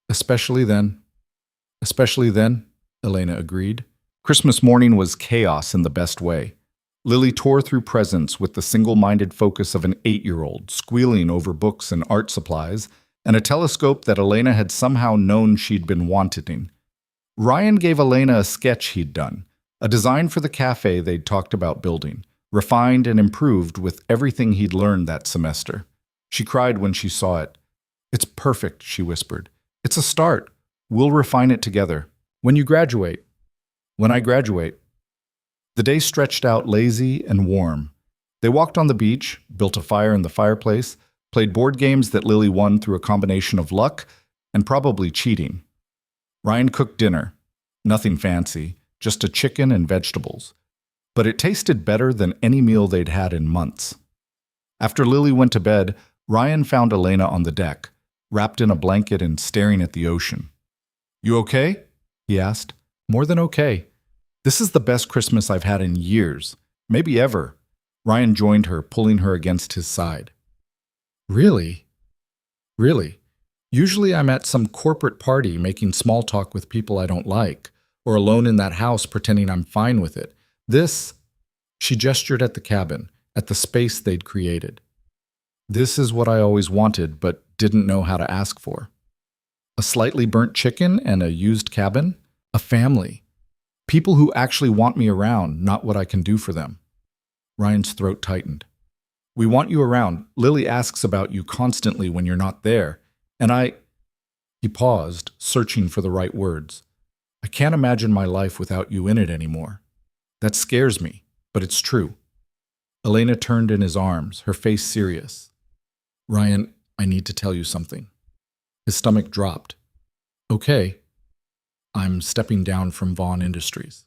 Especially then, Elena agreed. Christmas morning was chaos in the best way. Lily tore through presents with the single-minded focus of an 8-year-old, squealing over books and art supplies, and a telescope that Elena had somehow known she'd been wanting. Ryan gave Elena a sketch he'd done, a design for the cafe they'd talked about building, refined and improved with everything he'd learned that semester. She cried when she saw it. It's perfect, she whispered. It's a start. We'll refine it together. When you graduate. When I graduate. The day stretched out lazy and warm. They walked on the beach, built a fire in the fireplace, played board games that Lily won through a combination of luck and probably cheating. Ryan cooked dinner. Nothing fancy, just a chicken and vegetables. But it tasted better than any meal they'd had in months. After Lily went to bed, Ryan found Elena on the deck, wrapped in a blanket and staring at the ocean. You okay? He asked. More than okay. This is the best Christmas I've had in years, maybe ever. Ryan joined her, pulling her against his side. Really? Really? Usually I'm at some corporate party making small talk with people I don't like, or alone in that house pretending I'm fine with it. This, she gestured at the cabin, at the space they'd created. This is what I always wanted, but didn't know how to ask for. A slightly burnt chicken and a used cabin? A family. People who actually want me around, not what I can do for them. Ryan's throat tightened. We want you around. Lily asks about you constantly when you're not there. And He paused, searching for the right words. I can't imagine my life without you in it anymore. That scares me, but it's true. Elena turned in his arms, her face serious. Ryan, I need to tell you something. His stomach dropped. Okay. I'm stepping down from Vaughn Industries.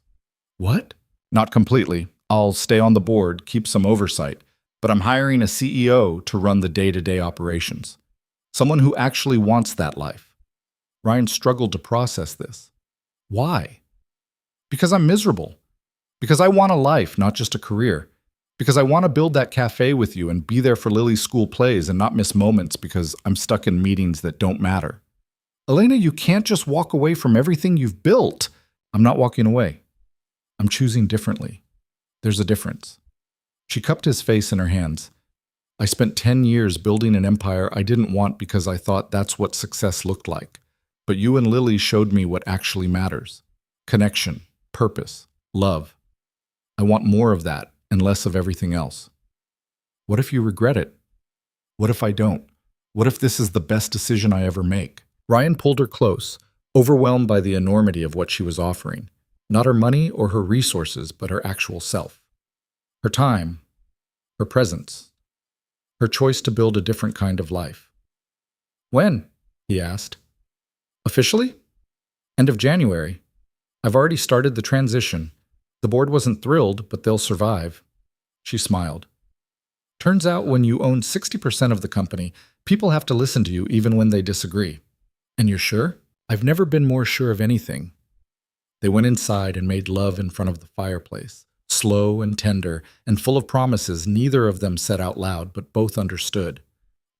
What? Not completely. I'll stay on the board, keep some oversight, but I'm hiring a CEO to run the day-to-day operations. Someone who actually wants that life. Ryan struggled to process this. Why? Because I'm miserable. Because I want a life, not just a career. Because I want to build that cafe with you and be there for Lily's school plays and not miss moments because I'm stuck in meetings that don't matter. Elena, you can't just walk away from everything you've built. I'm not walking away. I'm choosing differently. There's a difference. She cupped his face in her hands. I spent 10 years building an empire I didn't want because I thought that's what success looked like. But you and Lily showed me what actually matters. Connection, purpose, love. I want more of that and less of everything else. What if you regret it? What if I don't? What if this is the best decision I ever make? Ryan pulled her close, overwhelmed by the enormity of what she was offering. Not her money or her resources, but her actual self. Her time, her presence, her choice to build a different kind of life. When? He asked. Officially? End of January. I've already started the transition. The board wasn't thrilled, but they'll survive. She smiled. Turns out when you own 60% of the company, people have to listen to you even when they disagree. And you're sure? I've never been more sure of anything. They went inside and made love in front of the fireplace, slow and tender and full of promises neither of them said out loud, but both understood.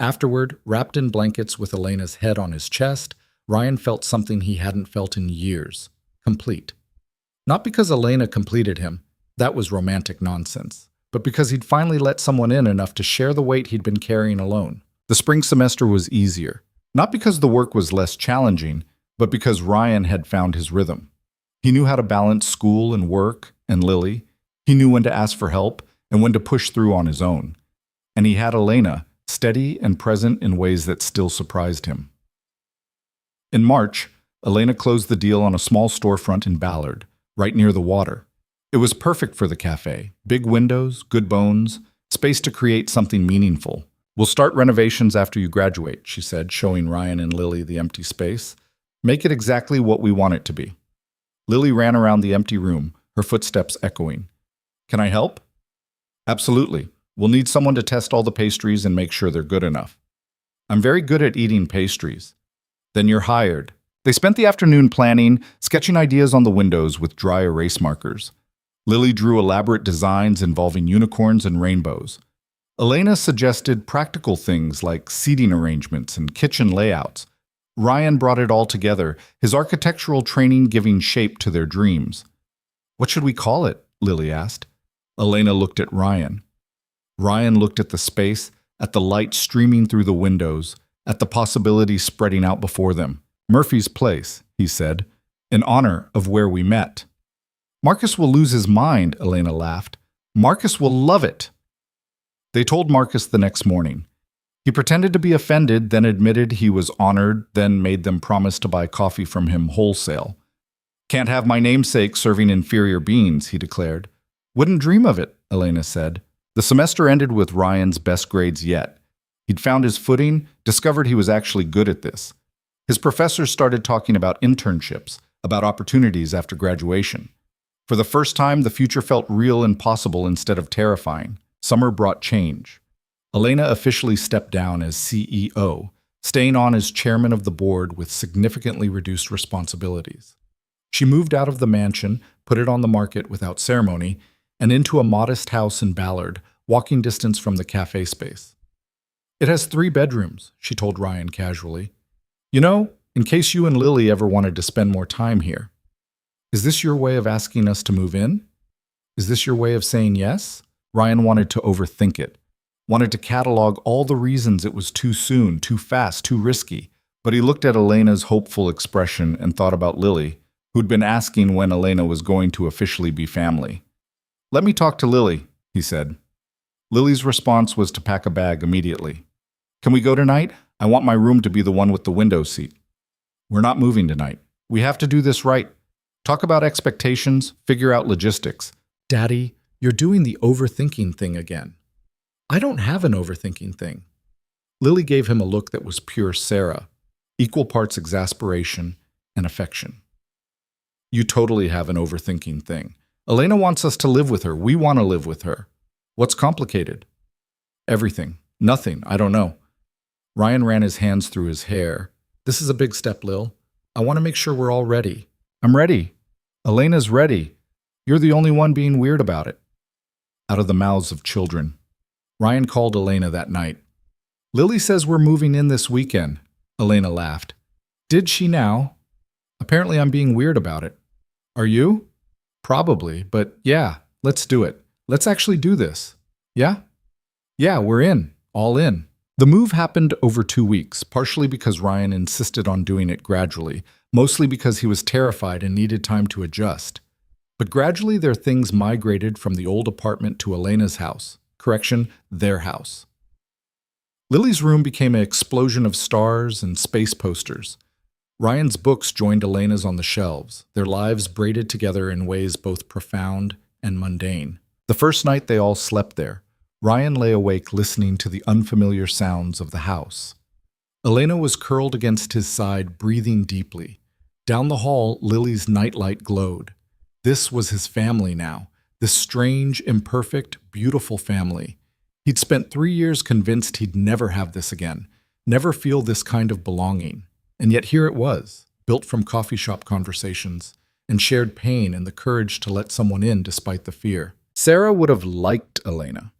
Afterward, wrapped in blankets with Elena's head on his chest, Ryan felt something he hadn't felt in years. Complete. Not because Elena completed him, that was romantic nonsense, but because he'd finally let someone in enough to share the weight he'd been carrying alone. The spring semester was easier, not because the work was less challenging, but because Ryan had found his rhythm. He knew how to balance school and work and Lily. He knew when to ask for help and when to push through on his own. And he had Elena, steady and present in ways that still surprised him. In March, Elena closed the deal on a small storefront in Ballard, right near the water. It was perfect for the cafe. Big windows, good bones, space to create something meaningful. We'll start renovations after you graduate, she said, showing Ryan and Lily the empty space. Make it exactly what we want it to be. Lily ran around the empty room, her footsteps echoing. Can I help? Absolutely. We'll need someone to test all the pastries and make sure they're good enough. I'm very good at eating pastries. Then you're hired. They spent the afternoon planning, sketching ideas on the windows with dry erase markers. Lily drew elaborate designs involving unicorns and rainbows. Elena suggested practical things like seating arrangements and kitchen layouts. Ryan brought it all together, his architectural training giving shape to their dreams. What should we call it? Lily asked. Elena looked at Ryan. Ryan looked at the space, at the light streaming through the windows, at the possibilities spreading out before them. Murphy's Place, he said, in honor of where we met. Marcus will lose his mind, Elena laughed. Marcus will love it. They told Marcus the next morning. He pretended to be offended, then admitted he was honored, then made them promise to buy coffee from him wholesale. Can't have my namesake serving inferior beans, he declared. Wouldn't dream of it, Elena said. The semester ended with Ryan's best grades yet. He'd found his footing, discovered he was actually good at this. His professors started talking about internships, about opportunities after graduation. For the first time, the future felt real and possible instead of terrifying. Summer brought change. Elena officially stepped down as CEO, staying on as chairman of the board with significantly reduced responsibilities. She moved out of the mansion, put it on the market without ceremony, and into a modest house in Ballard, walking distance from the cafe space. It has 3 bedrooms, she told Ryan casually. You know, in case you and Lily ever wanted to spend more time here. Is this your way of asking us to move in? Is this your way of saying yes? Ryan wanted to overthink it. wanted to catalog all the reasons it was too soon, too fast, too risky. But he looked at Elena's hopeful expression and thought about Lily, who'd been asking when Elena was going to officially be family. "Let me talk to Lily," he said. Lily's response was to pack a bag immediately. "Can we go tonight? I want my room to be the one with the window seat." "We're not moving tonight. We have to do this right. Talk about expectations, figure out logistics." "Daddy, you're doing the overthinking thing again." "I don't have an overthinking thing." Lily gave him a look that was pure Sarah, equal parts exasperation and affection. "You totally have an overthinking thing. Elena wants us to live with her. We want to live with her. What's complicated?" "Everything. Nothing. I don't know." Ryan ran his hands through his hair. "This is a big step, Lil. I want to make sure we're all ready." "I'm ready. Elena's ready. You're the only one being weird about it." Out of the mouths of children. Ryan called Elena that night. "Lily says we're moving in this weekend." Elena laughed. "Did she now? Apparently I'm being weird about it." "Are you?" "Probably, but yeah, let's do it. Let's actually do this." "Yeah?" "Yeah, we're in. All in." The move happened over 2 weeks, partially because Ryan insisted on doing it gradually, mostly because he was terrified and needed time to adjust. But gradually their things migrated from the old apartment to Elena's house. Correction, their house. Lily's room became an explosion of stars and space posters. Ryan's books joined Elena's on the shelves, their lives braided together in ways both profound and mundane. The first night they all slept there, Ryan lay awake listening to the unfamiliar sounds of the house. Elena was curled against his side, breathing deeply. Down the hall, Lily's nightlight glowed. This was his family now, this strange, imperfect, beautiful family. He'd spent 3 years convinced he'd never have this again, never feel this kind of belonging. And yet here it was, built from coffee shop conversations, and shared pain and the courage to let someone in despite the fear. Sarah would have liked Elena.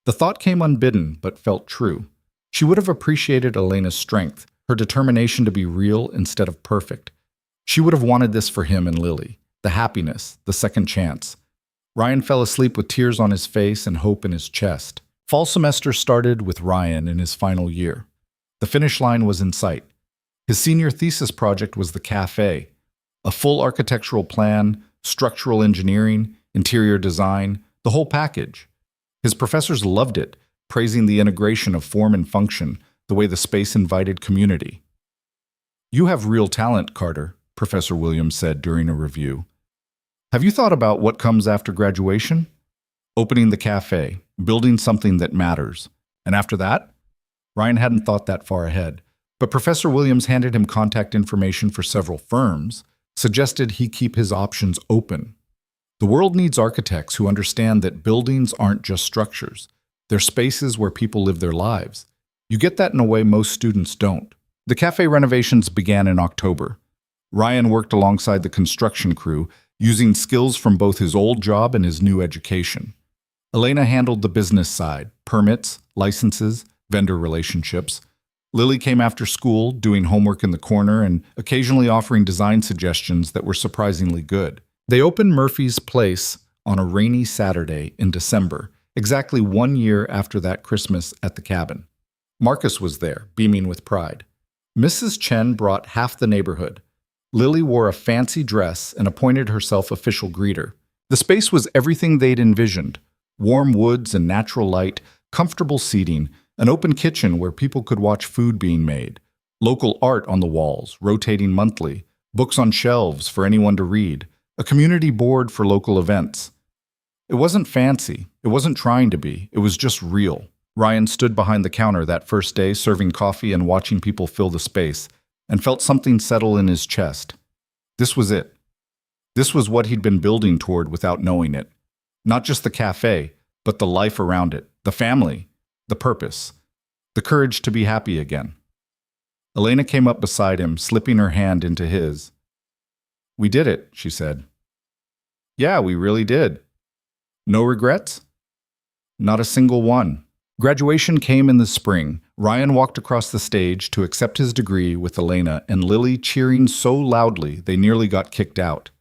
The thought came unbidden, but felt true. She would have appreciated Elena's strength, her determination to be real instead of perfect. She would have wanted this for him and Lily, the happiness, the second chance. Ryan fell asleep with tears on his face and hope in his chest. Fall semester started with Ryan in his final year. The finish line was in sight. His senior thesis project was the Café, a full architectural plan, structural engineering, interior design, the whole package. His professors loved it, praising the integration of form and function, the way the space invited community. "You have real talent, Carter," Professor Williams said during a review. "Have you thought about what comes after graduation? Opening the cafe, building something that matters. And after that?" Ryan hadn't thought that far ahead, but Professor Williams handed him contact information for several firms, suggested he keep his options open. The world needs architects who understand that buildings aren't just structures. They're spaces where people live their lives. You get that in a way most students don't. The cafe renovations began in October. Ryan worked alongside the construction crew, using skills from both his old job and his new education. Elena handled the business side, permits, licenses, vendor relationships. Lily came after school, doing homework in the corner and occasionally offering design suggestions that were surprisingly good. They opened Murphy's Place on a rainy Saturday in December, exactly 1 year after that Christmas at the cabin. Marcus was there, beaming with pride. Mrs. Chen brought half the neighborhood. Lily wore a fancy dress and appointed herself official greeter. The space was everything they'd envisioned: warm woods and natural light, comfortable seating, an open kitchen where people could watch food being made, local art on the walls, rotating monthly, books on shelves for anyone to read, a community board for local events. It wasn't fancy. It wasn't trying to be. It was just real. Ryan stood behind the counter that first day, serving coffee and watching people fill the space, and felt something settle in his chest. This was it. This was what he'd been building toward without knowing it. Not just the cafe, but the life around it, the family, the purpose, the courage to be happy again. Elena came up beside him, slipping her hand into his. "We did it," she said. "Yeah, we really did." "No regrets?" "Not a single one." Graduation came in the spring. Ryan walked across the stage to accept his degree with Elena and Lily cheering so loudly they nearly got kicked out.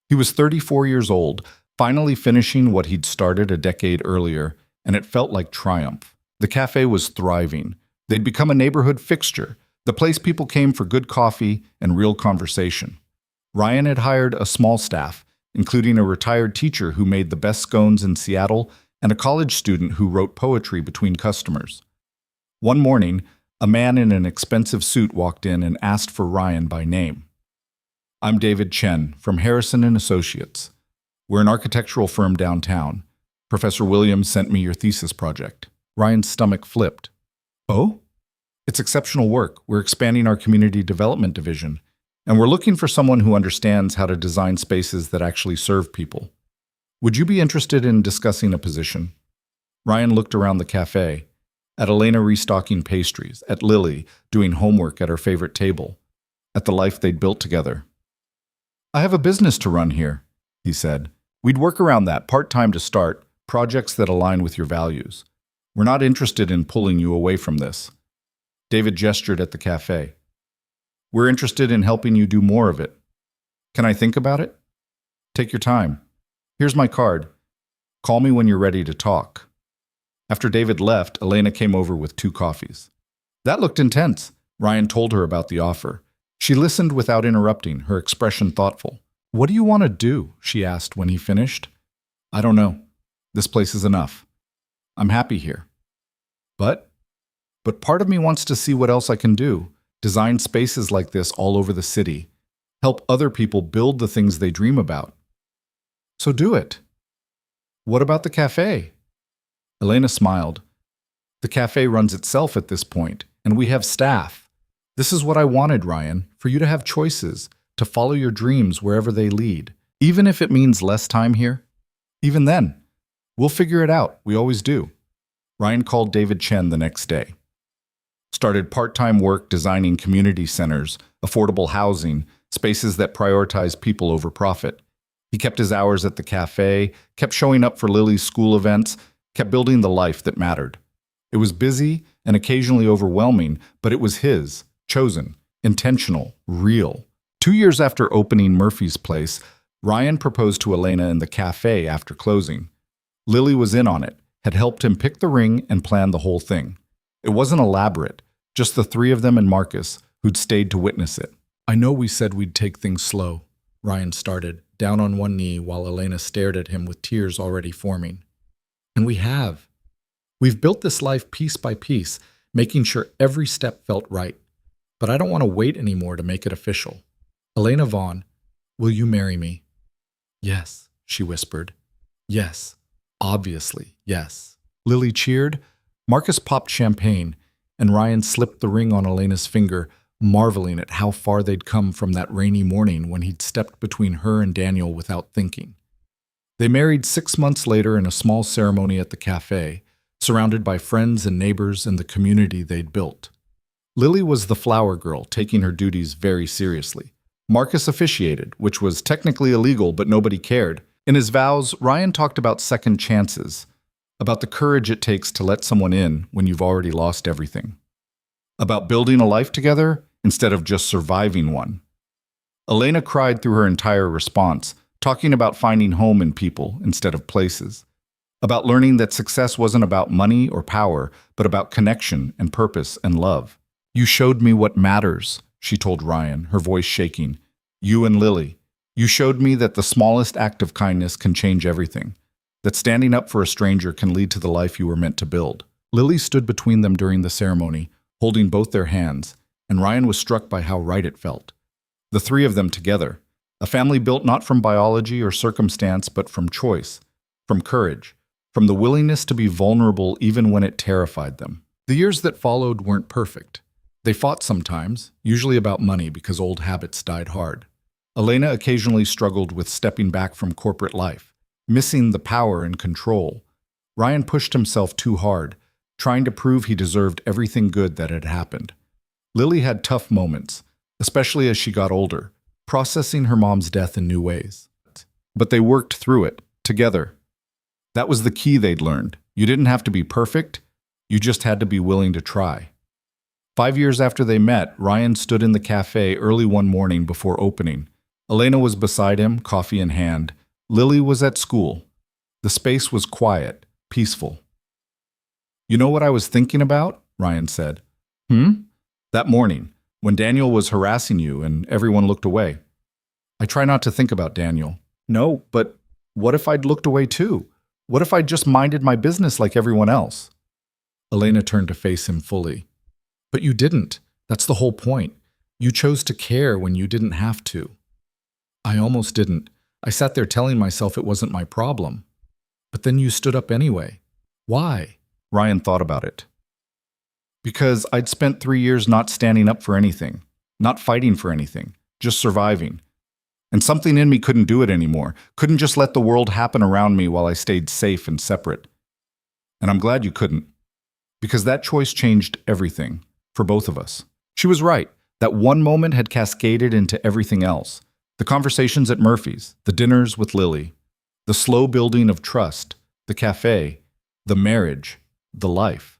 He was 34 years old, finally finishing what he'd started a decade earlier, and it felt like triumph. The cafe was thriving. They'd become a neighborhood fixture, the place people came for good coffee and real conversation. Ryan had hired a small staff, including a retired teacher who made the best scones in Seattle and a college student who wrote poetry between customers. One morning, a man in an expensive suit walked in and asked for Ryan by name. "I'm David Chen from Harrison and Associates. We're an architectural firm downtown. Professor Williams sent me your thesis project." Ryan's stomach flipped. "Oh? It's exceptional work. We're expanding our community development division, and we're looking for someone who understands how to design spaces that actually serve people. Would you be interested in discussing a position?" Ryan looked around the cafe, at Elena restocking pastries, at Lily doing homework at her favorite table, at the life they'd built together. "I have a business to run here," he said. "We'd work around that, part-time to start, projects that align with your values. We're not interested in pulling you away from this." David gestured at the cafe. "We're interested in helping you do more of it. Can I think about it?" "Take your time. Here's my card. Call me when you're ready to talk." After David left, Elena came over with 2 coffees. "That looked intense." Ryan told her about the offer. She listened without interrupting, her expression thoughtful. "What do you want to do?" she asked when he finished. "I don't know. This place is enough. I'm happy here. But part of me wants to see what else I can do. Design spaces like this all over the city. Help other people build the things they dream about. So do it." "What about the cafe?" Elena smiled. "The cafe runs itself at this point, and we have staff. This is what I wanted, Ryan, for you to have choices, to follow your dreams wherever they lead, even if it means less time here. Even then, we'll figure it out. We always do." Ryan called David Chen the next day. Started part-time work designing community centers, affordable housing, spaces that prioritize people over profit. He kept his hours at the cafe, kept showing up for Lily's school events, kept building the life that mattered. It was busy and occasionally overwhelming, but it was his, chosen, intentional, real. 2 years after opening Murphy's Place, Ryan proposed to Elena in the cafe after closing. Lily was in on it, had helped him pick the ring and plan the whole thing. It wasn't elaborate, just the 3 of them and Marcus, who'd stayed to witness it. "I know we said we'd take things slow," Ryan started, down on one knee while Elena stared at him with tears already forming. "And we have. We've built this life piece by piece, making sure every step felt right. But I don't want to wait anymore to make it official. Elena Vaughn, will you marry me?" "Yes," she whispered. "Yes. Obviously, yes." Lily cheered, Marcus popped champagne, and Ryan slipped the ring on Elena's finger, marveling at how far they'd come from that rainy morning when he'd stepped between her and Daniel without thinking. They married 6 months later in a small ceremony at the cafe, surrounded by friends and neighbors and the community they'd built. Lily was the flower girl, taking her duties very seriously. Marcus officiated, which was technically illegal, but nobody cared. In his vows, Ryan talked about second chances, about the courage it takes to let someone in when you've already lost everything, about building a life together instead of just surviving one. Elena cried through her entire response, talking about finding home in people instead of places, about learning that success wasn't about money or power, but about connection and purpose and love. "You showed me what matters," she told Ryan, her voice shaking. "You and Lily. You showed me that the smallest act of kindness can change everything, that standing up for a stranger can lead to the life you were meant to build." Lily stood between them during the ceremony, holding both their hands, and Ryan was struck by how right it felt. The 3 of them together, a family built not from biology or circumstance, but from choice, from courage, from the willingness to be vulnerable even when it terrified them. The years that followed weren't perfect. They fought sometimes, usually about money because old habits died hard. Elena occasionally struggled with stepping back from corporate life, missing the power and control. Ryan pushed himself too hard, trying to prove he deserved everything good that had happened. Lily had tough moments, especially as she got older, processing her mom's death in new ways. But they worked through it, together. That was the key they'd learned. You didn't have to be perfect, you just had to be willing to try. 5 years after they met, Ryan stood in the cafe early one morning before opening. Elena was beside him, coffee in hand. Lily was at school. The space was quiet, peaceful. You know what I was thinking about? Ryan said. Hmm? That morning, when Daniel was harassing you and everyone looked away. I try not to think about Daniel. No, but what if I'd looked away too? What if I'd just minded my business like everyone else? Elena turned to face him fully. But you didn't. That's the whole point. You chose to care when you didn't have to. I almost didn't. I sat there telling myself it wasn't my problem. But then you stood up anyway. Why? Ryan thought about it. Because I'd spent 3 years not standing up for anything, not fighting for anything, just surviving. And something in me couldn't do it anymore, couldn't just let the world happen around me while I stayed safe and separate. And I'm glad you couldn't. Because that choice changed everything, for both of us. She was right. That one moment had cascaded into everything else. The conversations at Murphy's, the dinners with Lily, the slow building of trust, the cafe, the marriage, the life.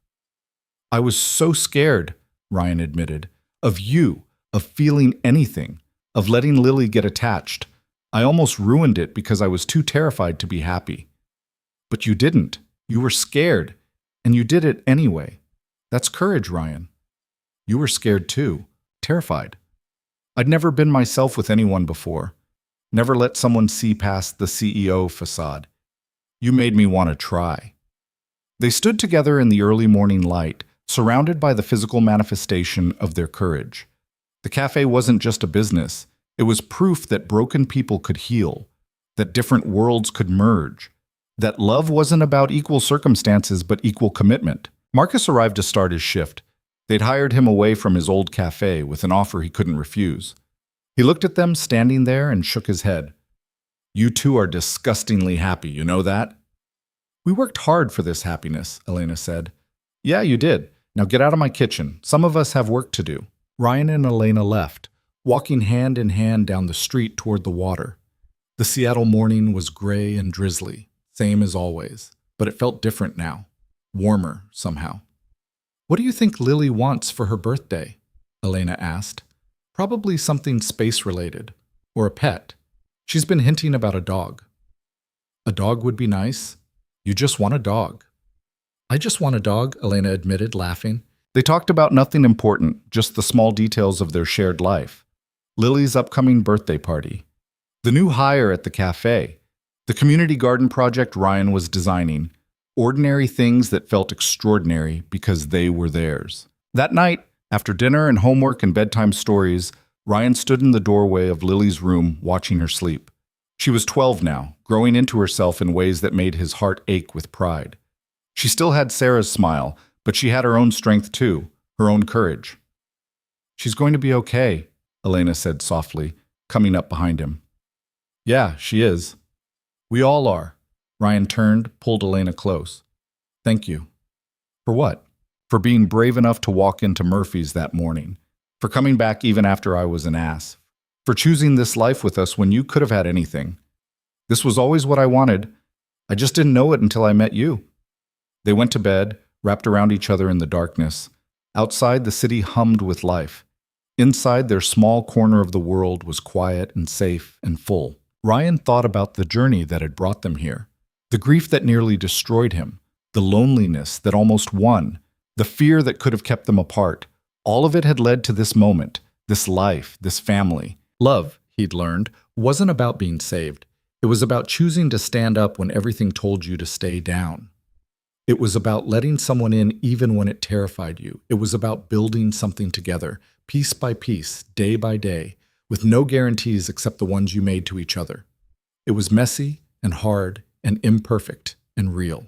I was so scared, Ryan admitted, of you, of feeling anything, of letting Lily get attached. I almost ruined it because I was too terrified to be happy. But you didn't. You were scared, and you did it anyway. That's courage, Ryan. You were scared too, terrified. I'd never been myself with anyone before. Never let someone see past the CEO facade. You made me want to try. They stood together in the early morning light, surrounded by the physical manifestation of their courage. The cafe wasn't just a business. It was proof that broken people could heal, that different worlds could merge, that love wasn't about equal circumstances but equal commitment. Marcus arrived to start his shift. They'd hired him away from his old cafe with an offer he couldn't refuse. He looked at them standing there and shook his head. You two are disgustingly happy, you know that? We worked hard for this happiness, Elena said. Yeah, you did. Now get out of my kitchen. Some of us have work to do. Ryan and Elena left, walking hand in hand down the street toward the water. The Seattle morning was gray and drizzly, same as always, but it felt different now, warmer somehow. What do you think Lily wants for her birthday? Elena asked. Probably something space-related, or a pet. She's been hinting about a dog. A dog would be nice. You just want a dog. I just want a dog, Elena admitted, laughing. They talked about nothing important, just the small details of their shared life. Lily's upcoming birthday party. The new hire at the cafe. The community garden project Ryan was designing. Ordinary things that felt extraordinary because they were theirs. That night, after dinner and homework and bedtime stories, Ryan stood in the doorway of Lily's room watching her sleep. She was 12 now, growing into herself in ways that made his heart ache with pride. She still had Sarah's smile, but she had her own strength too, her own courage. She's going to be okay, Elena said softly, coming up behind him. Yeah, she is. We all are. Ryan turned, pulled Elena close. Thank you. For what? For being brave enough to walk into Murphy's that morning. For coming back even after I was an ass. For choosing this life with us when you could have had anything. This was always what I wanted. I just didn't know it until I met you. They went to bed, wrapped around each other in the darkness. Outside, the city hummed with life. Inside, their small corner of the world was quiet and safe and full. Ryan thought about the journey that had brought them here. The grief that nearly destroyed him. The loneliness that almost won. The fear that could have kept them apart. All of it had led to this moment, this life, this family. Love, he'd learned, wasn't about being saved. It was about choosing to stand up when everything told you to stay down. It was about letting someone in even when it terrified you. It was about building something together, piece by piece, day by day, with no guarantees except the ones you made to each other. It was messy and hard and imperfect and real.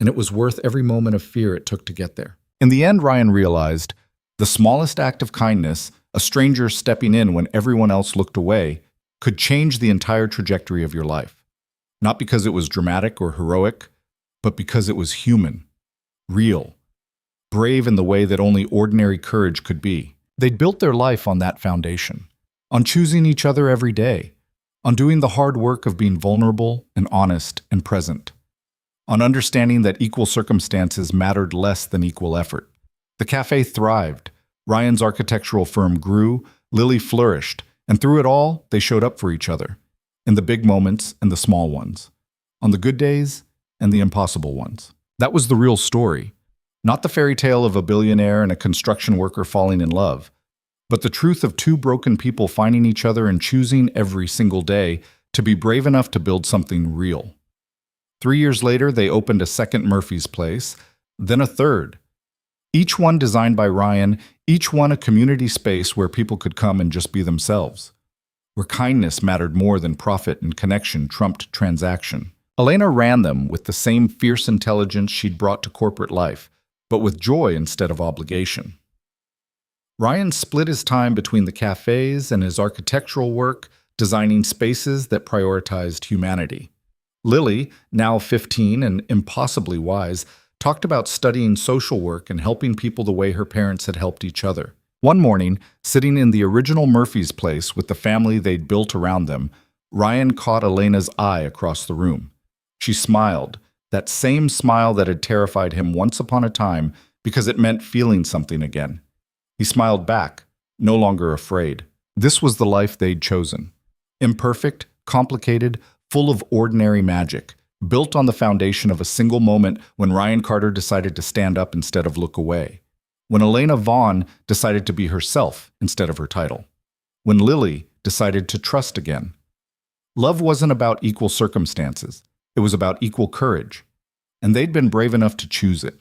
And it was worth every moment of fear it took to get there. In the end, Ryan realized the smallest act of kindness, a stranger stepping in when everyone else looked away, could change the entire trajectory of your life. Not because it was dramatic or heroic, but because it was human, real, brave in the way that only ordinary courage could be. They'd built their life on that foundation, on choosing each other every day, on doing the hard work of being vulnerable and honest and present, on understanding that equal circumstances mattered less than equal effort. The cafe thrived, Ryan's architectural firm grew, Lily flourished, and through it all, they showed up for each other, in the big moments and the small ones, on the good days and the impossible ones. That was the real story, Not the fairy tale of a billionaire and a construction worker falling in love, but the truth of two broken people finding each other and choosing every single day to be brave enough to build something real. 3 years later, they opened a second Murphy's Place, then a third. Each one designed by Ryan, each one a community space where people could come and just be themselves, where kindness mattered more than profit and connection trumped transaction. Elena ran them with the same fierce intelligence she'd brought to corporate life, but with joy instead of obligation. Ryan split his time between the cafes and his architectural work, designing spaces that prioritized humanity. Lily, now 15 and impossibly wise, talked about studying social work and helping people the way her parents had helped each other. One morning, sitting in the original Murphy's Place with the family they'd built around them, Ryan caught Elena's eye across the room. She smiled, that same smile that had terrified him once upon a time because it meant feeling something again. He smiled back, no longer afraid. This was the life they'd chosen. Imperfect, complicated, full of ordinary magic, built on the foundation of a single moment when Ryan Carter decided to stand up instead of look away. When Elena Vaughn decided to be herself instead of her title. When Lily decided to trust again. Love wasn't about equal circumstances. It was about equal courage. And they'd been brave enough to choose it.